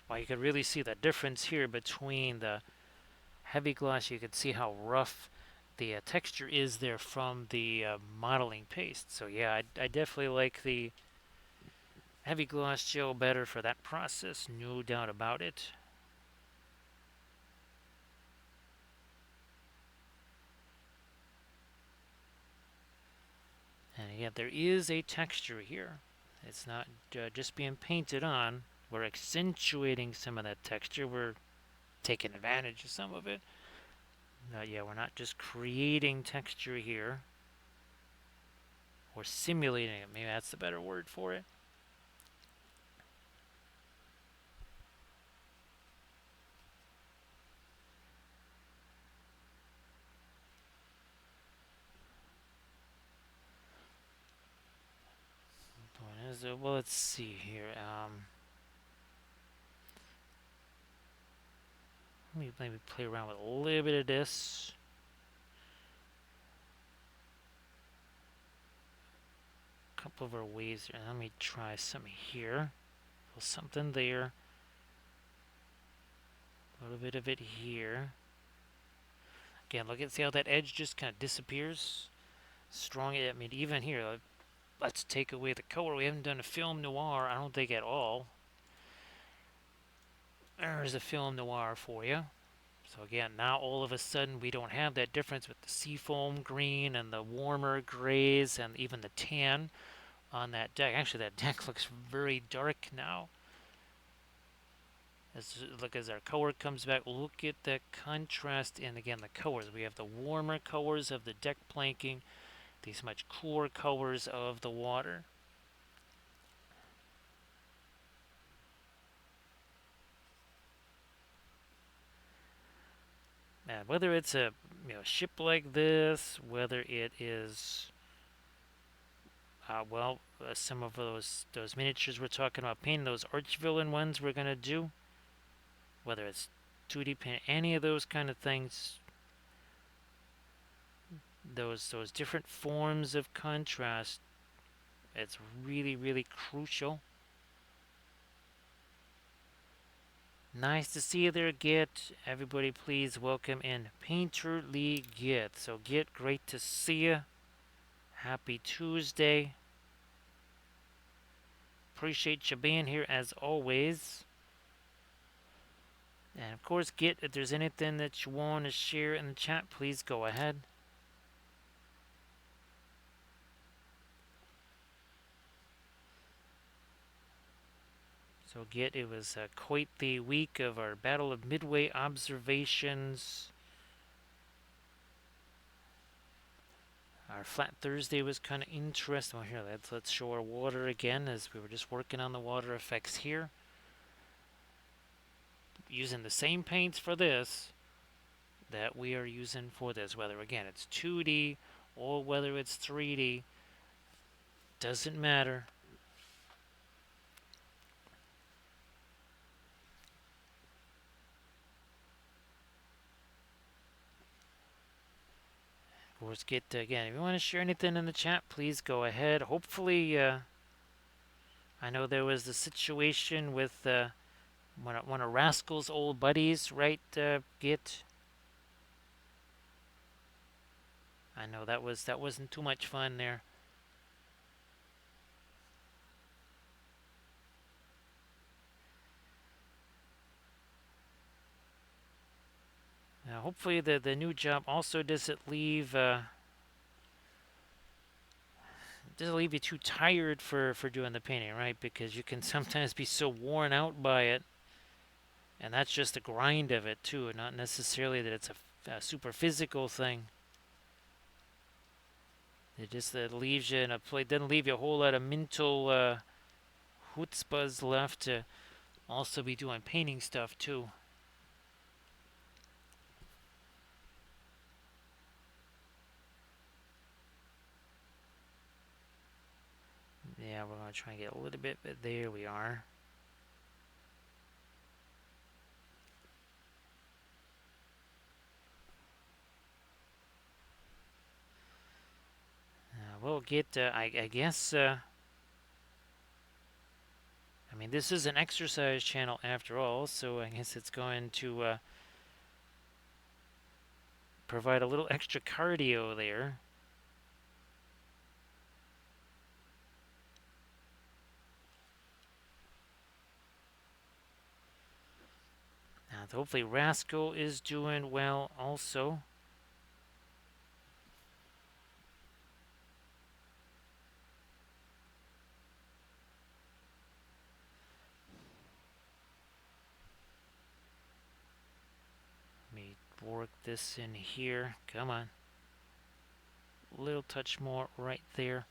Well, you can really see the difference here between the heavy gloss, you can see how rough the texture is there from the modeling paste. So yeah, I definitely like the heavy gloss gel better for that process, no doubt about it. And yeah, there is a texture here. It's not just being painted on. We're accentuating some of that texture. We're taking advantage of some of it. Yeah, we're not just creating texture here. We're simulating it. Maybe that's the better word for it. Well, let's see here. Let me maybe play around with a little bit of this. A couple of our waves here. Let me try some here. Something there. A little bit of it here. Again, look at see how that edge just kind of disappears. Strong. I mean, even here. Let's take away the color. We haven't done a film noir. I don't think at all. There's a film noir for you. So again, now all of a sudden we don't have that difference with the seafoam green and the warmer grays and even the tan on that deck. Actually, that deck looks very dark now. Look, as our color comes back, look at the contrast in, again, the colors. We have the warmer colors of the deck planking, these much cooler colors of the water. And whether it's a ship like this, whether it is some of those miniatures we're talking about painting, those arch villain ones we're gonna do, whether it's 2D paint, any of those kind of things, those different forms of contrast, it's really, really crucial. Nice to see you there, Git. Everybody, please welcome in Painter Lee Git. So, Git, great to see you. Happy Tuesday. Appreciate you being here as always. And of course, Git, if there's anything that you want to share in the chat, please go ahead. So, Git, it was quite the week of our Battle of Midway observations. Our Flat Thursday was kind of interesting. Well, here, let's show our water again, as we were just working on the water effects here. Using the same paints for this that we are using for this, whether again it's 2D or whether it's 3D, doesn't matter. Of course, Get again, if you want to share anything in the chat, please go ahead. Hopefully, I know there was the situation with one of Rascal's old buddies, right, Git? I know that wasn't too much fun there. Hopefully the new job also doesn't leave you too tired for doing the painting, right? Because you can sometimes be so worn out by it, and that's just the grind of it too, not necessarily that it's a super physical thing. It just leaves you in a place, doesn't leave you a whole lot of mental chutzpahs left to also be doing painting stuff too. Yeah, we're going to try and get a little bit, but there we are. We'll get, I guess, I mean, this is an exercise channel after all, so I guess it's going to provide a little extra cardio there. Now, hopefully Rascal is doing well also. Let me work this in here. Come on. A little touch more right there.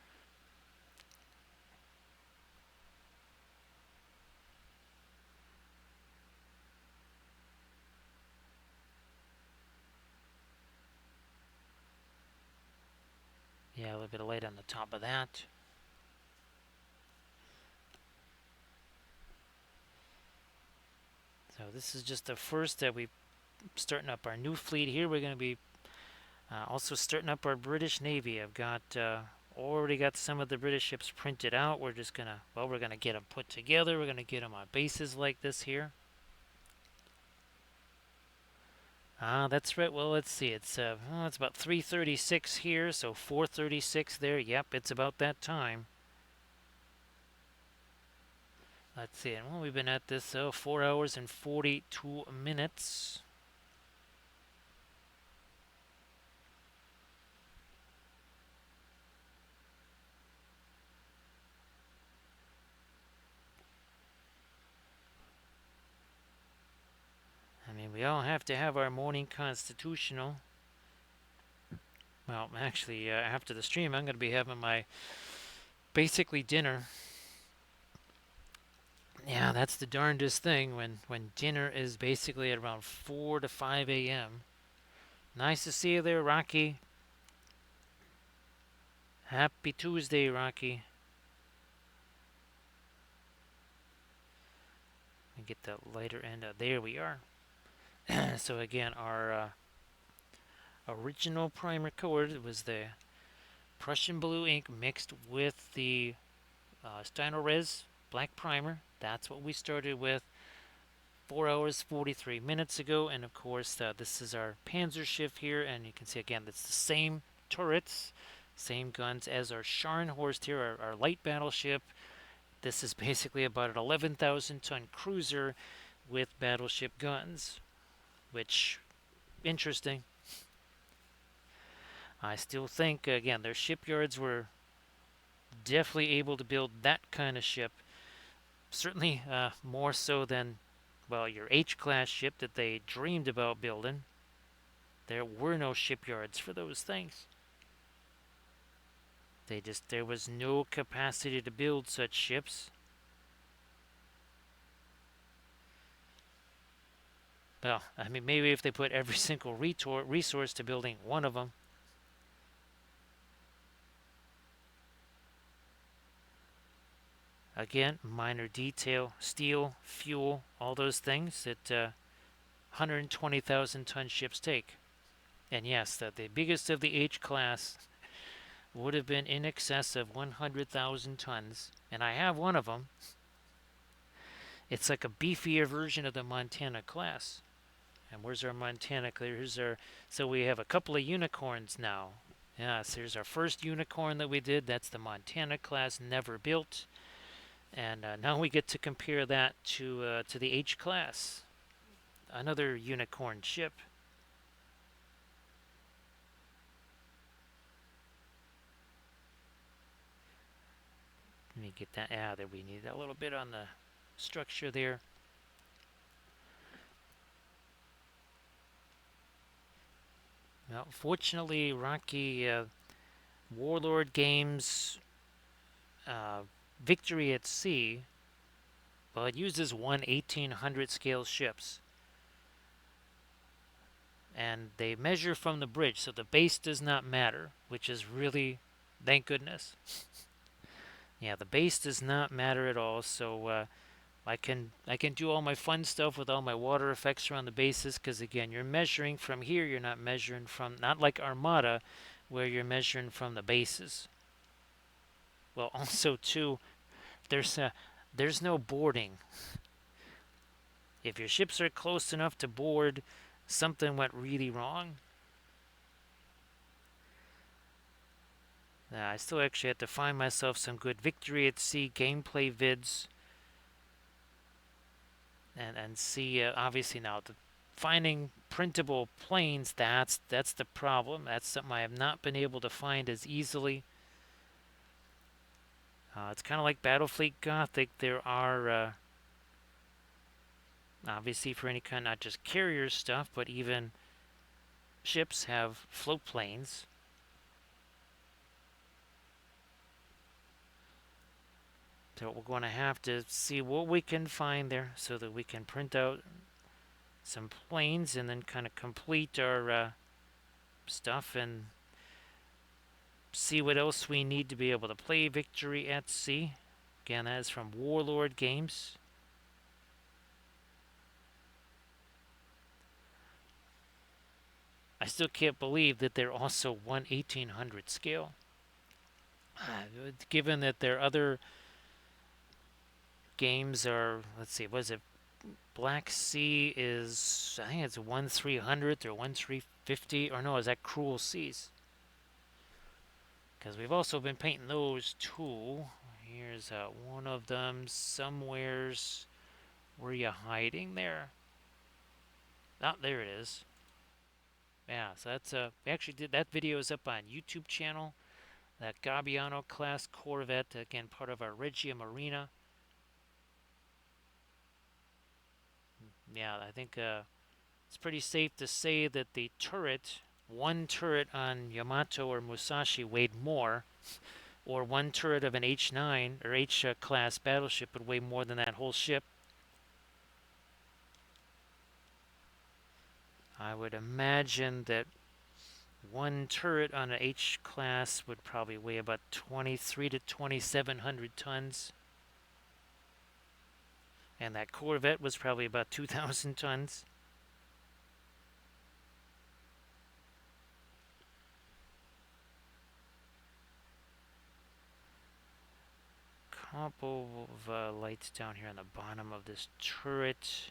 Yeah, a little bit of light on the top of that. So this is just the first that we starting up our new fleet here. We're going to be also starting up our British Navy. I've got already got some of the British ships printed out. We're just gonna, well, we're gonna get them put together. We're gonna get them on bases like this here. Ah, that's right. Well, let's see. It's about 3:36 here, so 4:36 there. Yep, it's about that time. Let's see. And well, we've been at this 4 hours and 42 minutes. I mean, we all have to have our morning constitutional. Well, actually, after the stream, I'm going to be having my basically dinner. Yeah, that's the darndest thing when dinner is basically at around 4 to 5 a.m. Nice to see you there, Rocky. Happy Tuesday, Rocky. And get the lighter end. There we are. So again, our original primer code was the Prussian blue ink mixed with the Steiner Res black primer. That's what we started with 4 hours 43 minutes ago. And of course, this is our Panzer ship here, and you can see again it's the same turrets, same guns as our Scharnhorst here, our light battleship. This is basically about an 11,000 ton cruiser with battleship guns, which interesting. I still think again their shipyards were definitely able to build that kind of ship. Certainly more so than, well, your H-class ship that they dreamed about building. There were no shipyards for those things. There was no capacity to build such ships. Well, I mean, maybe if they put every single resource to building one of them. Again, minor detail, steel, fuel, all those things that 120,000 ton ships take. And yes, the biggest of the H class would have been in excess of 100,000 tons. And I have one of them. It's like a beefier version of the Montana class. And where's our Montana? So we have a couple of unicorns now. Yes, here's our first unicorn that we did. That's the Montana class, never built. And now we get to compare that to the H class, another unicorn ship. Let me get that out there. We need a little bit on the structure there. Well, fortunately, Rocky Warlord Games Victory at Sea, well, it uses 1/1800 scale ships. And they measure from the bridge, so the base does not matter, which is really, thank goodness. Yeah, the base does not matter at all, so I can do all my fun stuff with all my water effects around the bases, because again, you're measuring from here, you're not measuring from, not like Armada, where you're measuring from the bases. Well, also too, there's no boarding. If your ships are close enough to board, something went really wrong. I still actually have to find myself some good Victory at Sea gameplay vids and see obviously now finding printable planes, that's the problem. That's something I have not been able to find as easily. It's kind of like Battlefleet Gothic. There are obviously for any kind, not just carrier stuff, but even ships have float planes. So we're going to have to see what we can find there so that we can print out some planes and then kind of complete our stuff and see what else we need to be able to play Victory at Sea. Again, that is from Warlord Games. I still can't believe that they're also 1/1800 scale. Given that their other games are, let's see, what is it? Black Sea is, I think it's 1/300 or 1/350, or no, is that Cruel Seas? Because we've also been painting those too. Here's one of them somewheres. Where are you hiding there? Oh, there it is. Yeah, so that's we actually did that video is up on YouTube channel. That Gabbiano class Corvette, again part of our Regia Marina. Yeah, I think it's pretty safe to say that the turret, one turret on Yamato or Musashi weighed more, or one turret of an H9 or H class battleship would weigh more than that whole ship. I would imagine that one turret on an H class would probably weigh about 23 to 2,700 tons. And that Corvette was probably about 2,000 tons. Couple of lights down here on the bottom of this turret.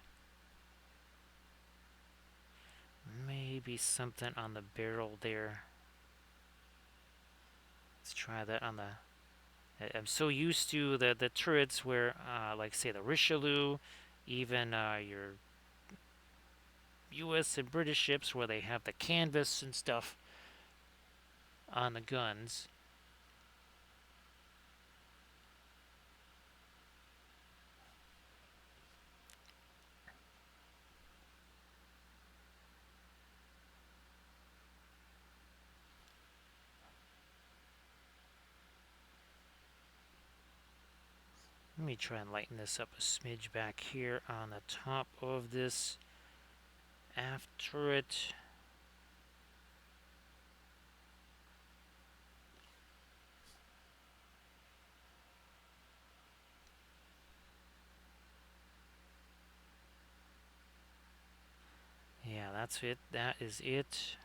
Maybe something on the barrel there. Let's try that on the... I'm so used to the turrets where, like say the Richelieu, even your U.S. and British ships where they have the canvas and stuff on the guns. Let me try and lighten this up a smidge back here on the top of this aft turret. Yeah, that's it. That is it.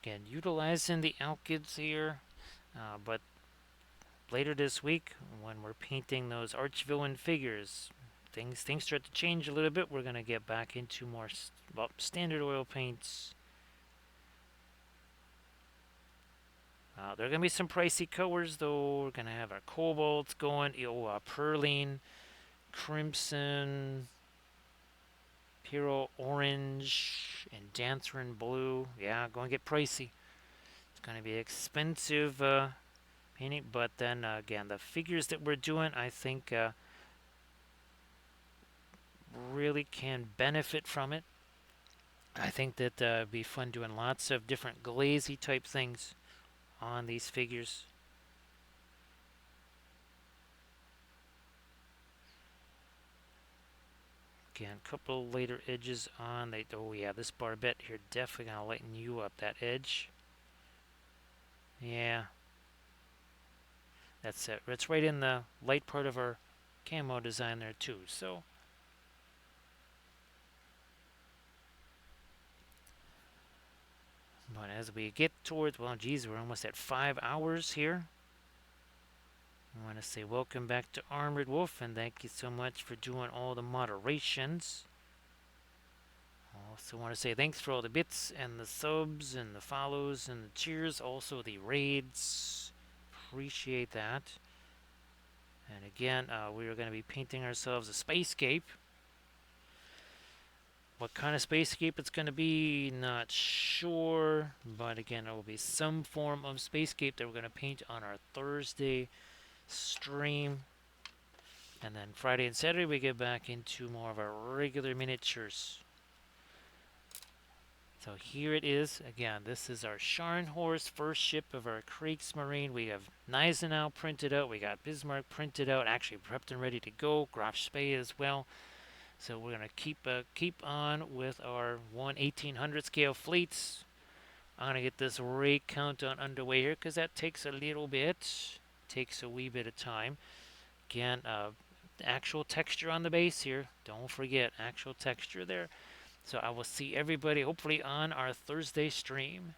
Again, utilizing the alkyds here, but later this week, when we're painting those arch-villain figures, things start to change a little bit. We're gonna get back into more standard oil paints. There are gonna be some pricey colors though. We're gonna have our cobalt going, perline, crimson, Puro orange, and Dancerin blue. Yeah, going to get pricey. It's going to be expensive painting, but then again, the figures that we're doing, I think really can benefit from it. I think that it'd be fun doing lots of different glazy type things on these figures. Again, a couple later edges on. Oh yeah, this barbette here definitely gonna lighten you up that edge. Yeah, that's it. It's right in the light part of our camo design there too. So but as we get towards, well, geez, we're almost at 5 hours here. I want to say welcome back to Armored Wolf, and thank you so much for doing all the moderations. I also want to say thanks for all the bits and the subs and the follows and the cheers, also the raids. Appreciate that. And again, we are going to be painting ourselves a spacescape. What kind of spacescape it's going to be, not sure. But again, it will be some form of spacescape that we're going to paint on our Thursday stream. And then Friday and Saturday, we get back into more of our regular miniatures. So here it is. Again, this is our Scharnhorst, first ship of our Kriegsmarine. We have Gneisenau printed out. We got Bismarck printed out, actually prepped and ready to go. Graf Spee as well. So we're going to keep on with our 1800 scale fleets. I'm going to get this raid countdown underway here because that takes a little bit. Takes a wee bit of time. Again, actual texture on the base here. Don't forget, actual texture there. So I will see everybody hopefully on our Thursday stream.